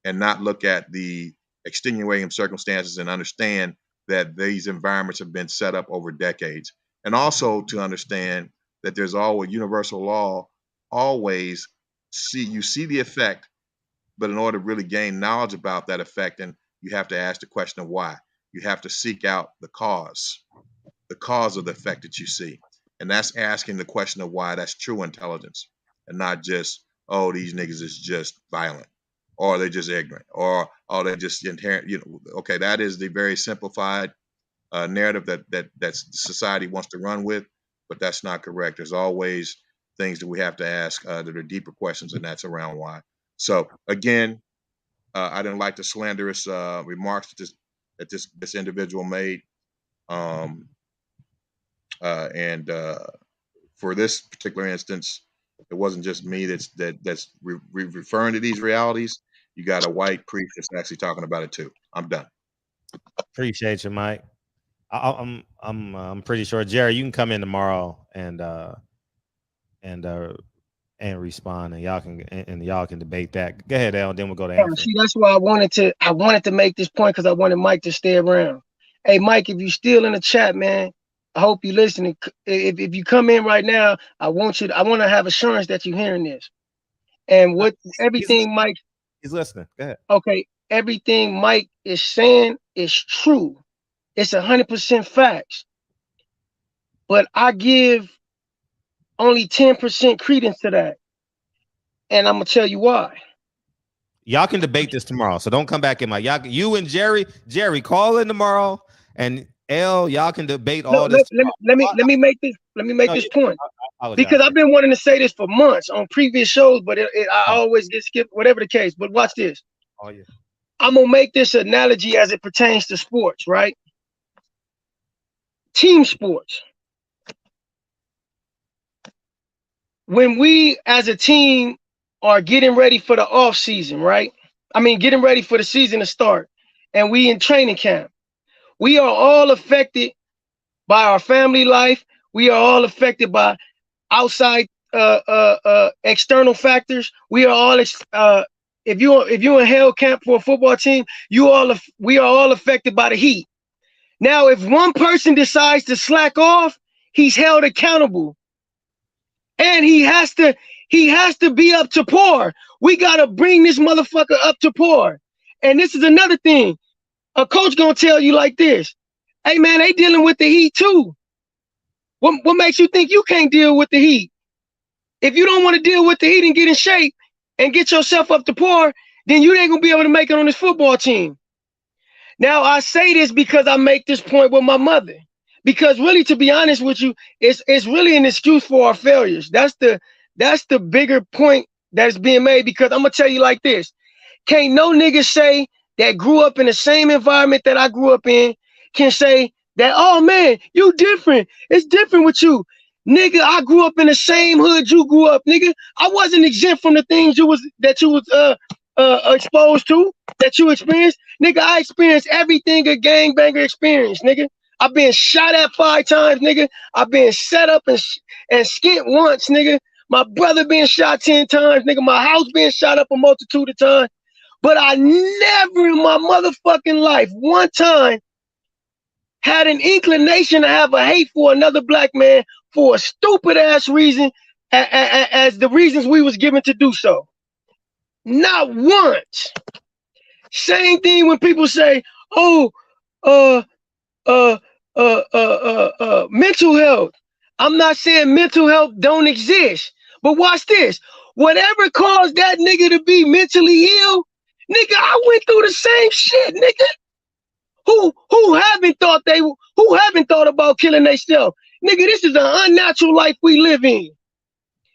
and not look at the extenuating circumstances and understand that these environments have been set up over decades. And also to understand that there's always universal law, always you see the effect, but in order to really gain knowledge about that effect, and you have to ask the question of why. You have to seek out the cause of the effect that you see. And that's asking the question of why. That's true intelligence, and not just, oh, these niggas is just violent, or they're just ignorant, or oh, they're just inherent. You know, okay, that is the very simplified narrative that society wants to run with, but that's not correct. There's always things that we have to ask that are deeper questions, and that's around why. So again, I didn't like the slanderous remarks that this individual made, and for this particular instance, it wasn't just me that's referring to these realities. You got a white priest that's actually talking about it too. I'm done. Appreciate you, Mike. I'm pretty sure Jerry, you can come in tomorrow and respond, and y'all can debate that. Go ahead, Al. Then we'll go to Anthony. See, that's why I wanted to make this point, because I wanted Mike to stay around. Hey, Mike, if you're still in the chat, man, I hope you're listening. If you come in right now, I want to have assurance that you're hearing this. And what everything Mike is listening. Go ahead. Okay, everything Mike is saying is true. It's 100% facts. But I give only 10% credence to that. And I'm gonna tell you why. Y'all can debate this tomorrow, so don't come back in you and Jerry, call in tomorrow, and L, y'all can debate all this. Let me make this point, because I've been wanting to say this for months on previous shows, but I always get skipped, whatever the case. But watch this. Oh yeah. I'm gonna make this analogy as it pertains to sports, right? Team sports. When we as a team are getting ready for the off season, right? I mean, getting ready for the season to start, and we in training camp, we are all affected by our family life. We are all affected by outside external factors. We are all if you're in hell camp for a football team, we are all affected by the heat. Now, if one person decides to slack off, he's held accountable. And he has to be up to par. We gotta bring this motherfucker up to par. And this is another thing. A coach gonna tell you like this: hey man, they dealing with the heat too. What makes you think you can't deal with the heat? If you don't want to deal with the heat and get in shape and get yourself up to par, then you ain't gonna be able to make it on this football team. Now I say this because I make this point with my mother. Because really, to be honest with you, it's really an excuse for our failures. That's the bigger point that's being made. Because I'm gonna tell you like this: can't no nigga say that grew up in the same environment that I grew up in can say that, oh man, you different. It's different with you. Nigga, I grew up in the same hood you grew up, nigga. I wasn't exempt from the things you was exposed to, that you experienced. Nigga, I experienced everything a gangbanger experienced, nigga. I've been shot at 5 times, nigga. I've been set up and skint once, nigga. My brother been shot 10 times, nigga. My house been shot up a multitude of times. But I never in my motherfucking life, one time, had an inclination to have a hate for another black man for a stupid ass reason, as the reasons we was given to do so. Not once. Same thing when people say, "Oh, mental health." I'm not saying mental health don't exist, but watch this. Whatever caused that nigga to be mentally ill, nigga, I went through the same shit, nigga. Who haven't thought about killing themselves? Nigga, this is an unnatural life we live in.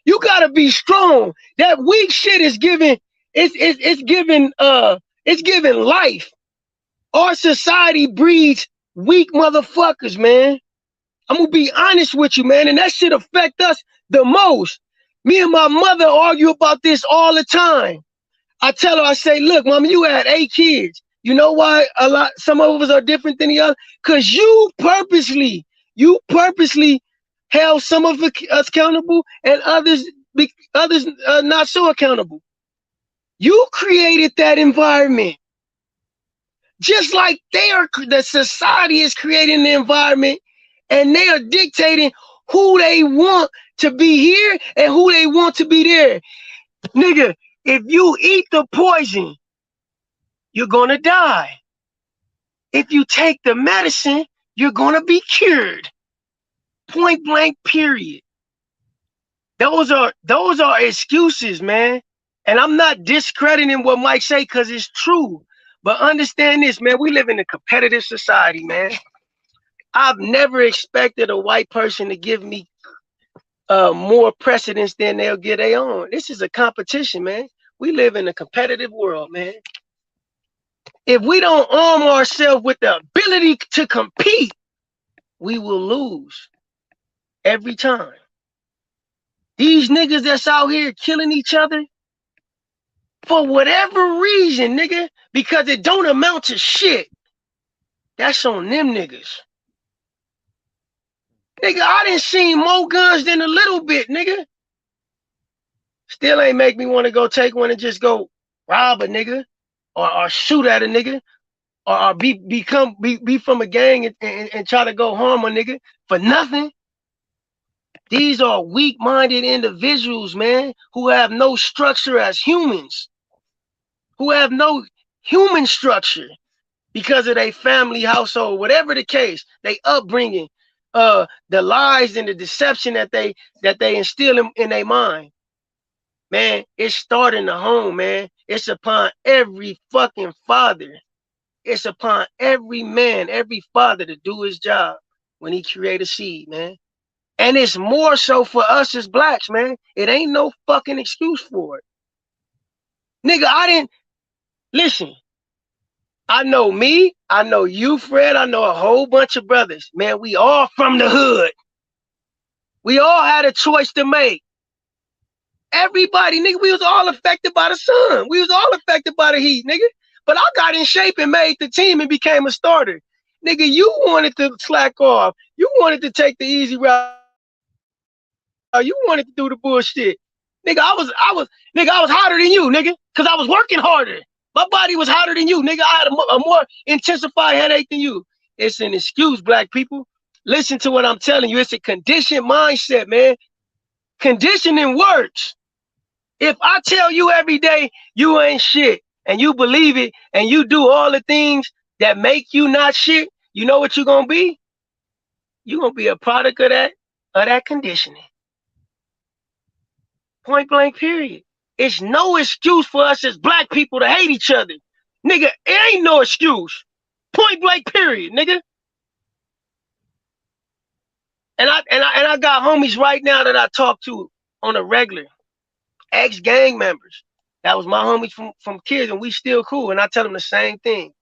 You gotta be strong. That weak shit is giving, it's giving life. Our society breeds weak motherfuckers, man. I'm gonna be honest with you, man, and that shit affect us the most. Me and my mother argue about this all the time. I tell her, I say, look, mama, you had 8 kids. You know why some of us are different than the other? Because you purposely held some of us accountable and others not so accountable. You created that environment. Just like the society is creating the environment, and they are dictating who they want to be here and who they want to be there. Nigga, if you eat the poison, you're gonna die. If you take the medicine, you're gonna be cured. Point blank, period. Those are excuses, man. And I'm not discrediting what Mike say because it's true. But understand this, man. We live in a competitive society, man. I've never expected a white person to give me more precedence than they'll get their own. This is a competition, man. We live in a competitive world, man. If we don't arm ourselves with the ability to compete, we will lose every time. These niggas that's out here killing each other, for whatever reason, nigga, because it don't amount to shit, that's on them niggas. Nigga, I done seen more guns than a little bit, nigga. Still ain't make me want to go take one and just go rob a nigga or shoot at a nigga or be from a gang and try to go harm a nigga for nothing. These are weak-minded individuals, man, who have no structure as humans, who have no human structure because of their family, household, whatever the case, they upbringing, the lies and the deception that they instill in their mind. Man, it starts in the home, man. It's upon every fucking father. It's upon every man, every father to do his job when he create a seed, man. And it's more so for us as blacks, man. It ain't no fucking excuse for it. Nigga, listen, I know me, I know you, Fred, I know a whole bunch of brothers. Man, we all from the hood. We all had a choice to make. Everybody, nigga, we was all affected by the sun. We was all affected by the heat, nigga. But I got in shape and made the team and became a starter. Nigga, you wanted to slack off. You wanted to take the easy route. You wanted to do the bullshit. Nigga, I was hotter than you, nigga, because I was working harder. My body was hotter than you, nigga. I had a more intensified headache than you. It's an excuse, black people. Listen to what I'm telling you. It's a conditioned mindset, man. Conditioning works. If I tell you every day you ain't shit and you believe it and you do all the things that make you not shit, you know what you're gonna be? You're gonna be a product of that conditioning. Point blank, period. It's no excuse for us as black people to hate each other. Nigga, it ain't no excuse. Point blank, period, nigga. And I got homies right now that I talk to on a regular, ex-gang members. That was my homies from kids, and we still cool. And I tell them the same thing.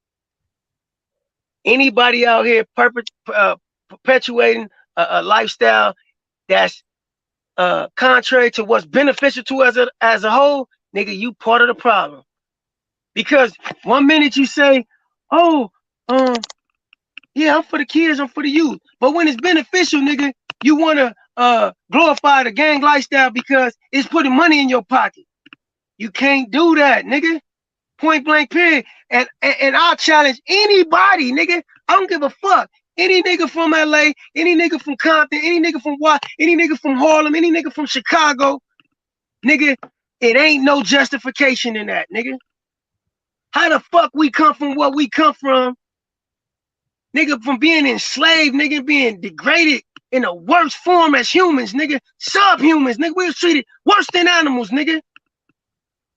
Anybody out here perpetuating a lifestyle that's contrary to what's beneficial to us as a whole, nigga, you part of the problem. Because one minute you say, oh, yeah, I'm for the kids, I'm for the youth. But when it's beneficial, nigga, you want to glorify the gang lifestyle because it's putting money in your pocket. You can't do that, nigga. Point blank, period. And I'll challenge anybody, nigga. I don't give a fuck. Any nigga from LA, any nigga from Compton, any nigga from any nigga from Harlem, any nigga from Chicago, nigga, it ain't no justification in that, nigga. How the fuck we come from what we come from, nigga, from being enslaved, nigga, being degraded in the worst form as humans, nigga, subhumans, nigga, we was treated worse than animals, nigga.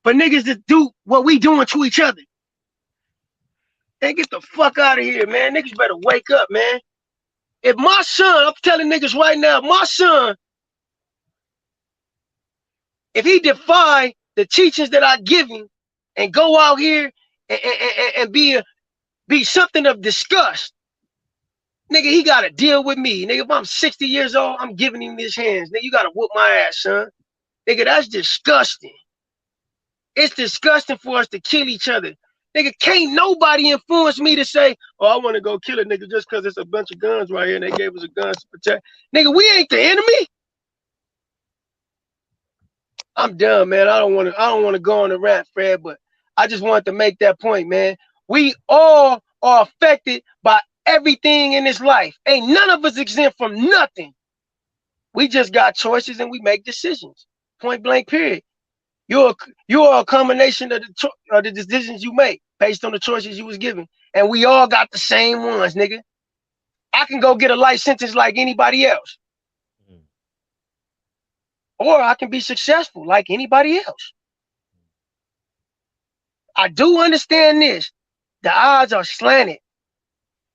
But niggas that do what we doing to each other. Man, get the fuck out of here, man. Niggas better wake up, man. If my son, I'm telling niggas right now, my son, if he defy the teachings that I give him and go out here and be something of disgust, nigga, he got to deal with me. Nigga, if I'm 60 years old, I'm giving him his hands. Nigga, you got to whoop my ass, son. Nigga, that's disgusting. It's disgusting for us to kill each other. Nigga, can't nobody influence me to say, oh, I want to go kill a nigga just because it's a bunch of guns right here and they gave us a gun to protect. Nigga, we ain't the enemy. I'm done, man. I don't want to go on a rant, Fred, but I just wanted to make that point, man. We all are affected by everything in this life. Ain't none of us exempt from nothing. We just got choices and we make decisions. Point blank, period. You are a combination of the decisions you make based on the choices you was given. And we all got the same ones, nigga. I can go get a life sentence like anybody else. Or I can be successful like anybody else. I do understand this. The odds are slanted.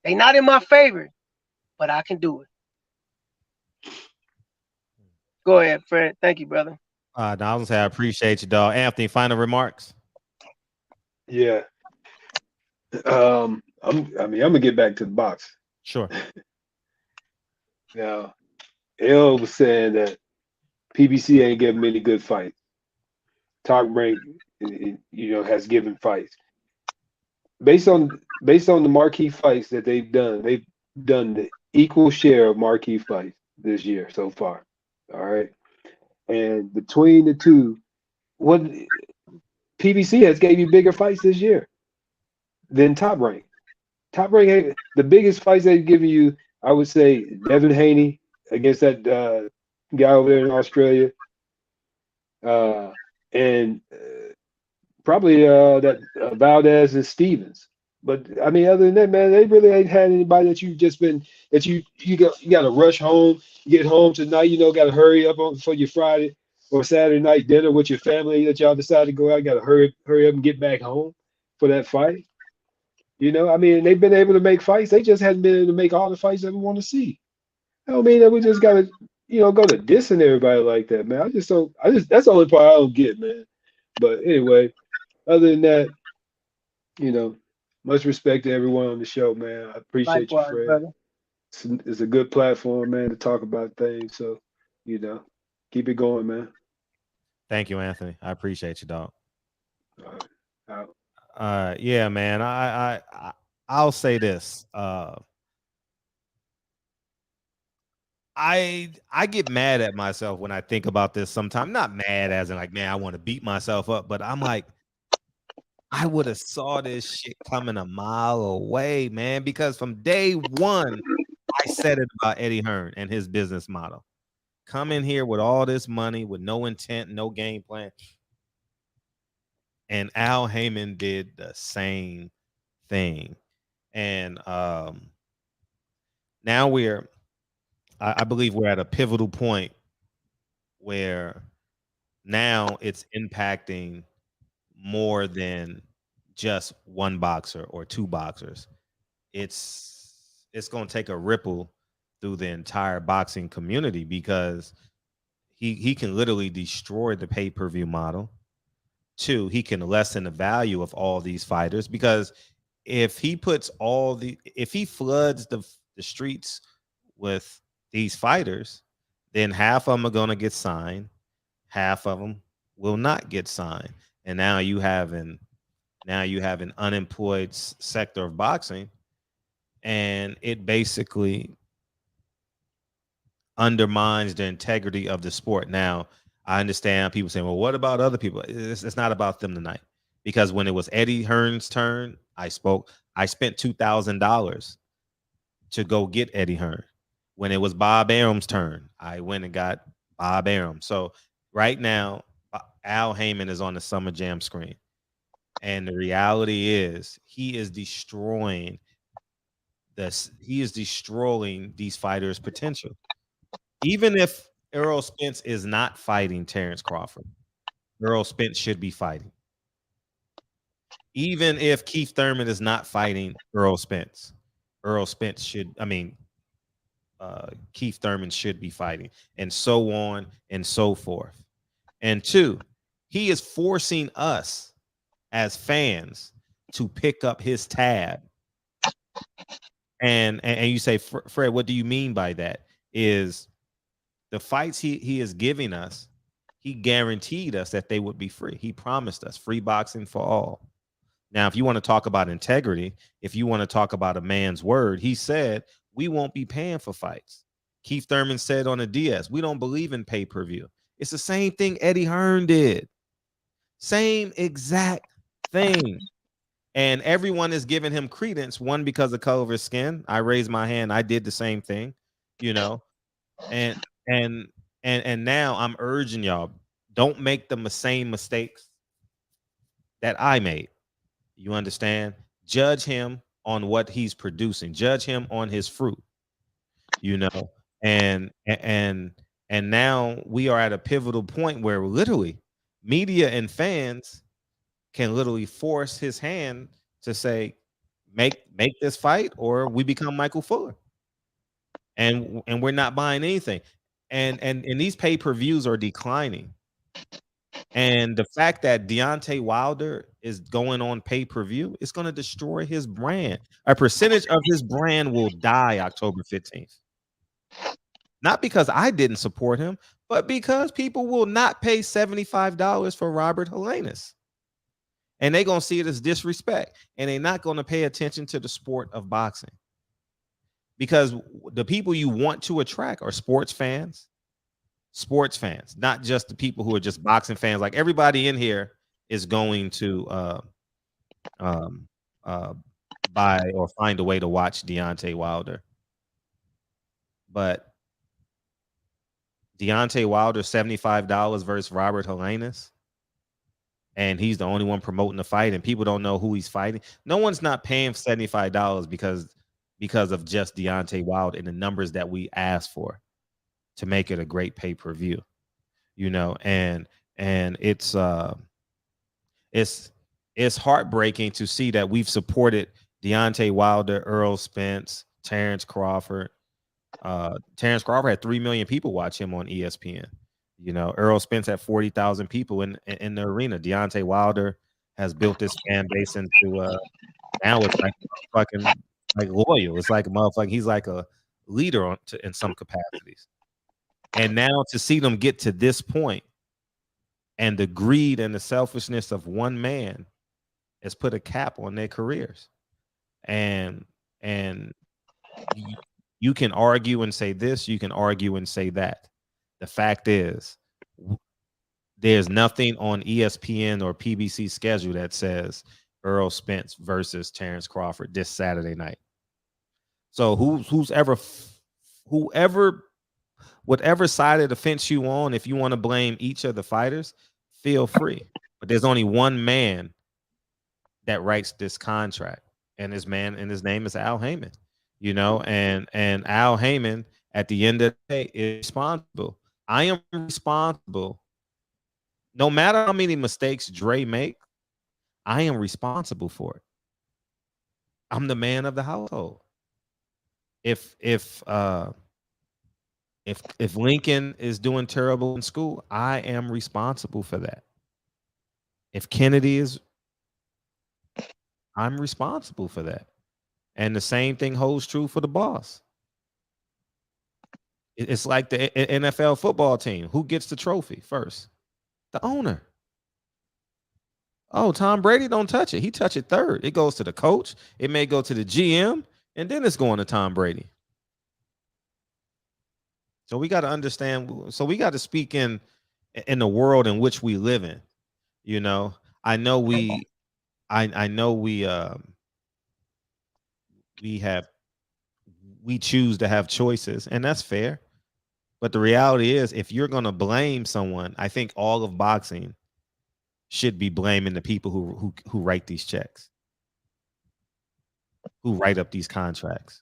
They not in my favor, but I can do it. Go ahead, Fred. Thank you, brother. No, I was gonna say I appreciate you, dog. Anthony, final remarks. Yeah. I'm gonna get back to the box. Sure. Now, L was saying that PBC ain't given many good fights. Talk Break, has given fights. Based on the marquee fights that they've done the equal share of marquee fights this year so far. All right. And between the two, what PBC has gave you bigger fights this year than Top Rank. Top Rank, the biggest fights they've given you, I would say, Devin Haney against that guy over there in Australia, and probably that Valdez and Stevens. But I mean, other than that, man, they really ain't had anybody that you got to rush home. You get home tonight, got to hurry up for your Friday or Saturday night dinner with your family that y'all decide to go out. Got to hurry up and get back home for that fight. I mean, they've been able to make fights. They just haven't been able to make all the fights that we want to see. I don't mean that we just got to, go to dissing everybody like that, man. That's the only part I don't get, man. But anyway, other than that, much respect to everyone on the show, man. I appreciate you, Fred. Brother. It's a good platform, man, to talk about things. So, keep it going, man. Thank you, Anthony. I appreciate you, dog. All right. Yeah, man. I'll say this. I get mad at myself when I think about this sometimes. Not mad as in like, man, I want to beat myself up, but I'm like, I would have saw this shit coming a mile away, man, because from day one, I said it about Eddie Hearn and his business model. Come in here with all this money, with no intent, no game plan. And Al Haymon did the same thing. And now I believe we're at a pivotal point where now it's impacting more than just one boxer or two boxers. It's going to take a ripple through the entire boxing community because he can literally destroy the pay-per-view model. Two, he can lessen the value of all these fighters because if he floods the streets with these fighters, Then half of them are going to get signed. Half of them will not get signed. And now you have an unemployed sector of boxing, and it basically undermines the integrity of the sport. Now, I understand people saying, well, what about other people? It's not about them tonight. Because when it was Eddie Hearn's turn, I spent $2,000 to go get Eddie Hearn. When it was Bob Arum's turn, I went and got Bob Arum. So right now, Al Haymon is on the Summer Jam screen. And the reality is he is destroying these fighters' potential. Even if Errol Spence is not fighting Terrence Crawford, Errol Spence should be fighting. Even if Keith Thurman is not fighting Errol Spence Keith Thurman should be fighting, and so on and so forth. And two, he is forcing us as fans to pick up his tab. And you say, Fred, what do you mean by that? Is the fights he is giving us, he guaranteed us that they would be free. He promised us free boxing for all. Now, if you want to talk about integrity, if you want to talk about a man's word, he said, we won't be paying for fights. Keith Thurman said on the DS, we don't believe in pay-per-view. It's the same thing Eddie Hearn did. Same exact thing. And everyone is giving him credence, one, because of color of his skin. I raised my hand. I did the same thing, and now I'm urging y'all, don't make the same mistakes that I made. You understand? Judge him on what he's producing. Judge him on his fruit. And now we are at a pivotal point where literally media and fans can literally force his hand to say, make this fight or we become Michael Fuller. And we're not buying anything. And these pay-per-views are declining. And the fact that Deontay Wilder is going on pay-per-view, it's going to destroy his brand. A percentage of his brand will die October 15th. Not because I didn't support him, but because people will not pay $75 for Robert Helenius. And they're going to see it as disrespect. And they're not going to pay attention to the sport of boxing. Because the people you want to attract are sports fans, not just the people who are just boxing fans. Like everybody in here is going to buy or find a way to watch Deontay Wilder. But Deontay Wilder, $75 versus Robert Helenius, and he's the only one promoting the fight, and people don't know who he's fighting. No one's not paying $75 because of just Deontay Wilder and the numbers that we asked for to make it a great pay-per-view. And it's heartbreaking to see that we've supported Deontay Wilder, Errol Spence, Terrence Crawford. Terrence Crawford had 3 million people watch him on ESPN. Errol Spence had 40,000 people in the arena. Deontay Wilder has built this fan base into now it's like fucking like loyal. It's like a motherfucker. He's like a leader in some capacities. And now to see them get to this point, and the greed and the selfishness of one man has put a cap on their careers. And you can argue and say this, you can argue and say that. The fact is, there's nothing on ESPN or PBC schedule that says Errol Spence versus Terrence Crawford this Saturday night. So whatever side of the fence you on, if you want to blame each of the fighters, feel free. But there's only one man that writes this contract, and his name is Al Haymon. And Al Haymon at the end of the day is responsible. I am responsible. No matter how many mistakes Dre make, I am responsible for it. I'm the man of the household. If Lincoln is doing terrible in school, I am responsible for that. If Kennedy is, I'm responsible for that. And the same thing holds true for the boss. It's like the NFL football team. Who gets the trophy first? The owner. Oh, Tom Brady don't touch it. He touch it third. It goes to the coach. It may go to the GM, and then it's going to Tom Brady. So we got to understand. So we got to speak in the world in which we live in. You know, I know we choose to have choices, and that's fair. But the reality is, if you're going to blame someone, I think all of boxing should be blaming the people who write these checks, who write up these contracts.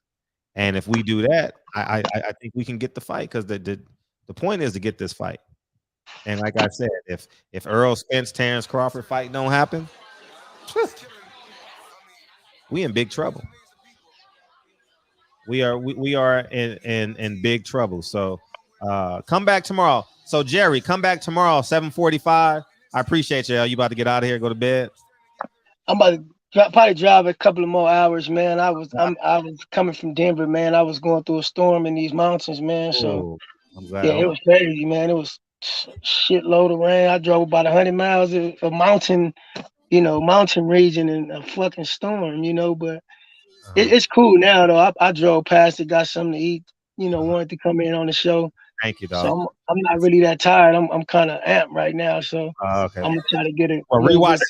And if we do that, I think we can get the fight, because the point is to get this fight. And like I said, if Errol Spence, Terrence Crawford fight don't happen, we in big trouble. We are in big trouble. So come back tomorrow. So Jerry, come back tomorrow, 7:45. I appreciate you. You about to get out of here, go to bed? I'm about to probably drive a couple of more hours, man. I was coming from Denver, man. I was going through a storm in these mountains, man. So I'm glad. yeah, it was crazy, man. It was shitload of rain. I drove about 100 miles of mountain region in a fucking storm, but it's cool now though. I drove past it, got something to eat, wanted to come in on the show. Thank you, dog. So I'm not really that tired. I'm kind of amped right now, so okay. I'm gonna try to get it. Well, rewatch this.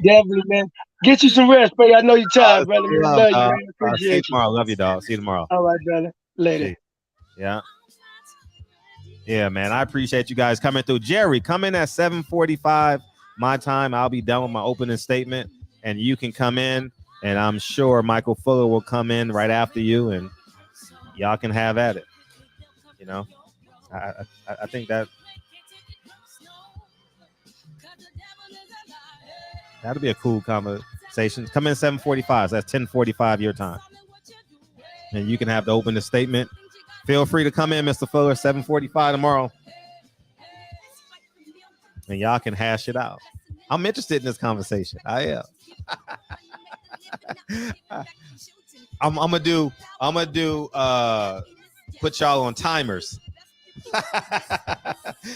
Definitely, man. Get you some rest, buddy. I know you're tired, brother. Love you, man. Appreciate see you tomorrow. Love you, dog. See you tomorrow. All right, brother. Later. Yeah, man. I appreciate you guys coming through. Jerry, come in at 7:45 my time. I'll be done with my opening statement, and you can come in, and I'm sure Michael Fuller will come in right after you, and y'all can have at it. I think that'll be a cool conversation. Come in 7:45. So that's 10:45 your time, and you can have the opening statement. Feel free to come in, Mr. Fuller, 7:45 tomorrow, and y'all can hash it out. I'm interested in this conversation. I am. I'm gonna do put y'all on timers.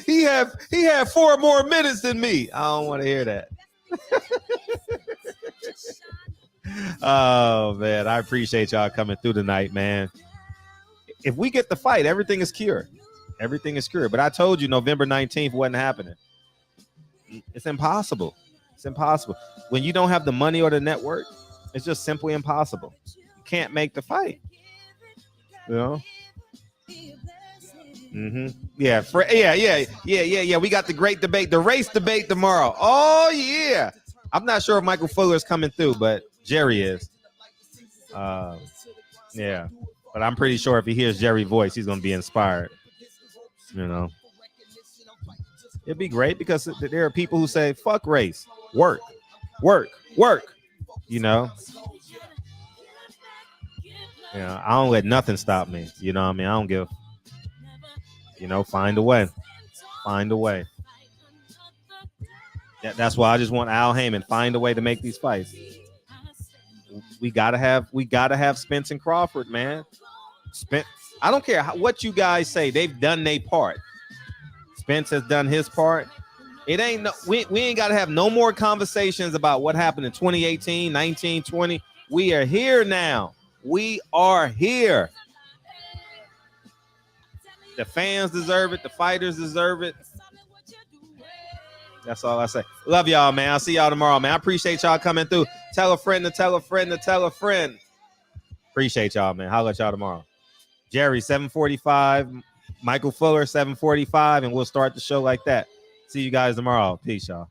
he had 4 more minutes than me. I don't want to hear that. Oh man, I appreciate y'all coming through tonight, man. If we get the fight, everything is cured. Everything is cured. But I told you November 19th wasn't happening. It's impossible. It's impossible. When you don't have the money or the network, it's just simply impossible. You can't make the fight. Yeah. We got the great debate, the race debate tomorrow. Oh yeah. I'm not sure if Michael Fuller is coming through, but Jerry is. Yeah. But I'm pretty sure if he hears Jerry's voice, he's gonna be inspired. It'd be great because there are people who say, fuck race, work. I don't let nothing stop me. I don't give. Find a way. That's why I just want Al Haymon, find a way to make these fights. We gotta have Spence and Crawford, man. I don't care what you guys say. They've done their part. Spence has done his part. We ain't got to have no more conversations about what happened in 2018, 19, 20. We are here now. We are here. The fans deserve it. The fighters deserve it. That's all I say. Love y'all, man. I'll see y'all tomorrow, man. I appreciate y'all coming through. Tell a friend to tell a friend to tell a friend. Appreciate y'all, man. Holla at y'all tomorrow. Jerry, 7:45. Michael Fuller, 7:45, and we'll start the show like that. See you guys tomorrow. Peace, y'all.